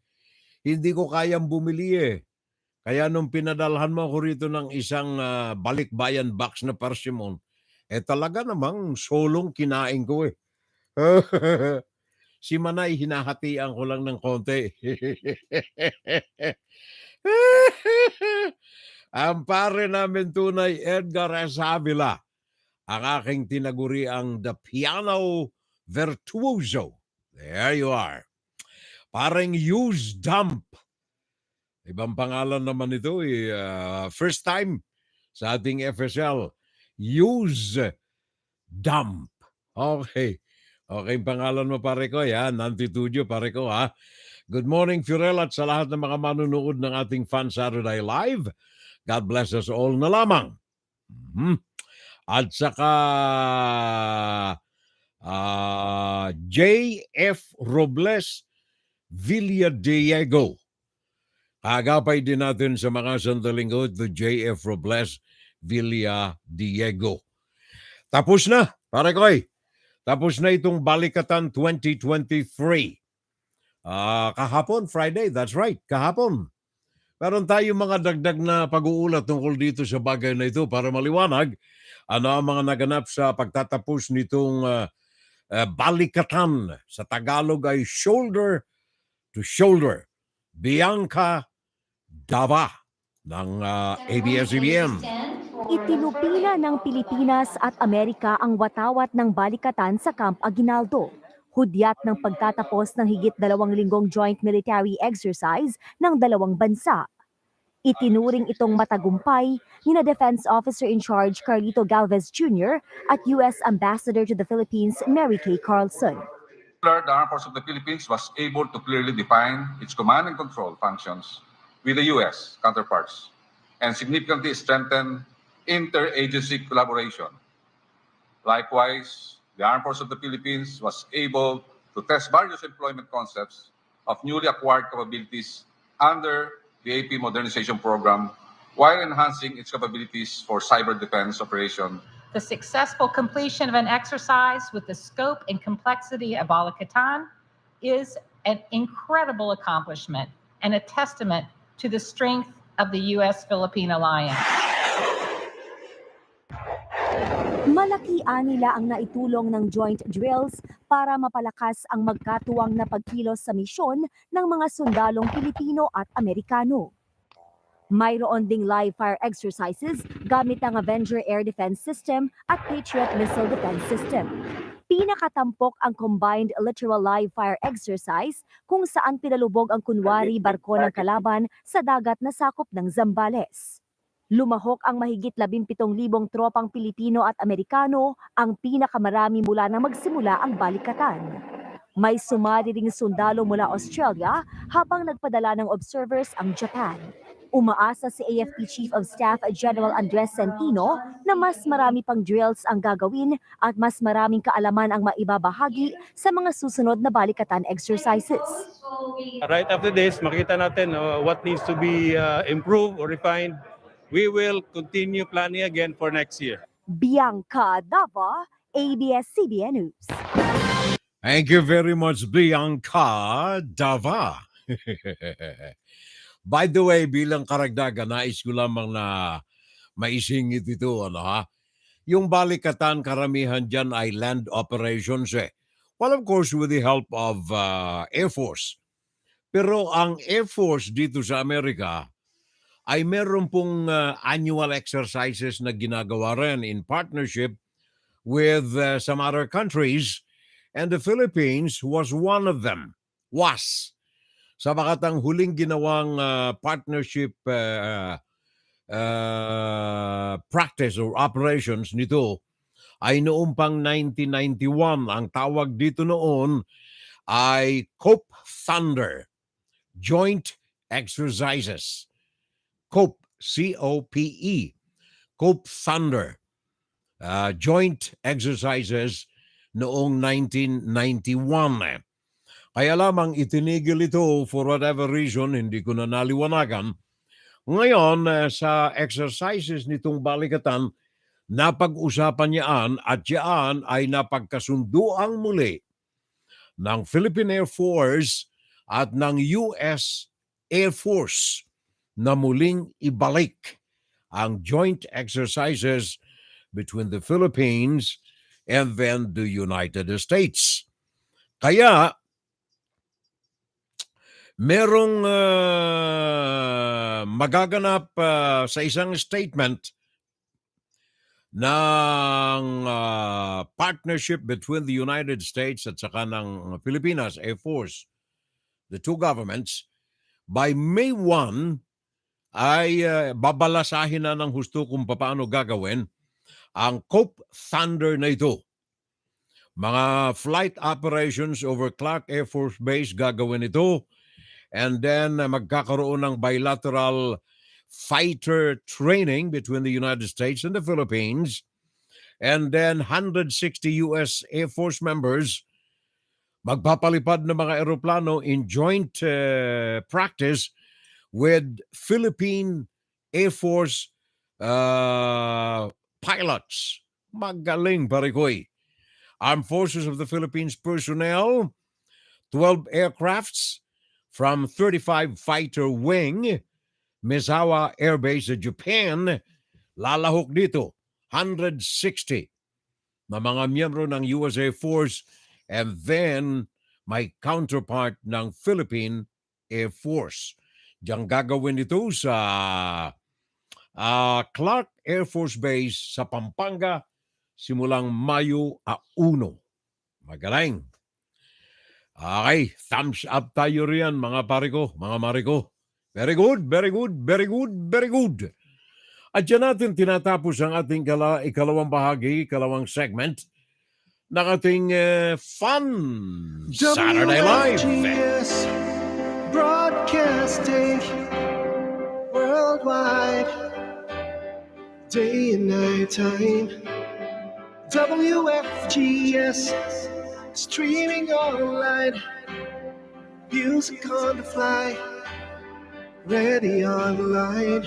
hindi ko kayang bumili eh. Kaya nung pinadalhan mo ako rito ng isang balikbayan box na persimon, talaga namang solong kinain ko eh. Si Manay, hinahatian ko lang ng konti. Ang pare namin tunay, Edgar S. Avila, ang aking tinaguri ang the piano virtuoso. There you are. Parang use dump. Ibang pangalan naman ito eh. First time sa ating FSL. Use dump. Okay. Okay, pangalan mo pare ko. Yan, Nantitudio pare ko ha. Good morning, Furel, at sa lahat ng mga manunood ng ating Fun Saturday Live. God bless us all na lamang. At saka J.F. Robles Villadiego. Agapay din natin sa mga sandaling to J.F. Robles Villadiego. Tapos na, pare ko eh. Tapos na itong Balikatan 2023. Kahapon, Friday, that's right, kahapon. Meron tayong mga dagdag na pag-uulat tungkol dito sa bagay na ito para maliwanag ano ang mga naganap sa pagtatapos nitong Balikatan. Sa Tagalog ay shoulder to shoulder. Bianca Dava ng ABS-CBN. Itinupila ng Pilipinas at Amerika ang watawat ng balikatan sa Camp Aguinaldo. Hudyat ng pagtatapos ng higit 2 linggong joint military exercise ng dalawang bansa. Itinuring itong matagumpay ni na Defense Officer in Charge Carlito Galvez Jr. at U.S. Ambassador to the Philippines Mary Kay Carlson. The Armed Forces of the Philippines was able to clearly define its command and control functions with the U.S. counterparts and significantly strengthen interagency collaboration. Likewise, the Armed Forces of the Philippines was able to test various employment concepts of newly acquired capabilities under the AP Modernization Program while enhancing its capabilities for cyber defense operation. The successful completion of an exercise with the scope and complexity of Balikatan is an incredible accomplishment and a testament to the strength of the U.S.-Philippine alliance. Malaki nila ang naitulong ng joint drills para mapalakas ang magkatuwang na pagkilos sa misyon ng mga sundalong Pilipino at Amerikano. Mayroon ding live fire exercises gamit ang Avenger Air Defense System at Patriot Missile Defense System. Pinakatampok ang combined literal live fire exercise kung saan pinalubog ang kunwari barko ng kalaban sa dagat na sakop ng Zambales. Lumahok ang mahigit 17,000 tropang Pilipino at Amerikano, ang pinakamarami mula nang magsimula ang balikatan. May sumali ring sundalo mula Australia habang nagpadala ng observers ang Japan. Umaasa si AFP Chief of Staff General Andres Centino na mas marami pang drills ang gagawin at mas maraming kaalaman ang maibabahagi sa mga susunod na balikatan exercises. Right after this, makita natin what needs to be improved or refined. We will continue planning again for next year. Bianca Dava, ABS-CBN News. Thank you very much, Bianca Dava. By the way, bilang karagdagan, nais ko lamang na maisingit ito, Yung balikatan, karamihan dyan ay land operations Well, of course, with the help of Air Force. Pero ang Air Force dito sa Amerika ay meron pong annual exercises na ginagawa rin in partnership with some other countries, and the Philippines was one of them. Sa bakatang huling ginawang partnership practice or operations nito ay noong pang 1991. Ang tawag dito noon ay COPE Thunder, Joint Exercises. COPE, C-O-P-E, COPE Thunder, Joint Exercises noong 1991. Kaya lamang itinigil ito for whatever reason, hindi ko na naliwanagan. Ngayon, sa exercises nitong balikatan, napag-usapan niyaan at yaan ay napagkasunduang muli ng Philippine Air Force at ng US Air Force na muling ibalik ang joint exercises between the Philippines and then the United States. Kaya, merong magaganap sa isang statement ng partnership between the United States at saka ng Pilipinas Air Force, the two governments, by May 1 ay babalasahin na ng husto kung paano gagawin ang COPE Thunder na ito. Mga flight operations over Clark Air Force Base gagawin ito. And then magkakaroon ng bilateral fighter training between the United States and the Philippines. And then 160 US Air Force members magpapalipad ng mga eroplano in joint practice with Philippine Air Force pilots. Magaling, parikoy. Armed Forces of the Philippines personnel, 12 aircrafts, from 35 Fighter Wing, Misawa Air Base sa Japan, lalahok dito, 160 na mga miyembro ng US Air Force, and then may counterpart ng Philippine Air Force. Diyan gagawin ito sa Clark Air Force Base sa Pampanga simulang Mayo 1. Magaling. Okay, thumbs up tayo riyan mga pare ko, mga mare ko. Very good, very good, very good, very good. At dyan natin tinatapos ang ating ikalawang bahagi, ikalawang segment ng ating Fun Saturday Live. WFGS Broadcasting worldwide, day and night time. WFGS streaming online, music on the fly, ready online.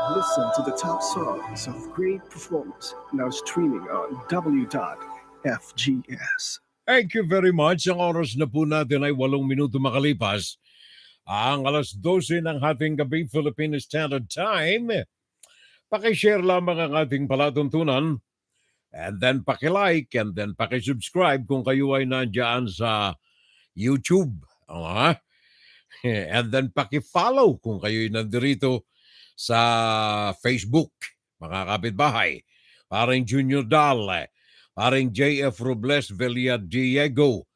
Listen to the top songs of great performers now streaming on W.FGS. Thank you very much. Ang oras na po natin ay 8 minuto makalipas. Ang 12:00 ng hating gabi Philippine Standard Time. Pakishare lamang ang ating palatuntunan. And then pakilike and then pakisubscribe kung kayo ay nandiyan sa YouTube. And then pakifollow kung kayo ay nandirito sa Facebook. mga kapitbahay, paring Junior Dal, paring JF Robles Villadiego.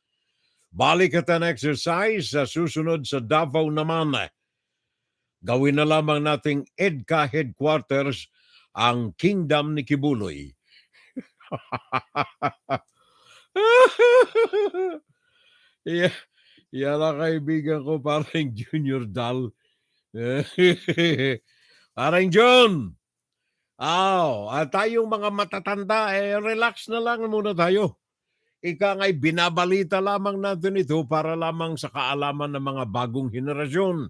Balikatan exercise sa susunod sa Davao naman. Gawin na lamang nating EDCA headquarters ang Kingdom ni Kibuloy. Yeah, yan ang kaibigan ko, parang Junior Dal. Parang John. Tayong mga matatanda, relax na lang muna tayo. Ika nga'y binabalita lamang natin ito para lamang sa kaalaman ng mga bagong henerasyon.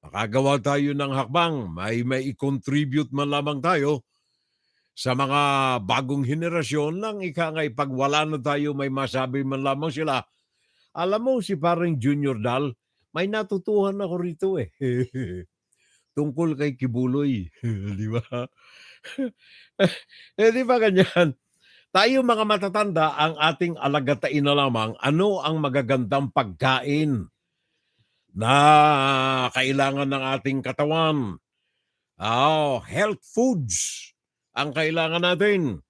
Makagawa tayo ng hakbang, may i-contribute man lamang tayo sa mga bagong henerasyon nang ika nga'y pag wala na tayo, may masabi man lamang sila. Alam mo, si parang Junior Dal, may natutuhan ako rito tungkol kay Kibuloy. Di ba? Di ba ganyan? Tayo mga matatanda, ang ating alagatain na lamang ano ang magagandang pagkain na kailangan ng ating katawan. Health foods ang kailangan natin.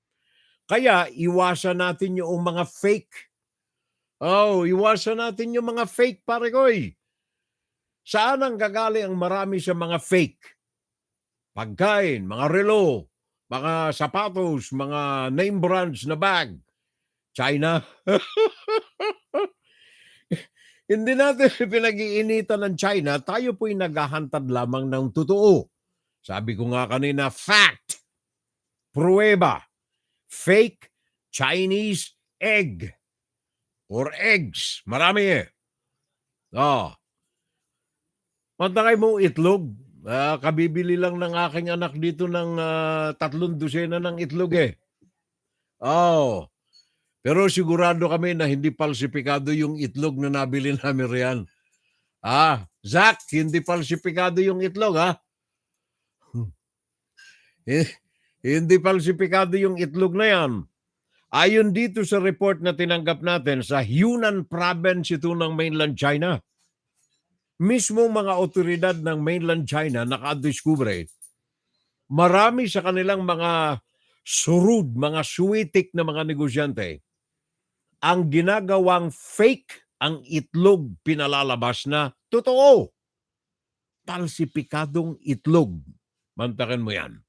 Kaya iwasan natin yung mga fake. Iwasan natin yung mga fake, pare koy. Saan ang gagaling ang marami sa mga fake? Pagkain, mga relo, mga sapatos, mga name brands na bag. China. Hindi natin pinag-iinitan ng China, tayo po'y naghahantad lamang ng totoo. Sabi ko nga kanina, fact, pruweba, fake Chinese egg or eggs. Marami Mantakay mo itlog. Kabibili lang ng aking anak dito ng 3 dosena ng itlog Pero sigurado kami na hindi falsifikado yung itlog na nabili namin riyan. Zach, hindi falsifikado yung itlog, Hindi falsifikado yung itlog na yan. Ayon dito sa report na tinanggap natin, sa Yunnan province ito ng mainland China. Mismo mga otoridad ng mainland China nakadiskubre, marami sa kanilang mga surud, mga suwitik na mga negosyante, ang ginagawang fake ang itlog pinalalabas na totoo. Falsipikadong itlog. Mantakin mo yan.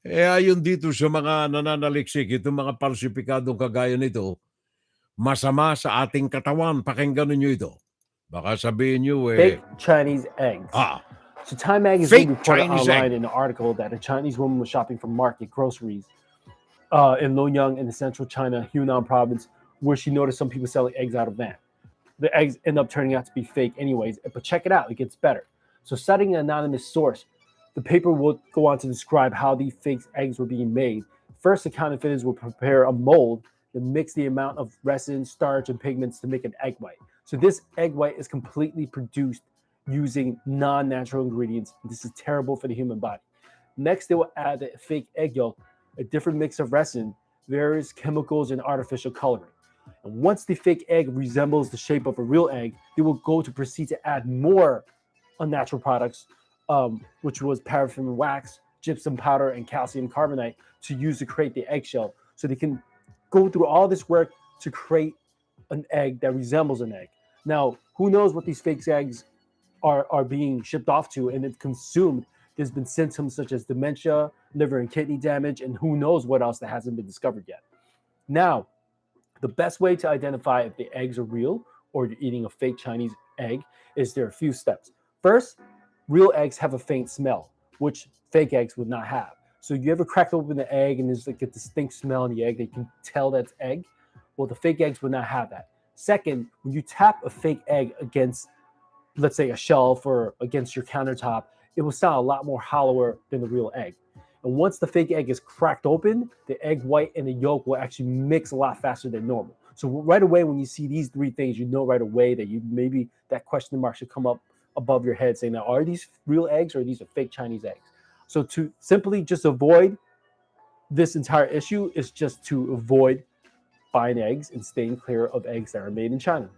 Ayon dito sa mga nananaliksik, itong mga falsipikadong kagaya nito, masama sa ating katawan. Pakinggan niyo ito. Baka sabihin niyo Fake Chinese eggs. So Time Magazine reported online in an article that a Chinese woman was shopping for market groceries in Luoyang in the central China, Yunnan province, where she noticed some people selling eggs out of van. The eggs end up turning out to be fake anyways, but check it out, it gets better. So citing an anonymous source, the paper will go on to describe how these fake eggs were being made. First, the counterfeiters will prepare a mold and mix the amount of resin, starch, and pigments to make an egg white. So this egg white is completely produced using non-natural ingredients. This is terrible for the human body. Next, they will add the fake egg yolk, a different mix of resin, various chemicals, and artificial coloring. And once the fake egg resembles the shape of a real egg, they will go to proceed to add more unnatural products, which was paraffin wax, gypsum powder, and calcium carbonate to use to create the eggshell. So they can go through all this work to create an egg that resembles an egg. Now, who knows what these fake eggs are being shipped off to, and if consumed, there's been symptoms such as dementia, liver and kidney damage, and who knows what else that hasn't been discovered yet. Now, the best way to identify if the eggs are real or you're eating a fake Chinese egg is there are a few steps. First, real eggs have a faint smell, which fake eggs would not have. So you ever crack open the egg and there's like a distinct smell in the egg that you can tell that's egg? Well, the fake eggs would not have that. Second, when you tap a fake egg against, let's say, a shelf or against your countertop, it will sound a lot more hollower than the real egg. And once the fake egg is cracked open, the egg white and the yolk will actually mix a lot faster than normal. So right away, when you see these three things, you know right away that maybe that question mark should come up above your head saying, now, are these real eggs or are these fake Chinese eggs? So to simply just avoid this entire issue is just to avoid buying eggs and staying clear of eggs that are made in China.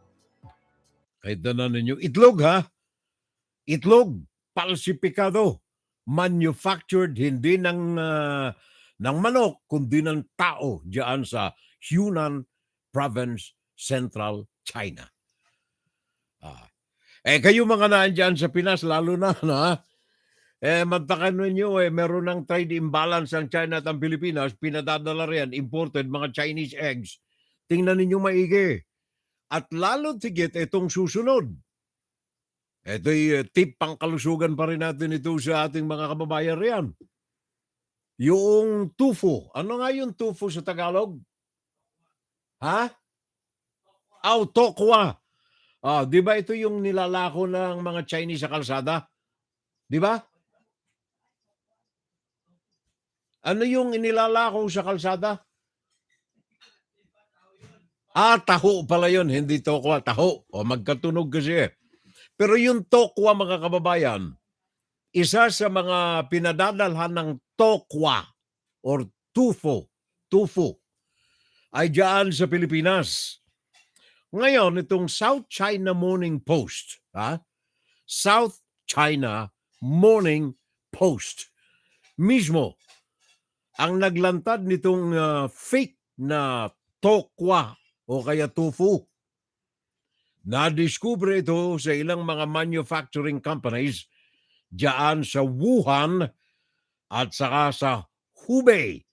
Kahit na ninyo, itlog Itlog, falsipikado. manufactured hindi ng manok, kundi ng tao diyan sa Yunnan Province, Central China. Kayo mga nandyan sa Pinas, lalo na, magtakan ninyo, meron ng trade imbalance ang China at ang Pilipinas, pinadadala riyan, imported, mga Chinese eggs. Tingnan ninyo maigi. At lalo tigit itong susunod. Ito'y tip pang kalusugan pa rin natin ito sa ating mga kababayan riyan. Yung tofu. Ano nga yung tofu sa Tagalog? Ha? Tokwa. Di ba ito yung nilalako ng mga Chinese sa kalsada? Di ba? Ano yung inilalako sa kalsada? Taho pala yun. Hindi tokwa, taho. Magkatunog kasi. Pero yung tokwa, mga kababayan, isa sa mga pinadadalhan ng tokwa or tofu ay dyan sa Pilipinas. Ngayon, itong South China Morning Post, South China Morning Post, mismo ang naglantad nitong fake na tokwa o kaya tofu. Nadiskubre ito sa ilang mga manufacturing companies diyan sa Wuhan at saka sa Hubei,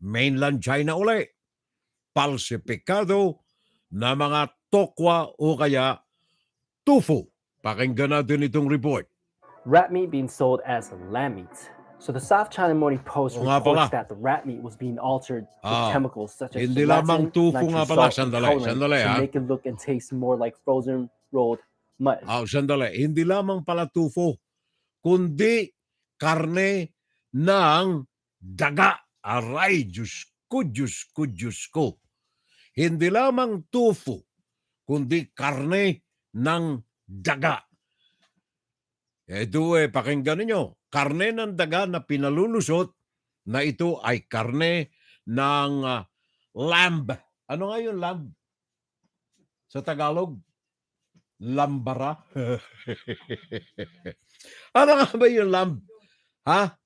mainland China uli. Palsipikado na mga tokwa o kaya tofu. Pakinggan natin itong report. Rat meat being sold as lamb meat. So the South China Morning Post reports that the rat meat was being altered with chemicals such as Hindi lamang gelatin, tofu nga nitrous pala. salt, and Sandali, coloring to ha? make it look and taste more like frozen rolled mutton. Sandali. Hindi lamang pala tofu, kundi karne ng daga. Aray, Diyos ko, Diyos ko, Diyos ko. Hindi lamang tofu, kundi karne ng daga. Ito pakinggan ninyo. Karne ng daga na pinalulusot na ito ay karne ng lamb. Ano nga yung lamb? Sa Tagalog? Lambara? Ano nga ba yung lamb? Ha?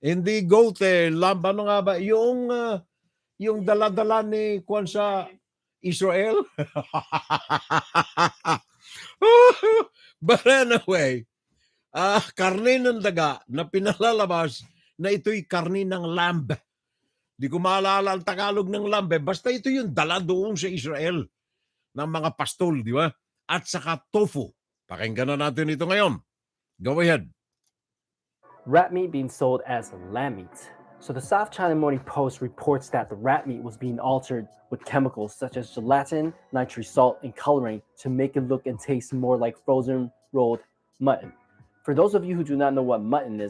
Hindi goat lamb. Ano nga ba? Yung dala-dala ni Kwan sa Israel? But anyway, karne ng daga na pinalalabas na ito'y karne ng lamb. Di ko maalala ang Tagalog ng lamb. Basta ito yung dala doon sa Israel ng mga pastol, di ba? At saka tofu. Pakinggan na natin ito ngayon. Go ahead. Rat meat being sold as lamb meat. So the South China Morning Post reports that the rat meat was being altered with chemicals such as gelatin, nitrous salt, and coloring to make it look and taste more like frozen rolled mutton. For those of you who do not know what mutton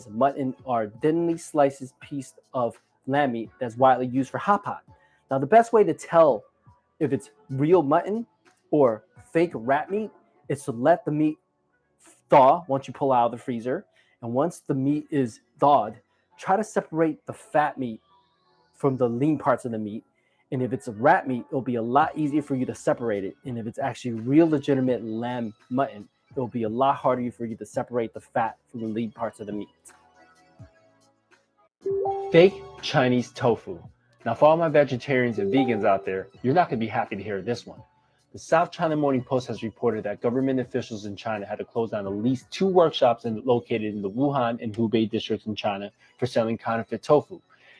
are thinly sliced piece of lamb meat that's widely used for hot pot. Now the best way to tell if it's real mutton or fake rat meat is to let the meat thaw once you pull out of the freezer. And once the meat is thawed, try to separate the fat meat from the lean parts of the meat. And if it's a rat meat, it'll be a lot easier for you to separate it. And if it's actually real legitimate lamb mutton, it'll be a lot harder for you to separate the fat from the lean parts of the meat. Fake Chinese tofu. Now for all my vegetarians and vegans out there, you're not going to be happy to hear this one. The South China Morning Post has reported that government officials in China had to close down at least 2 workshops located in the Wuhan and Hubei districts in China for selling counterfeit tofu.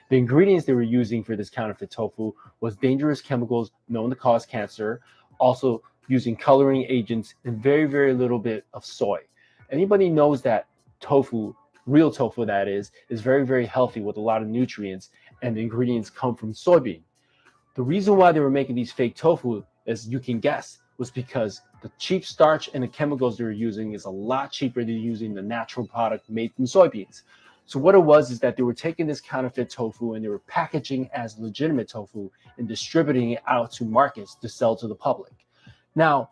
The ingredients they were using for this counterfeit tofu was dangerous chemicals known to cause cancer, also using coloring agents and very, very little bit of soy. Anybody knows that tofu, real tofu that is very, very healthy with a lot of nutrients, and the ingredients come from soybean. The reason why they were making these fake tofu, as you can guess, was because the cheap starch and the chemicals they were using is a lot cheaper than using the natural product made from soybeans. So what it was is that they were taking this counterfeit tofu and they were packaging as legitimate tofu and distributing it out to markets to sell to the public. Now,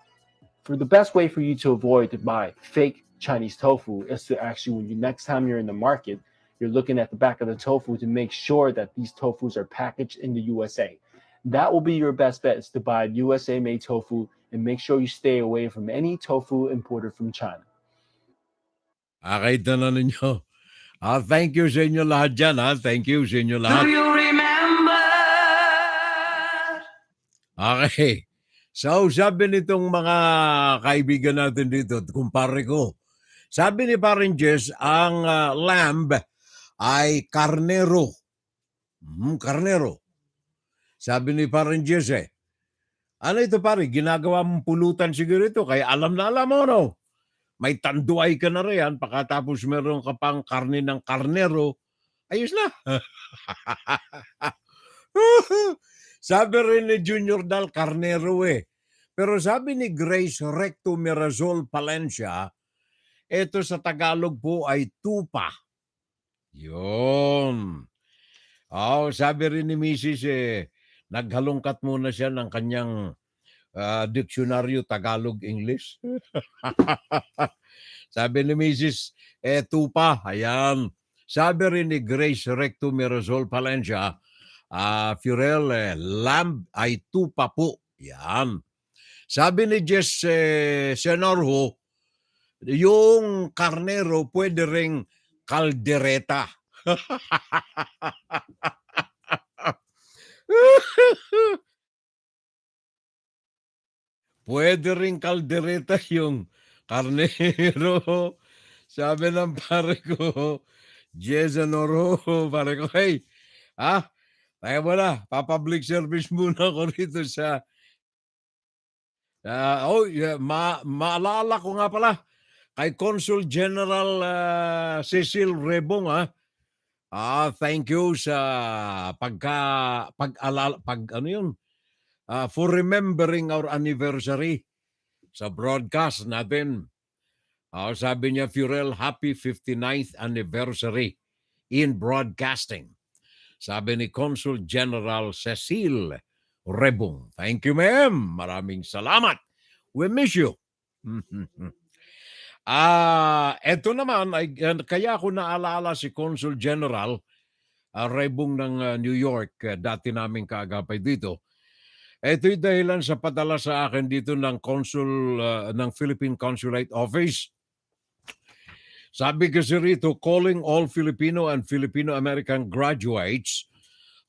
for the best way for you to avoid to buy fake Chinese tofu is to actually, next time you're in the market, you're looking at the back of the tofu to make sure that these tofus are packaged in the USA. That will be your best bet, is to buy USA-made tofu and make sure you stay away from any tofu imported from China. Nakita na ninyo. Thank you sa inyo lahat dyan. Thank you sa inyo lahat. Do you remember? Okay. So, sabi nitong mga kaibigan natin dito, kumpare ko, sabi ni Parin Jess, ang lamb ay karnero. Karnero. Sabi ni Parin Jess ano ito pare, ginagawa mong pulutan siguro ito, kaya alam na alam mo, no? May tanduay ka na riyan, pagkatapos meron ka pang karne ng karnero, ayos na. Sabi rin ni Junior Dal, karnero Pero sabi ni Grace Recto Mirazol Palencia, ito sa Tagalog po ay tupa. Yun. Sabi rin ni Mrs. Naghalongkat muna siya ng kanyang diksyonaryo Tagalog-English. Sabi ni Mrs. tupa. Ayan. Sabi rin ni Grace Recto Mirazol Palencia, Furel, lamb ay tupa po. Yan. Sabi ni Jess Senorho, yung karnero pwede ring kaldereta. Pwede ring kaldereta yung karnero. Sabi ng pare ko, Jess Senorho, pare ko, hey, kaya mo na, pa-public service muna ako rito sa maalala ko nga pala kay Consul General Cecil Rebong thank you sa for remembering our anniversary sa broadcast natin. Sabi niya, Furel, happy 59th anniversary in broadcasting. Sabi ni Consul General Cecil Rebong. Thank you, ma'am. Maraming salamat. We miss you. Eto naman, kaya ako naalala si Consul General Rebong ng New York, dati naming kaagapay dito. Ito'y dahilan sa padala sa akin dito ng Consul ng Philippine Consulate Office. Sabi kasi rito, calling all Filipino and Filipino-American graduates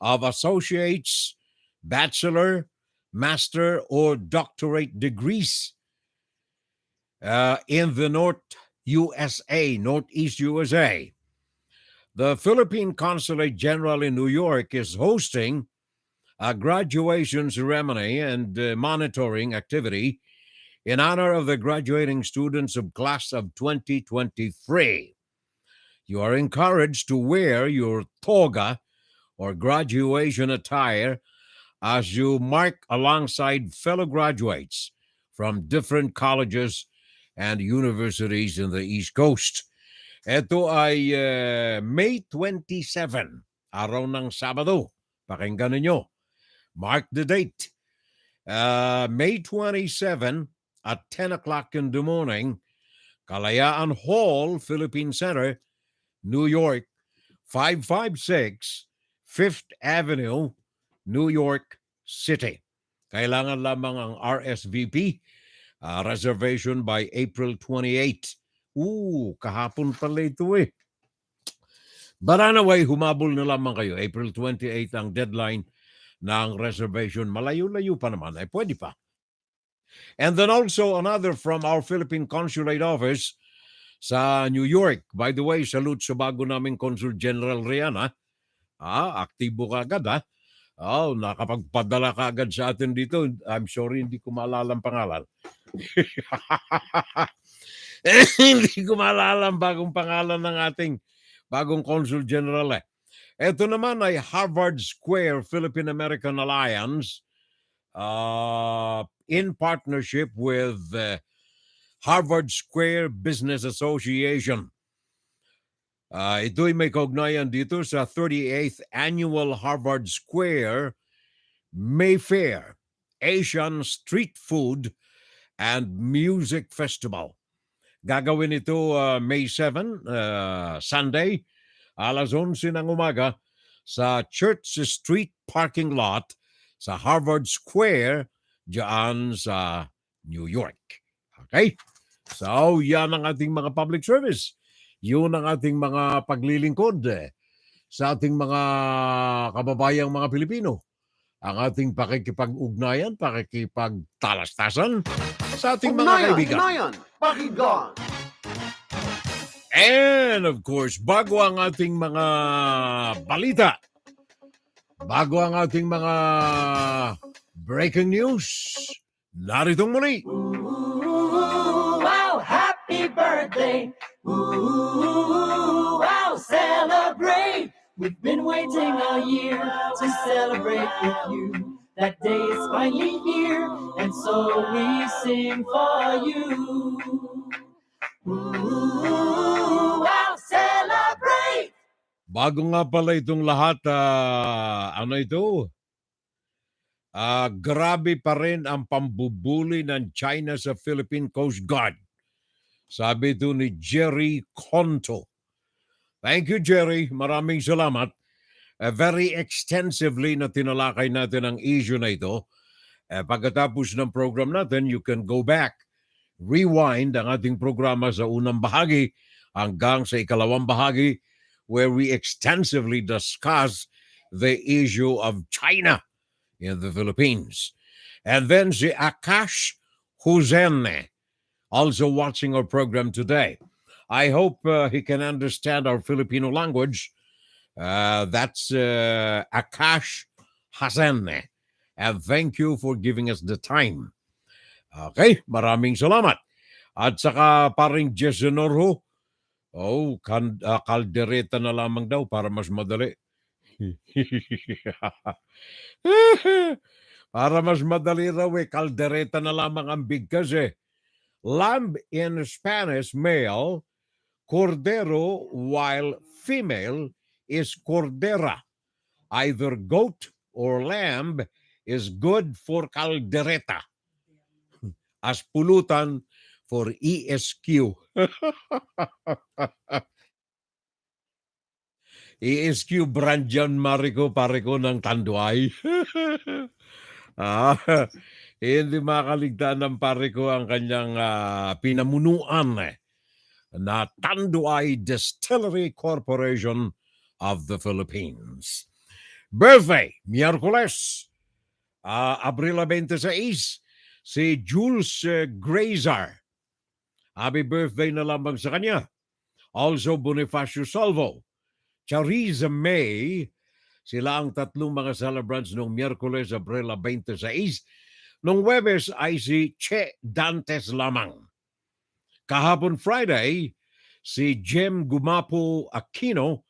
of associates, bachelor, master, or doctorate degrees in the Northeast USA. The Philippine Consulate General in New York is hosting a graduation ceremony and monitoring activity in honor of the graduating students of class of 2023. You are encouraged to wear your toga or graduation attire as you mark alongside fellow graduates from different colleges and universities in the East Coast. Ito ay May 27, araw ng Sabado. Pakinggan ninyo. Mark the date. May 27 at 10 o'clock in the morning, Kalayaan Hall, Philippine Center, New York, 556 5th Avenue, New York City. Kailangan lamang ang RSVP, reservation by April 28. Kahapon pala ito But anyway, humabol na lamang kayo. April 28 ang deadline ng reservation. Malayo-layo pa naman. Pwede pa. And then also another from our Philippine Consulate Office sa New York. By the way, salute sa bago naming Consul General Rian, aktibo ka agad, nakapagpadala ka agad sa atin dito. I'm sorry, hindi ko maalala ang pangalan. Hindi ko maalala ang bagong pangalan ng ating bagong Consul General. Ito naman ay Harvard Square Philippine-American Alliance in partnership with Harvard Square Business Association. Ito'y may kaugnayan dito sa 38th Annual Harvard Square Mayfair Asian Street Food and Music Festival. Gagawin ito May 7, Sunday, alas 11 ng umaga sa Church Street parking lot sa Harvard Square diyan sa New York. Okay? So, yan ang ating mga public service. Yun ang ating mga paglilingkod sa ating mga kababayang mga Pilipino. Ang ating pakikipag-ugnayan, pakikipagtalastasan sa ating mga kaibigan. Ugnayan, pakinggan. And of course, bago ang ating mga balita, bago ang ating mga breaking news, naritong muli. Wow, happy birthday. Ooh, wow, celebrate. We've been waiting all year to celebrate with you. That day is finally here, and so we sing for you. Ooh, wow, celebrate. Bago nga pala itong lahat, ano ito? Grabe pa rin ang pambubuli ng China sa Philippine Coast Guard. Sabi ito ni Jerry Conto. Thank you, Jerry. Maraming salamat. Very extensively na tinalakay natin ang issue na ito. Pagkatapos ng program natin, you can go back, rewind ang ating programa sa unang bahagi hanggang sa ikalawang bahagi where we extensively discuss the issue of China in the Philippines. And then si Akash Huzenne, also watching our program today. I hope he can understand our Filipino language. That's Akash Huzenne. And thank you for giving us the time. Okay, maraming salamat. At saka paring Jason Orho, kaldereta na lamang daw para mas madali. Para mas madali raw kaldereta na lamang ang bigkas Lamb in Spanish, male, cordero, while female is cordera. Either goat or lamb is good for caldereta. As pulutan for ESQ. ESQ brand yan, Mariko, pareko ng Tanduay. Hindi makaligtaan ng pareko ang kanyang pinamunuan na Tanduay Distillery Corporation of the Philippines. Birthday, Miyerkules, Abril 26, si Jules Grazer. Happy birthday na lamang sa kanya. Also, Bonifacio Salvo, Chariza May, sila ang tatlong mga celebrants noong Miyerkules, Abril 26. Noong Webes ay si Che Dantes lamang. Kahapon Friday, si Jem Gumapo Aquino,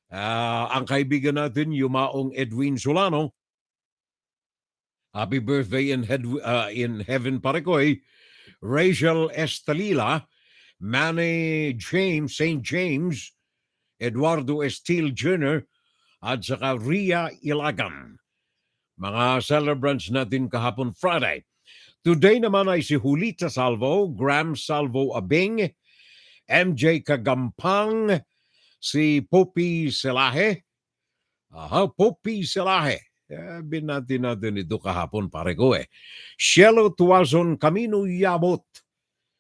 ang kaibigan natin, yumaong Edwin Solano. Happy birthday in heaven, Parekoy. Rachel Estalila, Manny James, St. James, Eduardo Estil Jr., at saka Ria Ilagan. Mga celebrants natin kahapon Friday. Today naman ay si Julita Salvo, Graham Salvo Abing, MJ Kagampang, si Poppy Selahe. Poppy Selahe. Binati natin ito kahapon, pare ko Shelo Tuazon Camino Yabot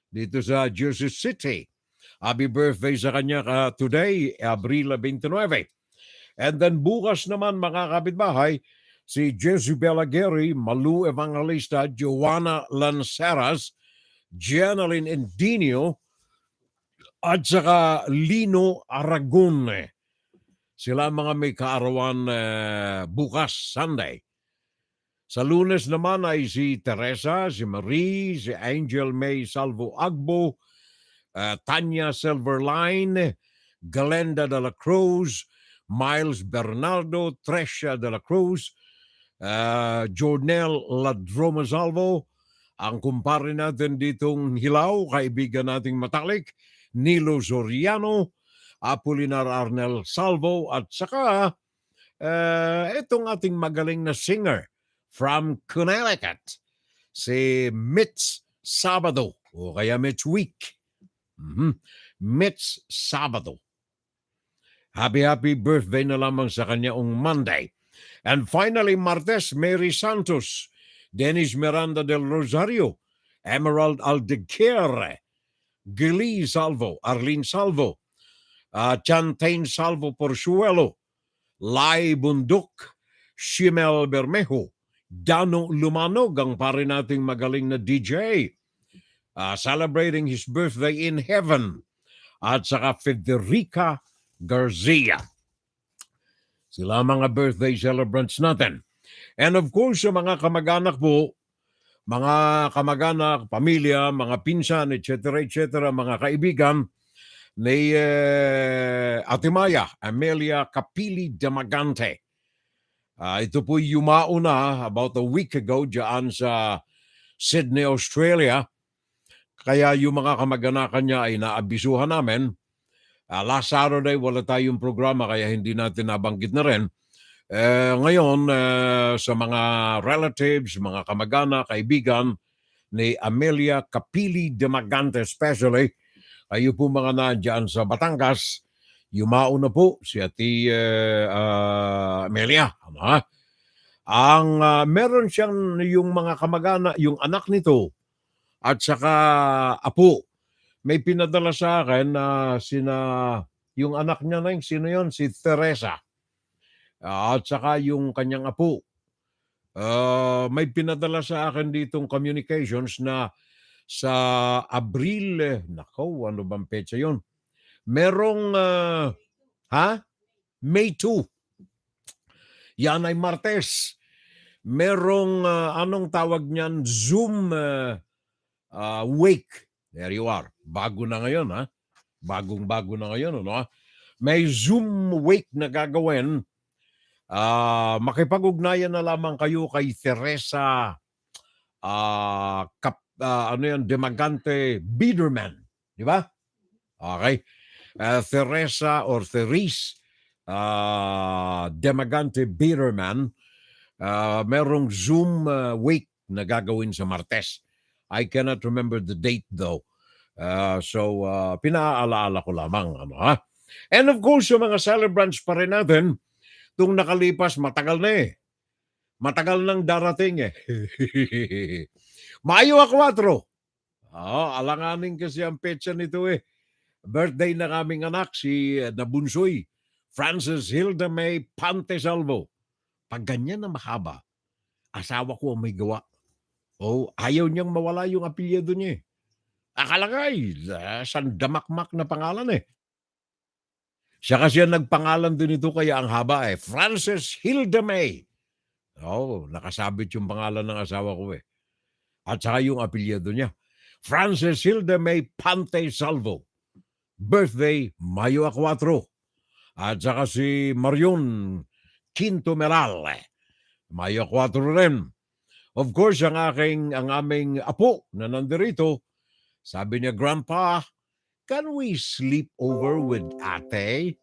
dito sa Jersey City. Happy birthday sa kanya today, Abril 29. And then bukas naman, mga kapitbahay, si Jezebel Aguirre, Malu Evangelista, Joanna Lanceras, Jeanalyn Endinio, at saka Lino Aragon. Sila mga may kaarawan bukas, Sunday. Sa Lunes naman ay si Teresa, si Marie, si Angel May Salvo Agbo, Tanya Silverline, Galenda de la Cruz, Miles Bernardo, Trescia de la Cruz, Jornel Ladroma Salvo, ang kumpare natin ditong Hilaw, kaibigan nating Matalik, Nilo Zoriano, Apolinar Arnel Salvo, at saka itong ating magaling na singer from Connecticut, si Mitch Sabado, o kaya Mitch Week. Mitch Sabado. Happy birthday na lamang sa kanya on Monday. And finally, Martes, Mary Santos, Dennis Miranda del Rosario, Emerald Aldeguer, Gili Salvo, Arlene Salvo, Chantain Salvo Porzuelo, Lai Bundok, Shimel Bermejo, Dano Lumanog, ang pare nating magaling na DJ, celebrating his birthday in heaven, at saka Federica Garcia. Sila mga birthday celebrants natin. And of course, sa mga kamag-anak po, mga kamag-anak, pamilya, mga pinsan, etc., mga kaibigan, ni Ate Maya, Amelia Capili Damagante. Ito po yumao na about a week ago dyan sa Sydney, Australia. Kaya yung mga kamag-anakan niya ay naabisuhan namin. Last Saturday, wala tayong programa kaya hindi natin nabanggit na rin. Ngayon, sa mga relatives, mga kamag-anak, kaibigan ni Amelia Capili Damagante especially, kayo po mga nandyan sa Batangas, yumao na po si Ate Amelia. Meron siyang yung mga kamag-anak, yung anak nito, at saka apo. May pinadala sa akin na yung anak niya na sino yun? Si Teresa. At saka yung kanyang apo. May pinadala sa akin ditong communications na sa Abril, nako, ano bang petsa yun? Merong, May 2. Yan ay Martes. Merong, anong tawag niyan? Zoom wake. There you are. Bago na ngayon, ha? Bagong-bago na ngayon, ano? May Zoom wake na gagawin. Makipag-ugnayan na lamang kayo kay Teresa Demagante Biederman. Di ba? Okay. Teresa or Therese Demagante Biederman. Merong Zoom week na gagawin sa Martes. I cannot remember the date though. So, pinaalaala ko lamang. Ano, ha? And of course, yung mga celebrants pa rin natin, itong nakalipas, matagal na eh. Matagal nang darating eh. Mayo 4. Alanganin kasi ang petsa nito eh. Birthday na kaming anak, si Nabunsoy, Frances Hilda May Pantesalvo. Pag ganyan na mahaba, asawa ko ang may gawa. Ayaw niyang mawala yung apelyido niya eh. Akala nga sandamakmak na pangalan eh. Siya kasi ang nagpangalan din ito kaya ang haba eh. Frances Hilda May. Nakasabit yung pangalan ng asawa ko eh. At saka yung apelyido niya. Frances Hilda May Pante Salvo. Birthday, Mayo 4. At saka si Marion Quinto Meral. Mayo 4 rin. Of course, ang aming apo na nandirito, sabi niya, Grandpa, can we sleep over with ate?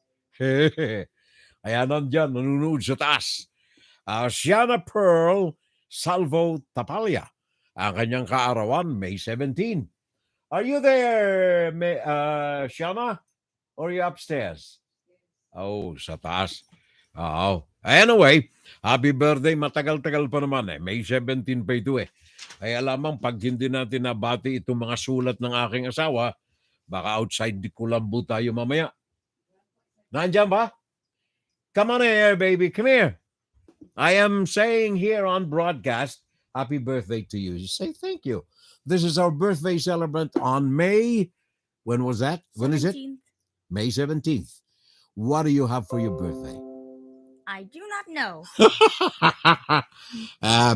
Kaya nandyan, nanunood sa taas. Siana Pearl Salvo Tapalia. Ang kanyang kaarawan, May 17. Are you there, Siana? Or are you upstairs? Sa taas. Anyway, happy birthday. Matagal-tagal pa naman eh. May 17 pa ito eh. Kaya lamang pag hindi natin nabati itong mga sulat ng aking asawa, baka outside di Kulambo tayo mamaya. Nandiyan ba? Come on here, baby. Come here. I am saying here on broadcast, happy birthday to you. You say thank you. This is our birthday celebrant on May. When was that? 17th. When is it? May 17th. What do you have for your birthday? I do not know.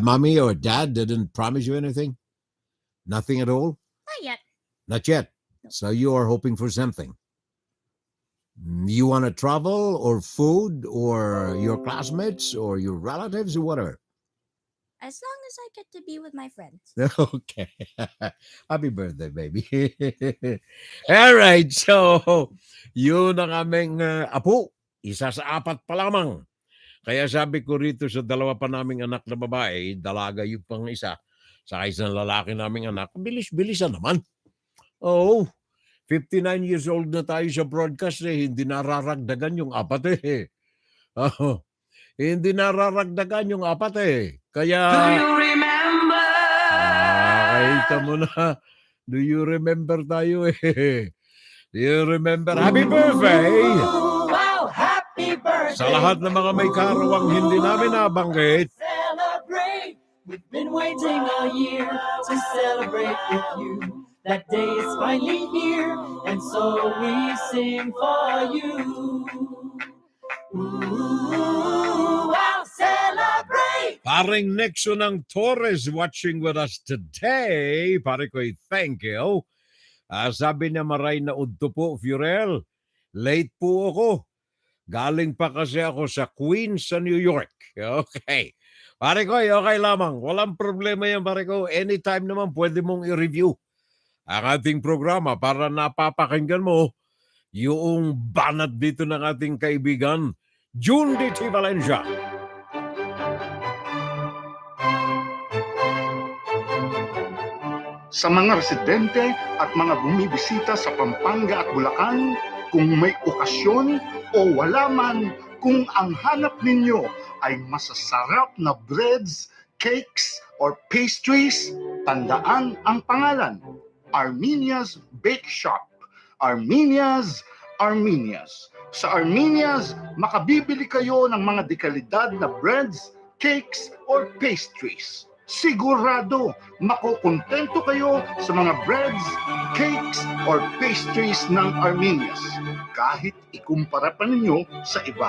Mommy or dad didn't promise you anything? Nothing at all? Not yet. Not yet. No. So you are hoping for something. You want to travel or food or your classmates or your relatives or whatever? As long as I get to be with my friends. Okay. Happy birthday, baby. All right. So, yun ang aming apo. Isa sa 4 pa lamang. Kaya sabi ko rito sa 2 pa naming anak na babae, dalaga yung pang isa, sa isang lalaki naming anak, bilis-bilisan naman. 59 years old na tayo sa broadcast eh, hindi nararagdagan yung 4 eh. Hindi nararagdagan yung 4 eh. Kaya... Do you remember? Kahita mo na. Do you remember tayo eh. You remember? Happy birthday! Wow, happy birthday! Sa lahat ng mga may karawang hindi namin nabanggit, Celebrate! We've been waiting all year to celebrate with you. That day is finally here, and so we sing for you. Ooh, wow, celebrate! paring Nexo ng Torres watching with us today. Pare ko, thank you. Sabi niya maray na udto po, Furel. Late po ako. Galing pa kasi ako sa Queens sa New York. Okay. Pare ko, okay lamang. Walang problema yan, pare ko. Anytime naman pwede mong i-review ang ating programa para napapakinggan mo yung banat dito ng ating kaibigan, June D.T. Valencia. Sa mga residente at mga bumibisita sa Pampanga at Bulacan, kung may okasyon o wala man, kung ang hanap ninyo ay masasarap na breads, cakes, or pastries, tandaan ang pangalan, Armenia's Bake Shop. Armenia's. Sa Armenia's, makabibili kayo ng mga dekalidad na breads, cakes, or pastries. Sigurado, makukontento kayo sa mga breads, cakes, or pastries ng Armenia's kahit ikumpara pa ninyo sa iba.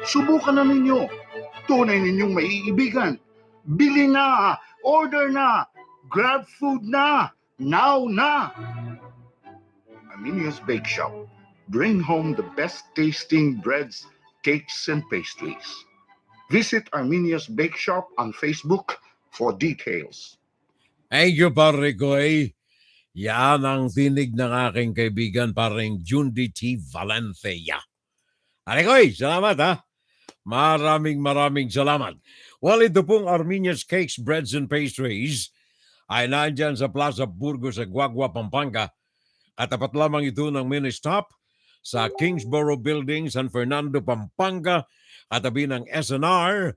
Subukan na ninyo. Tunay ninyong maiibigan. Bili na, order na, grab food na, now na. Armenia's Bake Shop. Bring home the best tasting breads, cakes, and pastries. Visit Armenia's Bake Shop on Facebook for details. Thank you, pare ko. Yan ang tinig ng aking kaibigan, pareng June D.T. Valencia. Pare ko, salamat ha. Maraming salamat. Well, ito pong Armenia's Cakes, Breads, and Pastries ay nandyan sa Plaza Burgos sa Guagua, Pampanga. Katapat lamang ito ng mini-stop sa Kingsborough Building, San Fernando, Pampanga, katabi ng SNR,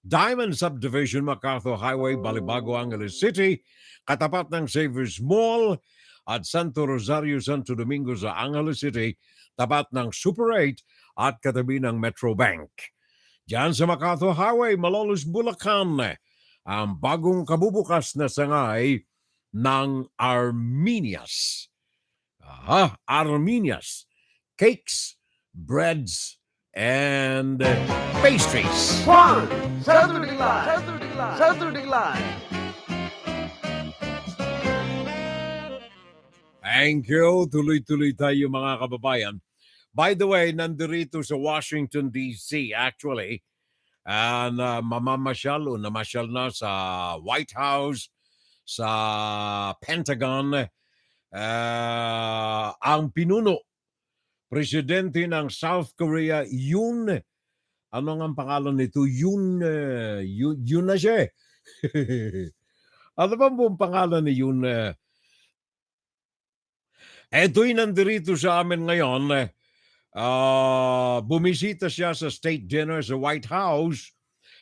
Diamond Subdivision, MacArthur Highway, Balibago, Angeles City, katapat ng Savers Mall at Santo Rosario, Santo Domingo sa Angeles City, tapat ng Super 8 at katabi ng Metro Bank. Diyan sa MacArthur Highway, Malolos, Bulacan, ang bagong kabubukas na sangay ng Armenia's. Armenia's Cakes, Breads, and Pastries. One, Saturday Live. Thank you. Tuloy-tuloy tayo mga kababayan. By the way, nandito sa Washington, D.C. actually, mamamasyal o namasyal na sa White House, sa Pentagon, ang pinuno, presidente ng South Korea, ano nga ang pangalan nito? Yun na siya. Ano ba buong pangalan ni Yun? Eto'y nandito sa amin ngayon. Bumisita siya sa state dinner sa White House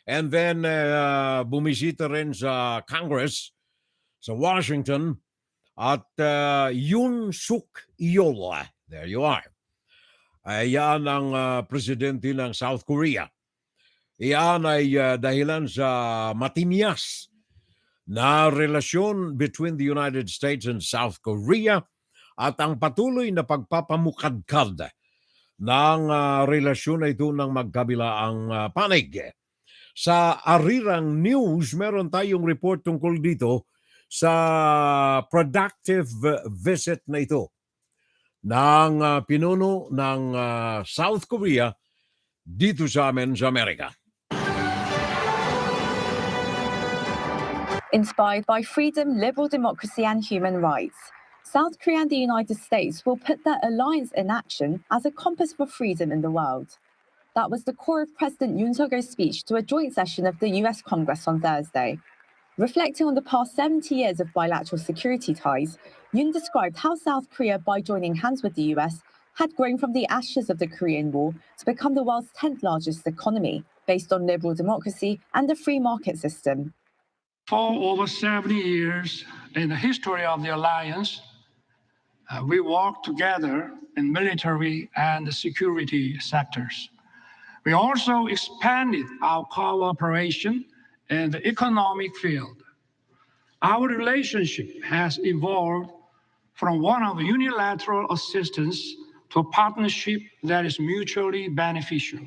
and then bumisita rin sa Congress sa Washington at Yoon Suk Yeol. There you are. Yan ang presidente ng South Korea. Iyan ay dahilan sa matimias na relasyon between the United States and South Korea at ang patuloy na pagpapamukadkad ng relasyon na ito ng magkabilaang panig. Sa Arirang News, meron tayong report tungkol dito sa productive visit na ito ng pinuno ng South Korea dito sa amin sa Amerika. Inspired by freedom, liberal democracy and human rights, South Korea and the United States will put their alliance in action as a compass for freedom in the world. That was the core of President Yoon Suk-yeol's speech to a joint session of the US Congress on Thursday. Reflecting on the past 70 years of bilateral security ties, Yoon described how South Korea, by joining hands with the US, had grown from the ashes of the Korean War to become the world's 10th largest economy, based on liberal democracy and a free market system. For over 70 years in the history of the alliance, We work together in military and security sectors. We also expanded our cooperation in the economic field. Our relationship has evolved from one of unilateral assistance to a partnership that is mutually beneficial.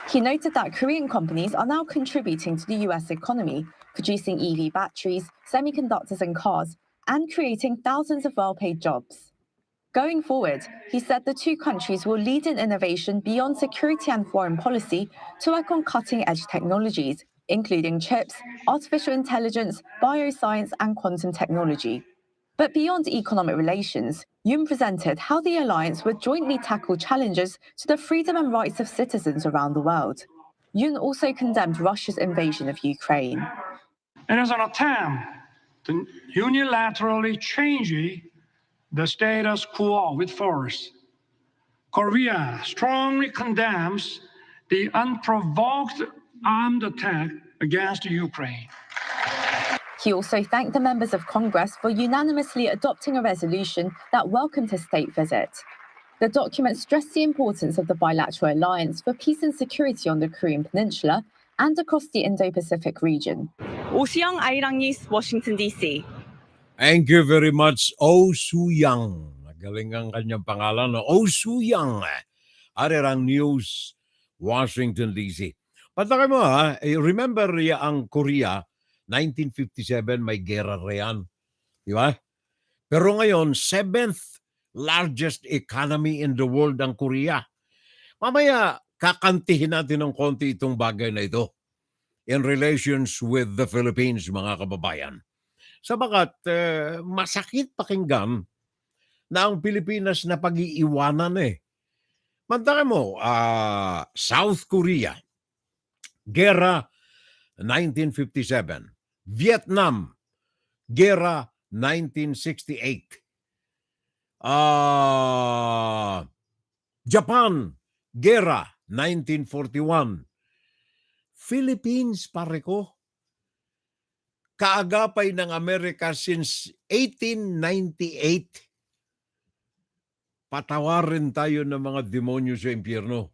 He noted that Korean companies are now contributing to the US economy, producing EV batteries, semiconductors, and cars, and creating thousands of well-paid jobs. Going forward, he said the two countries will lead in innovation beyond security and foreign policy to work on cutting-edge technologies, including chips, artificial intelligence, bioscience, and quantum technology. But beyond economic relations, Yoon presented how the alliance would jointly tackle challenges to the freedom and rights of citizens around the world. Yoon also condemned Russia's invasion of Ukraine. It is an attempt to unilaterally change the status quo with force. Korea strongly condemns the unprovoked armed attack against Ukraine. He also thanked the members of Congress for unanimously adopting a resolution that welcomed his state visit. The document stressed the importance of the bilateral alliance for peace and security on the Korean Peninsula and across the Indo-Pacific region. 오수영 아이랑 뉴스, Washington, D.C. Thank you very much, Oh Soo-young. Magaling ang kanyang pangalan, no? Oh Soo-young. Arirang News, Washington, D.C. Pataka mo ha, remember ang Korea, 1957, may gera riyan. Di ba? Pero ngayon, 7th largest economy in the world ang Korea. Mamaya, kakantihin natin ng konti itong bagay na ito in relations with the Philippines, mga kababayan. Sabagat masakit pakinggan na ang Pilipinas na pag-iiwanan eh. Mantaka mo, South Korea, gera 1957. Vietnam, gera 1968. Japan, gera 1941. Philippines, pare ko, kaagapay ng Amerika since 1898. Patawarin tayo ng mga demonyo sa impyerno.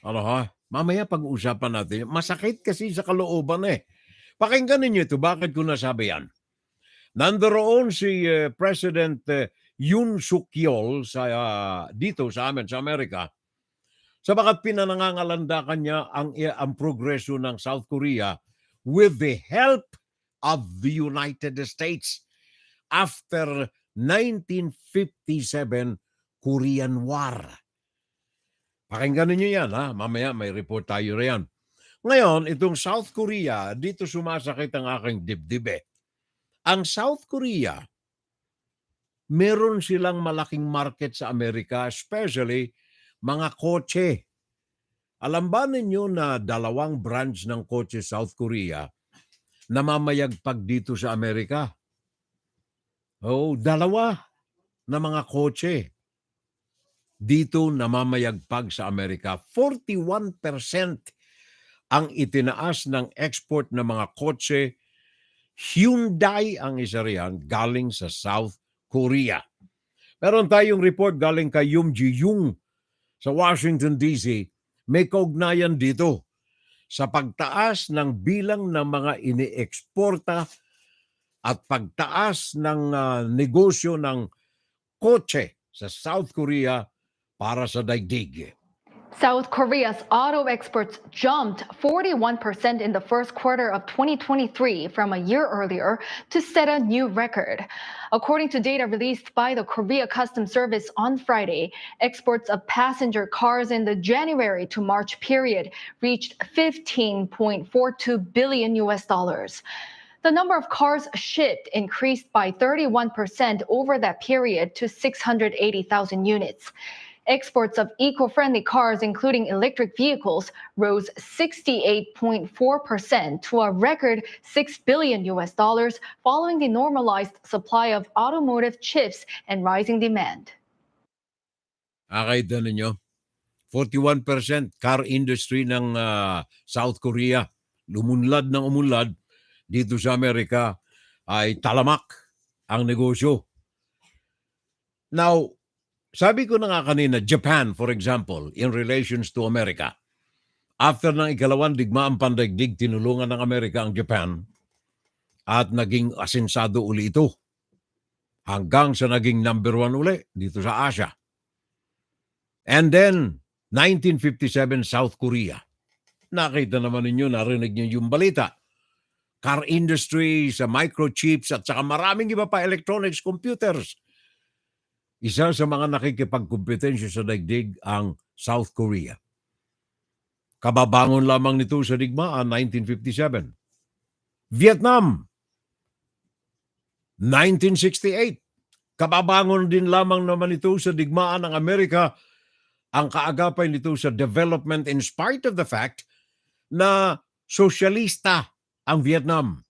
Ano ha? Mamaya pag-uusapan natin. Masakit kasi sa kalooban eh. Pakinggan ninyo ito. Bakit ko nasabi yan? Nandoon si President Yoon Suk-yeol dito sa amin, sa Amerika. Sabagat pinanangangalandakan niya ang progreso ng South Korea with the help of the United States after 1957 Korean War. Pakinggan niyo yan, ha? Mamaya may report tayo riyan. Ngayon, itong South Korea, dito sumasakit ang aking dibdib eh. Ang South Korea, meron silang malaking market sa Amerika, especially mga kotse. Alam ba ninyo na 2 branch ng kotse South Korea namamayagpag dito sa Amerika? Oh, 2 na mga kotse dito namamayagpag sa Amerika. 41% ang itinaas ng export ng mga kotse. Hyundai ang isa riyan galing sa South Korea. Meron tayong report galing kay Yoon Ji-young sa Washington, D.C. May kaugnayan dito sa pagtaas ng bilang ng mga inieksporta at pagtaas ng negosyo ng kotse sa South Korea para sa daigdig. South Korea's auto exports jumped 41% in the first quarter of 2023 from a year earlier to set a new record. According to data released by the Korea Customs Service on Friday, exports of passenger cars in the January to March period reached $15.42 billion. The number of cars shipped increased by 31% over that period to 680,000 units. Exports of eco-friendly cars, including electric vehicles, rose 68.4% to a record $6 billion following the normalized supply of automotive chips and rising demand. Akita ninyo, 41% car industry ng South Korea. Lumunlad ng umunlad dito sa Amerika ay talamak ang negosyo. Now, sabi ko na nga kanina, Japan, for example, in relations to America. After ng ikalawang digmaang pandaigdig, tinulungan ng Amerika ang Japan at naging asensado uli ito hanggang sa naging number 1 uli dito sa Asia. And then, 1957, South Korea. Nakita naman ninyo, narinig niyo yung balita. Car industry, sa microchips at saka maraming iba pa electronics, computers. Isa sa mga nakikipagkompetensya sa daigdig ang South Korea. Kababangon lamang nito sa digmaan, 1957. Vietnam, 1968. Kababangon din lamang naman ito sa digmaan ng Amerika ang kaagapay nito sa development in spite of the fact na sosyalista ang Vietnam.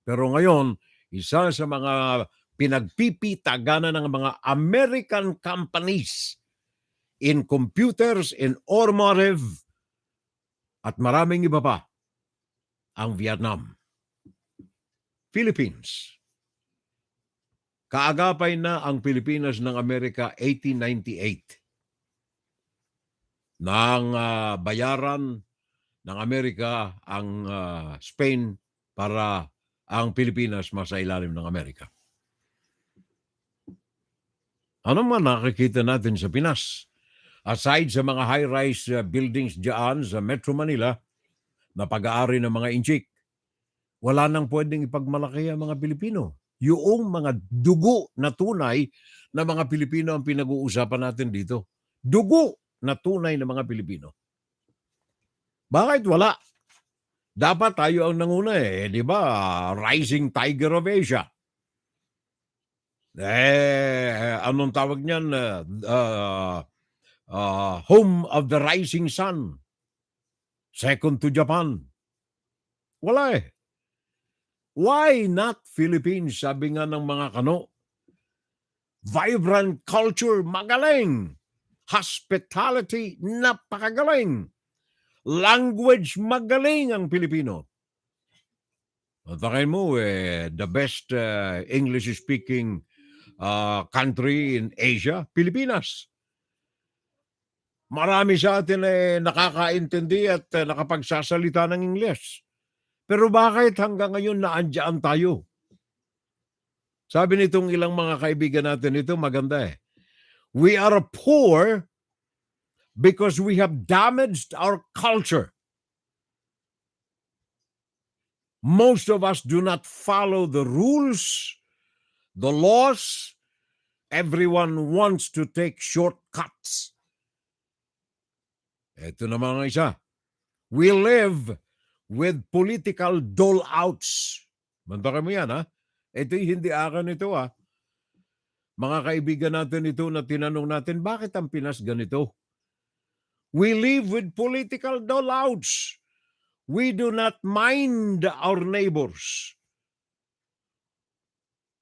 Pero ngayon, isa sa mga pinagpipitaganan ng mga American companies in computers, in automotive, at maraming iba pa ang Vietnam. Philippines. Kaagapay na ang Pilipinas ng Amerika 1898. Nang bayaran ng Amerika ang Spain para ang Pilipinas masailalim ng Amerika. Ano man nakikita natin sa Pinas? Aside sa mga high-rise buildings dyan sa Metro Manila na pag-aari ng mga inchik, wala nang pwedeng ipagmalaki ang mga Pilipino. Yung mga dugo na tunay na mga Pilipino ang pinag-uusapan natin dito. Dugo na tunay na mga Pilipino. Bakit wala? Dapat tayo ang nanguna di ba? Rising Tiger of Asia. Anong tawag niyan? Home of the Rising Sun. Second to Japan. Wala Why not Philippines? Sabi nga ng mga kano. Vibrant culture, magaling. Hospitality, napakagaling. Language, magaling ang Pilipino. Takain mo, the best English-speaking country in Asia, Pilipinas. Marami sa atin nakakaintindi at nakapagsasalita ng English. Pero bakit hanggang ngayon naandyan tayo? Sabi nitong ilang mga kaibigan natin ito, maganda We are poor because we have damaged our culture. Most of us do not follow the rules, the laws. Everyone wants to take shortcuts. Ito naman ang isa. We live with political dole-outs. Mantakin mo yan, Ito'y hindi akin ito, Mga kaibigan natin ito na tinanong natin, bakit ang Pinas ganito? We live with political dole-outs. We do not mind our neighbors.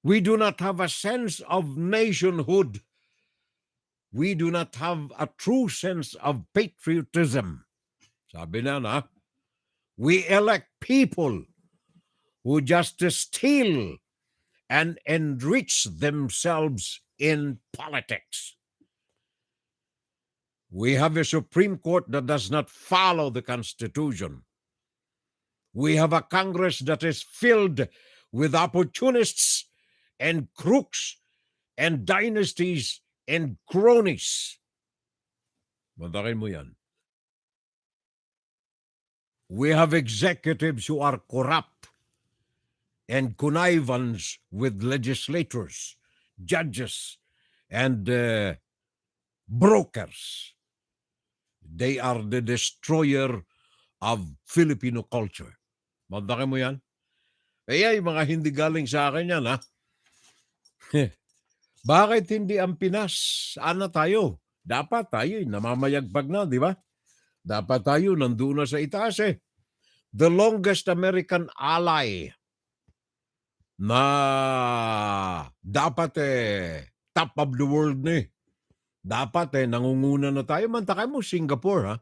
We do not have a sense of nationhood. We do not have a true sense of patriotism. Sabi na, we elect people who just steal and enrich themselves in politics. We have a Supreme Court that does not follow the Constitution. We have a Congress that is filled with opportunists and crooks and dynasties and cronies. Mantakin mo yan. We have executives who are corrupt and connivance with legislators, judges, and brokers. They are the destroyer of Filipino culture. Mantakin mo yan? Yung mga hindi galing sa akin yan, Bakit hindi ang Pinas? Saan na tayo? Dapat tayo namamayagpag na, di ba? Dapat tayo nandoon na sa itaas The longest American ally na dapat top of the world Dapat nangunguna na tayo. Mantakay mo Singapore,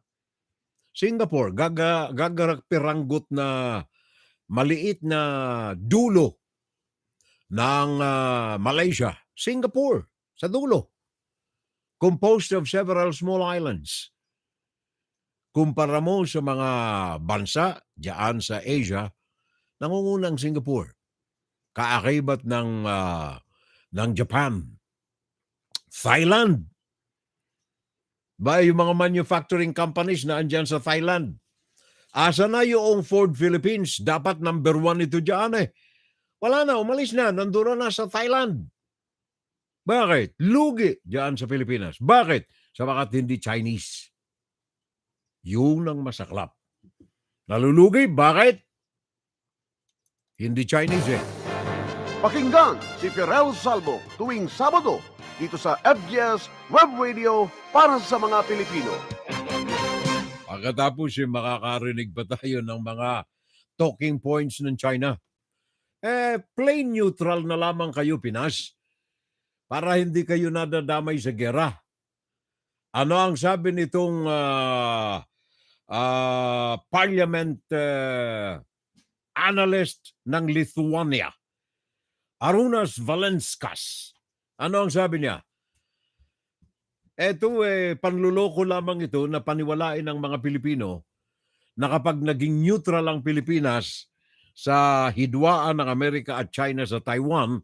Singapore, gagarakpiranggot na maliit na dulo ng Malaysia. Singapore, sa dulo. composed of several small islands. Kumpara mo sa mga bansa diyan sa Asia, nangungunang Singapore. Kaakibat ng Japan. Thailand. Ba, yung mga manufacturing companies na andyan sa Thailand. Asa na yung Ford Philippines? Dapat number 1 ito diyan eh. Wala na, umalis na. Nandun na sa Thailand. Bakit? Lugi diyan sa Pilipinas. Bakit? Sabagat hindi Chinese. Yun ang masaklap. Nalulugi, bakit? Hindi Chinese eh. Pakinggan si Firel Salvo tuwing Sabado dito sa FGS Web Radio para sa mga Pilipino. Pagkatapos makakarinig pa tayo ng mga talking points ng China. Plain neutral na lamang kayo, Pinas, para hindi kayo nadadamay sa gera. Ano ang sabi nitong parliament analyst ng Lithuania, Arūnas Valenskas? Ano ang sabi niya? Ito panluloko lamang ito na paniwalain ng mga Pilipino na kapag naging neutral ang Pilipinas sa hidwaan ng Amerika at China sa Taiwan,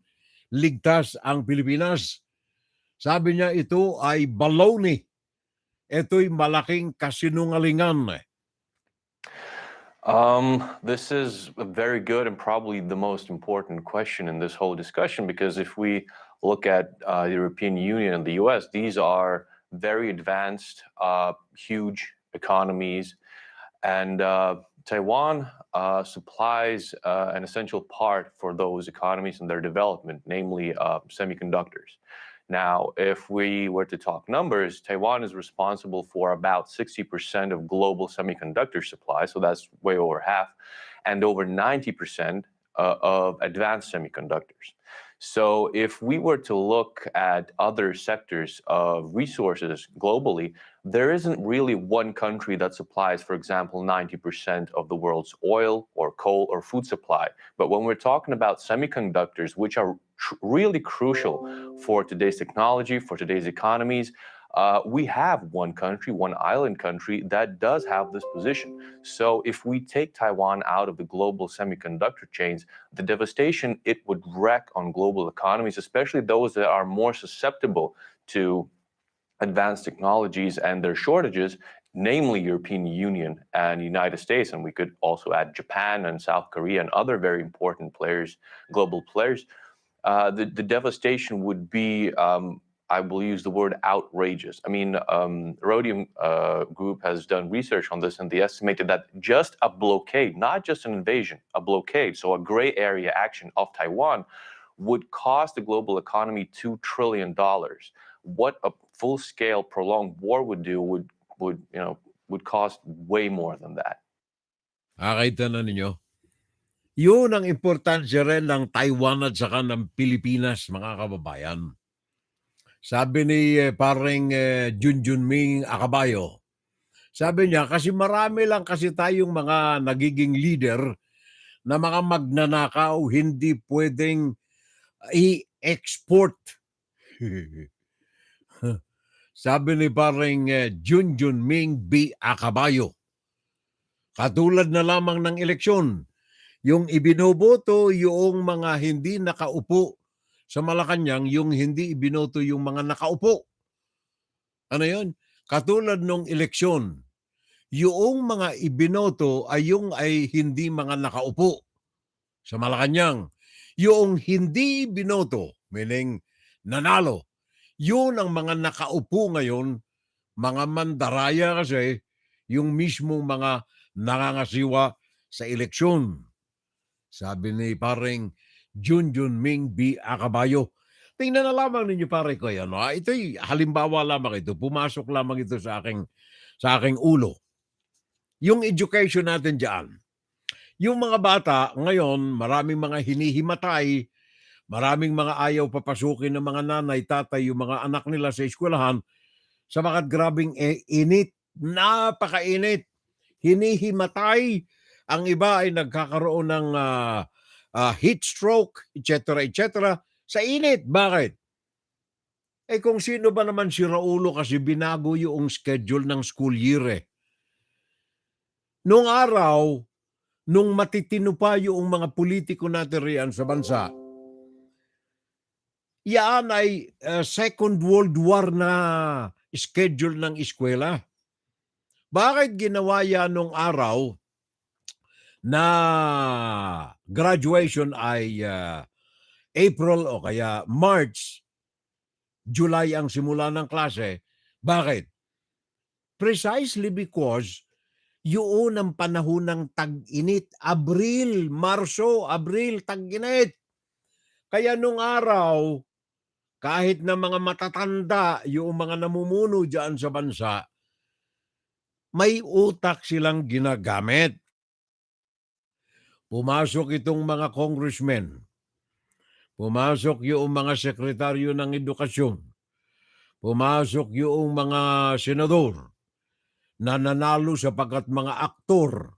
ligtas ang Pilipinas. Sabi niya ito ay baloney. Ito'y malaking kasinungalingan. This is a very good and probably the most important question in this whole discussion, because if we look at the European Union and the US, these are very advanced, huge economies, and Taiwan supplies an essential part for those economies and their development, namely semiconductors. Now, if we were to talk numbers, Taiwan is responsible for about 60% of global semiconductor supply, so that's way over half, and over 90% of advanced semiconductors. So if we were to look at other sectors of resources globally, there isn't really one country that supplies, for example, 90% of the world's oil or coal or food supply. But when we're talking about semiconductors, which are really crucial for today's technology, for today's economies, we have one country, one island country that does have this position. So if we take Taiwan out of the global semiconductor chains, the devastation it would wreak on global economies, especially those that are more susceptible to advanced technologies and their shortages, namely European Union and United States, and we could also add Japan and South Korea and other very important players, global players. The devastation would be, I will use the word outrageous. I mean, Rhodium Group has done research on this, and they estimated that just a blockade, not just an invasion, a blockade, so a gray area action of Taiwan, would cost the global economy $2 trillion. What a full-scale prolonged war would do would cost way more than that. Nakita na ninyo? Yun ang importansya rin ng Taiwan at saka ng Pilipinas, mga kababayan. Sabi ni parang Junjunming Akabayo, sabi niya, kasi marami lang kasi tayong mga nagiging leader na mga magnanakaw, hindi pwedeng i-export. Sabi ni parang Junjunming B. Akabayo, katulad na lamang ng eleksyon, yung ibinoboto yung mga hindi nakaupo sa Malacanang, yung hindi ibinoto yung mga nakaupo. Ano yun? Katulad nung eleksyon, yung mga ibinoto ay hindi mga nakaupo sa Malacanang. Yung hindi binoto, meaning nanalo, yun ang mga nakaupo ngayon, mga mandaraya kasi, yung mismong mga nangangasiwa sa eleksyon. Sabi ni pareng Junjunming B. Akabayo. Tingnan na lamang ninyo pare ko yan. Ito'y halimbawa lamang ito. Pumasok lamang ito sa aking ulo. Yung education natin dyan. Yung mga bata ngayon, maraming mga hinihimatay, maraming mga ayaw papasukin ng mga nanay, tatay, yung mga anak nila sa eskwelahan, sabagat grabing init, napakainit, hinihimatay. Ang iba ay nagkakaroon ng heat stroke, etc., etc. sa init. Bakit? kung sino ba naman si Raulo kasi binago yung schedule ng school year eh. Noong araw, nung matitino pa yung mga politiko natin riyan sa bansa, yan ay Second World War na schedule ng eskwela. Bakit ginawa yan nung araw na graduation ay April o kaya March, July ang simula ng klase? Bakit? Precisely because yun ang panahon ng tag-init. Abril, Marso, Abril, tag-init. Kaya nung araw, kahit na mga matatanda, yung mga namumuno dyan sa bansa, may utak silang ginagamit. Pumasok itong mga congressmen. Pumasok yung mga sekretaryo ng edukasyon. Pumasok yung mga senador na nanalo sapagkat mga aktor,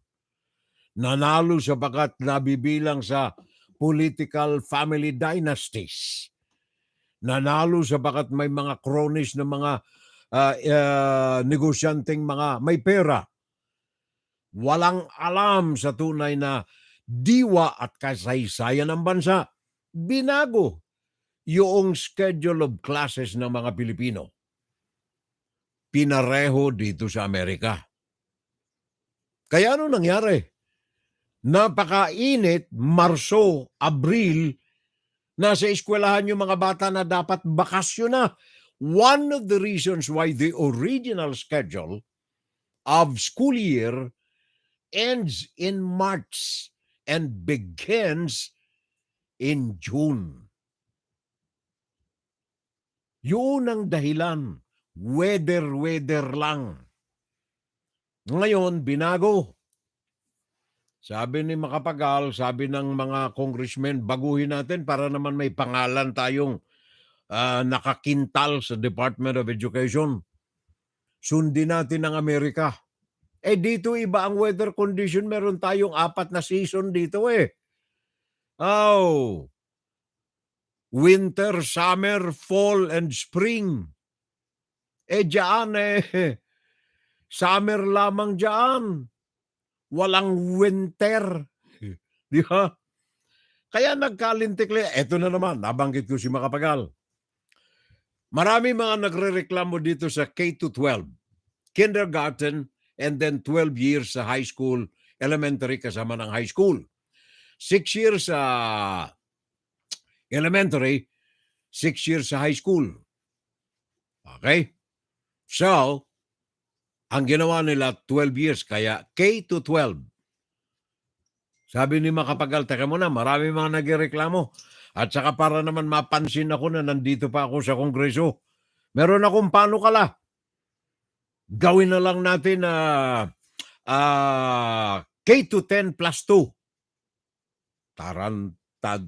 nanalo sapagkat nabibilang sa political family dynasties, nanalo sapagkat may mga cronies na mga negosyanteng mga may pera. Walang alam sa tunay na diwa at kasaysayan ng bansa. Binago yung schedule of classes ng mga Pilipino. Pinareho dito sa Amerika. Kaya ano nangyari? Napakainit, Marso, Abril, nasa eskwelahan yung mga bata na dapat bakasyon na. One of the reasons why the original schedule of school year ends in March and begins in June. Yun ang dahilan. Weather lang. Ngayon, binago. Sabi ni Makapagal, sabi ng mga congressmen, baguhin natin para naman may pangalan tayong nakakintal sa Department of Education. Sundin natin ang Amerika. Dito iba ang weather condition. Meron tayong 4 na season dito eh. Winter, summer, fall, and spring. Diyan summer lamang diyan. Walang winter. Di ba? Kaya nagkalintikli. Eto na naman, nabanggit ko si Makapagal. Marami mga nagrereklamo dito sa K-12. Kindergarten and then 12 years sa high school, elementary kasama ng high school. 6 years sa elementary, 6 years sa high school. Okay? So, ang ginawa nila 12 years, kaya K-12. Sabi ni Makapagal, teka muna, marami mga nagreklamo. At saka para naman mapansin ako na nandito pa ako sa Kongreso. Meron akong panukala. Gawin na lang natin K-10 plus 2. Tarantad.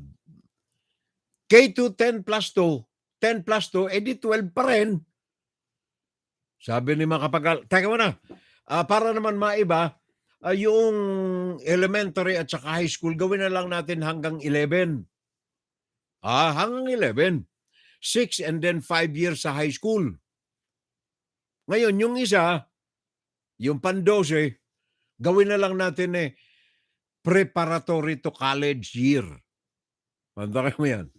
K-10 plus 2, 10 plus 2, edi 12 pa rin. Sabi ni Makapagal, teka muna, para naman maiba, yung elementary at saka high school, gawin na lang natin hanggang 11. Hanggang 11. 6 and then 5 years sa high school. Ngayon, yung isa, yung pan-12, gawin na lang natin preparatory to college year. Pantaka mo yan.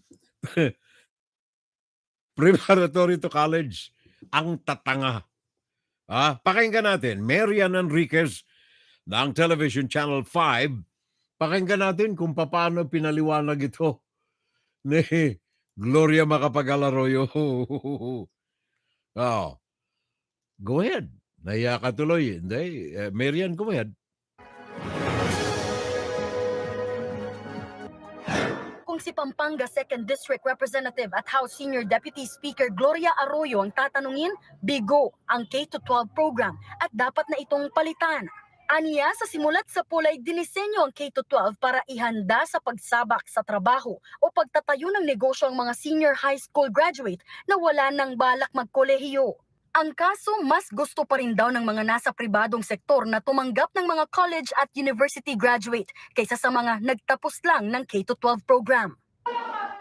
Preparatory to college. Ang tatanga. Pakinggan natin, Marian Enriquez ng Television Channel 5. Pakinggan natin kung paano pinaliwanag ito ni Gloria Macapagal Arroyo. Go ahead. Naiya ka tuloy. Hindi. Marian, go ahead. Kung si Pampanga 2nd District Representative at House Senior Deputy Speaker Gloria Arroyo ang tatanungin, bigo ang K-12 program at dapat na itong palitan. Aniya, sa simulat sa pulay, dinisenyo ang K-12 para ihanda sa pagsabak sa trabaho o pagtatayo ng negosyo ang mga senior high school graduate na wala nang balak magkolehiyo. Ang kaso, mas gusto pa rin daw ng mga nasa pribadong sektor na tumanggap ng mga college at university graduate kaysa sa mga nagtapos lang ng K-12 program.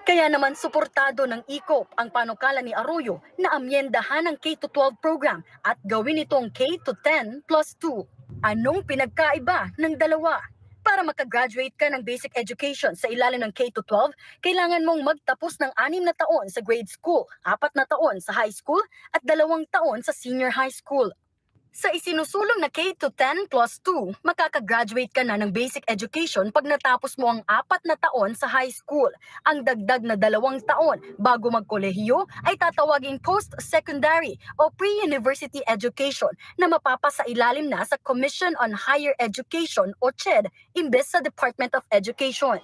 Kaya naman suportado ng ICOP ang panukala ni Arroyo na amyendahan ang K-12 program at gawin itong K-10 plus 2. Anong pinagkaiba ng dalawa? Para makagraduate ka ng basic education sa ilalim ng K-12, kailangan mong magtapos ng 6 na taon sa grade school, 4 na taon sa high school, at 2 taon sa senior high school. Sa isinusulong na K-10 plus 2, makakagraduate ka na ng basic education pag natapos mo ang 4 na taon sa high school. Ang dagdag na 2 taon bago magkolehiyo ay tatawaging post-secondary o pre-university education na mapapasa ilalim na sa Commission on Higher Education o CHED imbes sa Department of Education.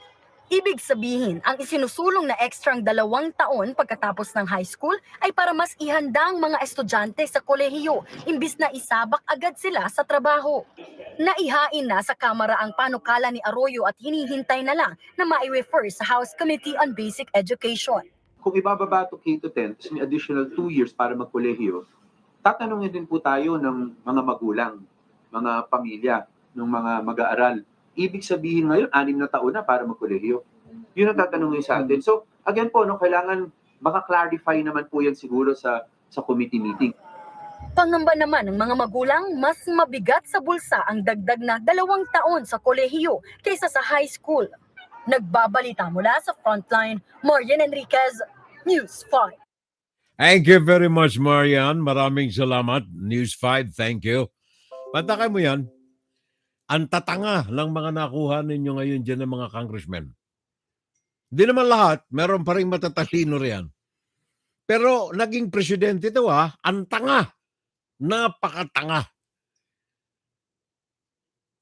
Ibig sabihin, ang isinusulong na ekstrang 2 taon pagkatapos ng high school ay para mas ihanda ang mga estudyante sa kolehiyo imbis na isabak agad sila sa trabaho. Naihain na sa Kamara ang panukala ni Arroyo at hinihintay na lang na mai-refer sa House Committee on Basic Education. Kung ibababa ito K-10, tapos may additional 2 years para magkolehiyo, tatanungin din po tayo ng mga magulang, mga pamilya, ng mga mag-aaral. Ibig sabihin ngayon, 6 na taon na para magkolehiyo. Yun ang tatanungin sa atin. So, again po, kailangan maka-clarify naman po yan siguro sa committee meeting. Pangamba naman ng mga magulang, mas mabigat sa bulsa ang dagdag na 2 taon sa kolehiyo kaysa sa high school. Nagbabalita mula sa Frontline, Marian Enriquez, News 5. Thank you very much, Marian. Maraming salamat. News 5, thank you. Patakay mo yan. Ang tatanga ng mga nakuha ninyo ngayon dyan ng mga congressmen. Di naman lahat, meron pa rin matatalino riyan. Pero naging presidente ito ang tanga. Napakatanga.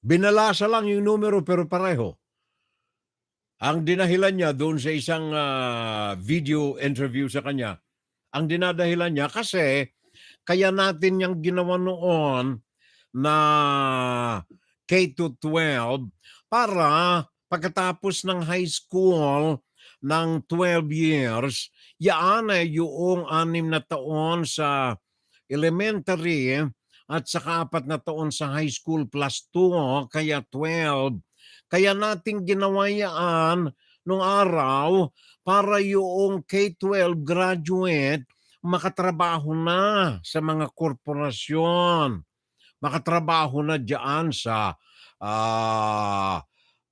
Binalasa lang yung numero pero pareho. Ang dinahilan niya doon sa isang video interview sa kanya, ang dinadahilan niya kasi kaya natin yung ginawa noon na K-12 para pagkatapos ng high school ng 12 years, yaan ay yung 6 na taon sa elementary at saka 4 na taon sa high school plus 2, kaya 12. Kaya natin ginawa yaan nung araw para yung K-12 graduate makatrabaho na sa mga korporasyon. Makatrabaho na diyan sa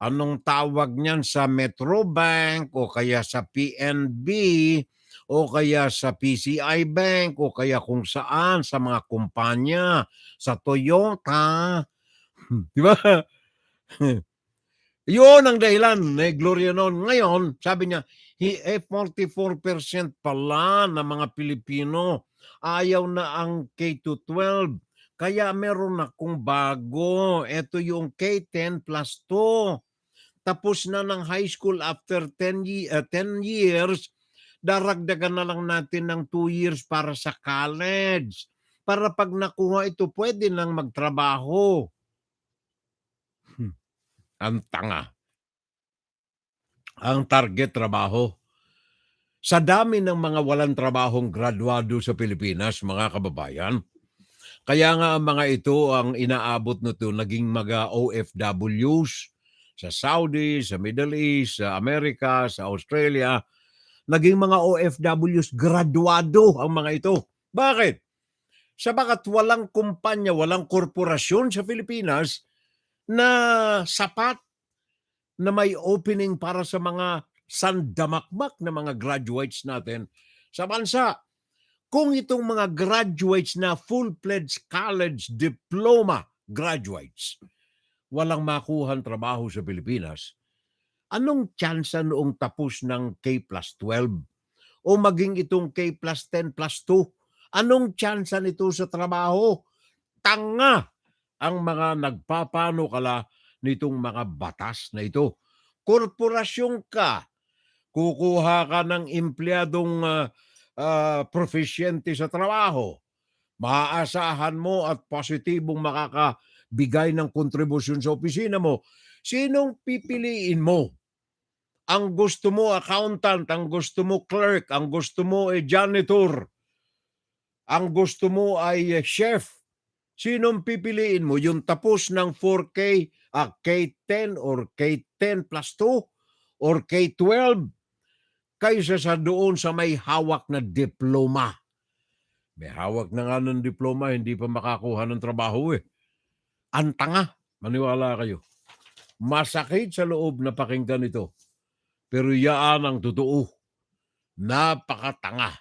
anong tawag niyan, sa Metro Bank o kaya sa PNB o kaya sa PCI Bank o kaya kung saan sa mga kumpanya, sa Toyota. Di ba? Yun ang dahilan ni Gloria noon. Ngayon, sabi niya, 44% pala ng mga Pilipino ayaw na ang K-12. Kaya meron akong bago. Ito yung K-10 plus 2. Tapos na ng high school after 10 years, daragdagan na lang natin ng 2 years para sa college. Para pag nakuha ito, pwede nang magtrabaho. Ang tanga. Ang target trabaho. Sa dami ng mga walang trabahong graduado sa Pilipinas, mga kababayan, kaya nga ang mga ito ang inaabot nito naging mga OFWs sa Saudi, sa Middle East, sa Amerika, sa Australia. Naging mga OFWs, graduado ang mga ito. Bakit? Sabagat walang kumpanya, walang korporasyon sa Pilipinas na sapat na may opening para sa mga sandamakmak na mga graduates natin sa bansa. Kung itong mga graduates na full-fledged college diploma graduates, walang makuhang trabaho sa Pilipinas, anong tsansa noong tapos ng K plus 12? O maging itong K plus 10 plus 2? Anong tsansa nito sa trabaho? Tanga ang mga nagpapanukala nitong mga batas na ito. Korporasyon ka, kukuha ka ng empleyadong proficiente sa trabaho, maaasahan mo at positibong makakabigay ng kontribusyon sa opisina mo. Sinong pipiliin mo? Ang gusto mo accountant, ang gusto mo clerk, ang gusto mo ay janitor, ang gusto mo ay chef. Sinong pipiliin mo? Yung tapos ng 4K, K10 or K10 plus 2 or K12? kaysa sa doon sa may hawak na diploma. May hawak na nga ng diploma, hindi pa makakuha ng trabaho eh. Ang tanga, maniwala kayo. Masakit sa loob na pakinggan ito. Pero yaan ang totoo. Napakatanga.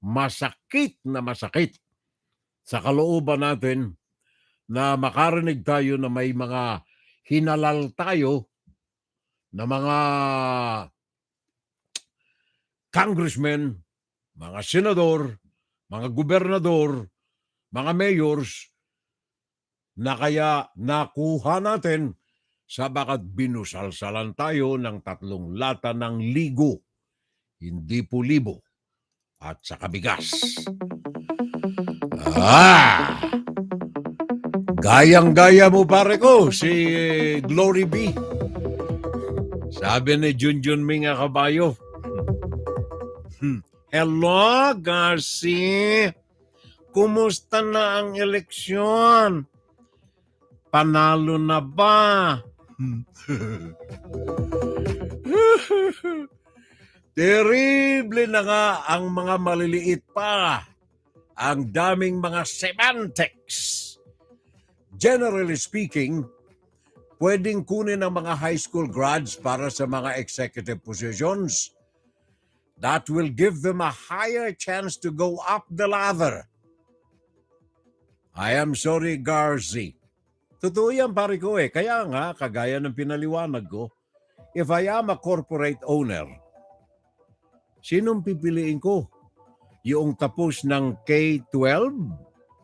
Masakit na masakit sa kalooban natin na makarinig tayo na may mga hinalal tayo na mga congressmen, mga senador, mga gobernador, mga mayors, na kaya nakuha natin sabagat binusalsalan tayo ng 3 lata ng ligo, hindi po libo, at sa kabigas. Gayang-gaya mo pare ko, si Glory B. Sabi ni Junjun Ming Akabayo, hello, Garci. Kumusta na ang eleksyon? Panalo na ba? Terrible na nga ang mga maliliit pa. Ang daming mga semantics. Generally speaking, pwedeng kunin ang mga high school grads para sa mga executive positions. That will give them a higher chance to go up the ladder. I am sorry, Garci. Totoo yan, pare ko eh. Kaya nga, kagaya ng pinaliwanag ko, if I am a corporate owner, sinong pipiliin ko? Yung tapos ng K-12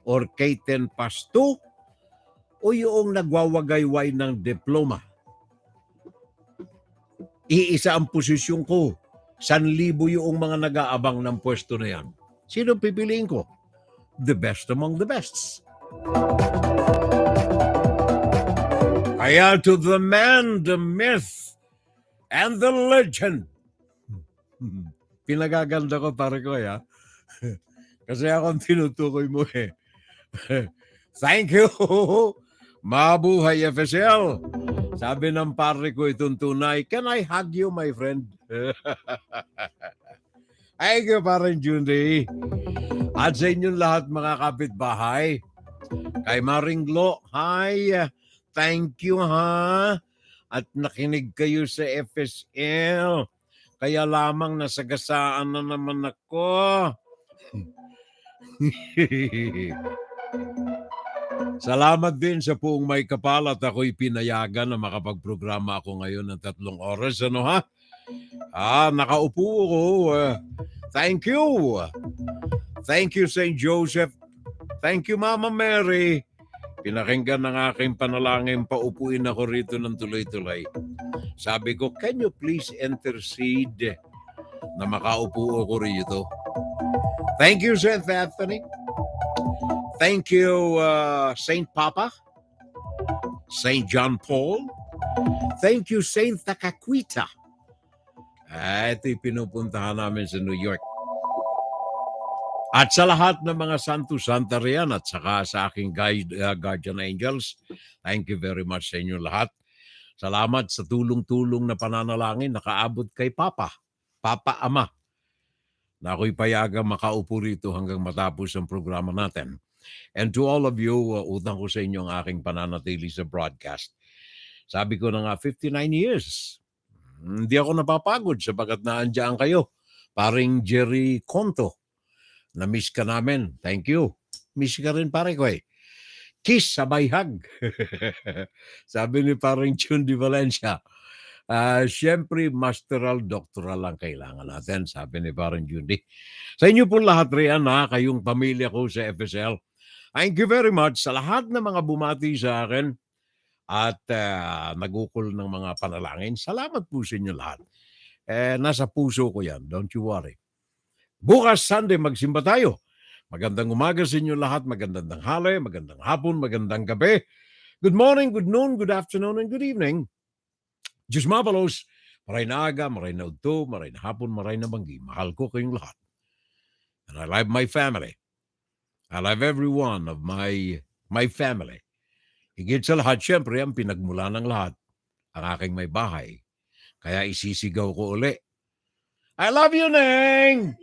or K-10 plus 2 o yung nagwawagayway ng diploma? Iisa ang posisyon ko. 1,000 yung mga nag-aabang ng pwesto na yan. Sinong pipiliin ko? The best among the bests. Kaya to the man, the myth, and the legend. Pinagaganda ko pare ko ya. Kasi ako ang tinutukoy mo eh. Thank you. Mabuhay FSL. Sabi ng pare ko itong tunay, can I hug you my friend? Thank you pare Jundi. At sa inyong lahat mga kapitbahay. Kay Maringlo, hi. Thank you ha. At nakinig kayo sa FSL. Kaya lamang nasagasaan na naman ako. Salamat din sa buong may kapal at ako'y pinayagan na makapagprograma ako ngayon ng 3 oras. Ano ha? Nakaupo ko. Thank you. Thank you, St. Joseph. Thank you, Mama Mary. Pinakinggan ng aking panalangin, paupuin ako rito ng tuloy-tuloy. Sabi ko, can you please intercede na makaupo ako rito? Thank you, St. Anthony. Thank you, St. Papa, St. John Paul. Thank you, St. Takakwita. Ito'y pinupuntahan namin sa New York. At sa lahat ng mga santo-santa riyan at saka sa aking guardian angels, thank you very much sa inyo lahat. Salamat sa tulong-tulong na pananalangin nakaabot kay Papa Ama, na ako'y payagang makaupo rito hanggang matapos ang programa natin. And to all of you, utang ko sa inyo ang aking pananatili sa broadcast. Sabi ko na nga, 59 years. Hindi ako napapagod sapagat naandyan kayo. Paring Jerry Conto. Na-miss ka namin. Thank you. Miss ka rin pare ko eh. Kiss sabay hug. Sabi ni parang June Di Valencia. Siyempre, masteral, doctoral lang kailangan natin. Sabi ni parang Judy. Sa inyo po lahat riyan kayong pamilya ko sa FSL. Thank you very much sa lahat ng mga bumati sa akin at nagukol ng mga panalangin. Salamat po sa inyo lahat. Nasa puso ko yan. Don't you worry. Bukas Sunday, magsimba tayo. Magandang umaga sa inyo lahat. Magandang tanghali, magandang hapon, magandang gabi. Good morning, good noon, good afternoon, and good evening. Diyos mabalos, maray na aga, maray na udto, maray na hapon, maray na banggi. Mahal ko kayong lahat. And I love my family. I love every one of my family. Higit sa lahat, syempre, ang pinagmula ng lahat, ang aking may bahay. Kaya isisigaw ko uli. I love you, Neng!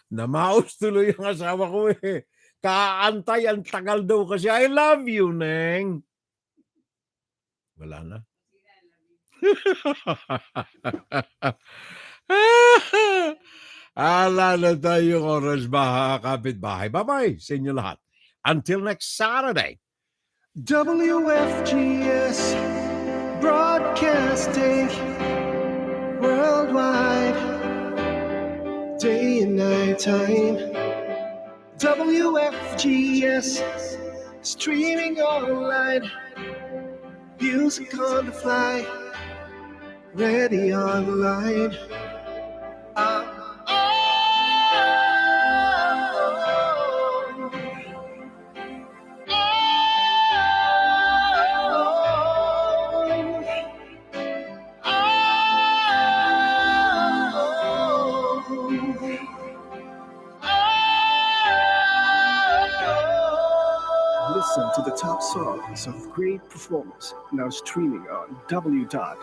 Namaos tuloy yung asawa ko eh. Kaantay, ang tagal daw kasi. I love you, Neng. Wala na. Ala na tayong oras, kapitbahay. Bye-bye sa inyo lahat. Until next Saturday. WFGS Broadcasting worldwide, day and night time. WFGS streaming online, music on the fly, ready online. Listen to the top songs of great performers now streaming on W.FGS.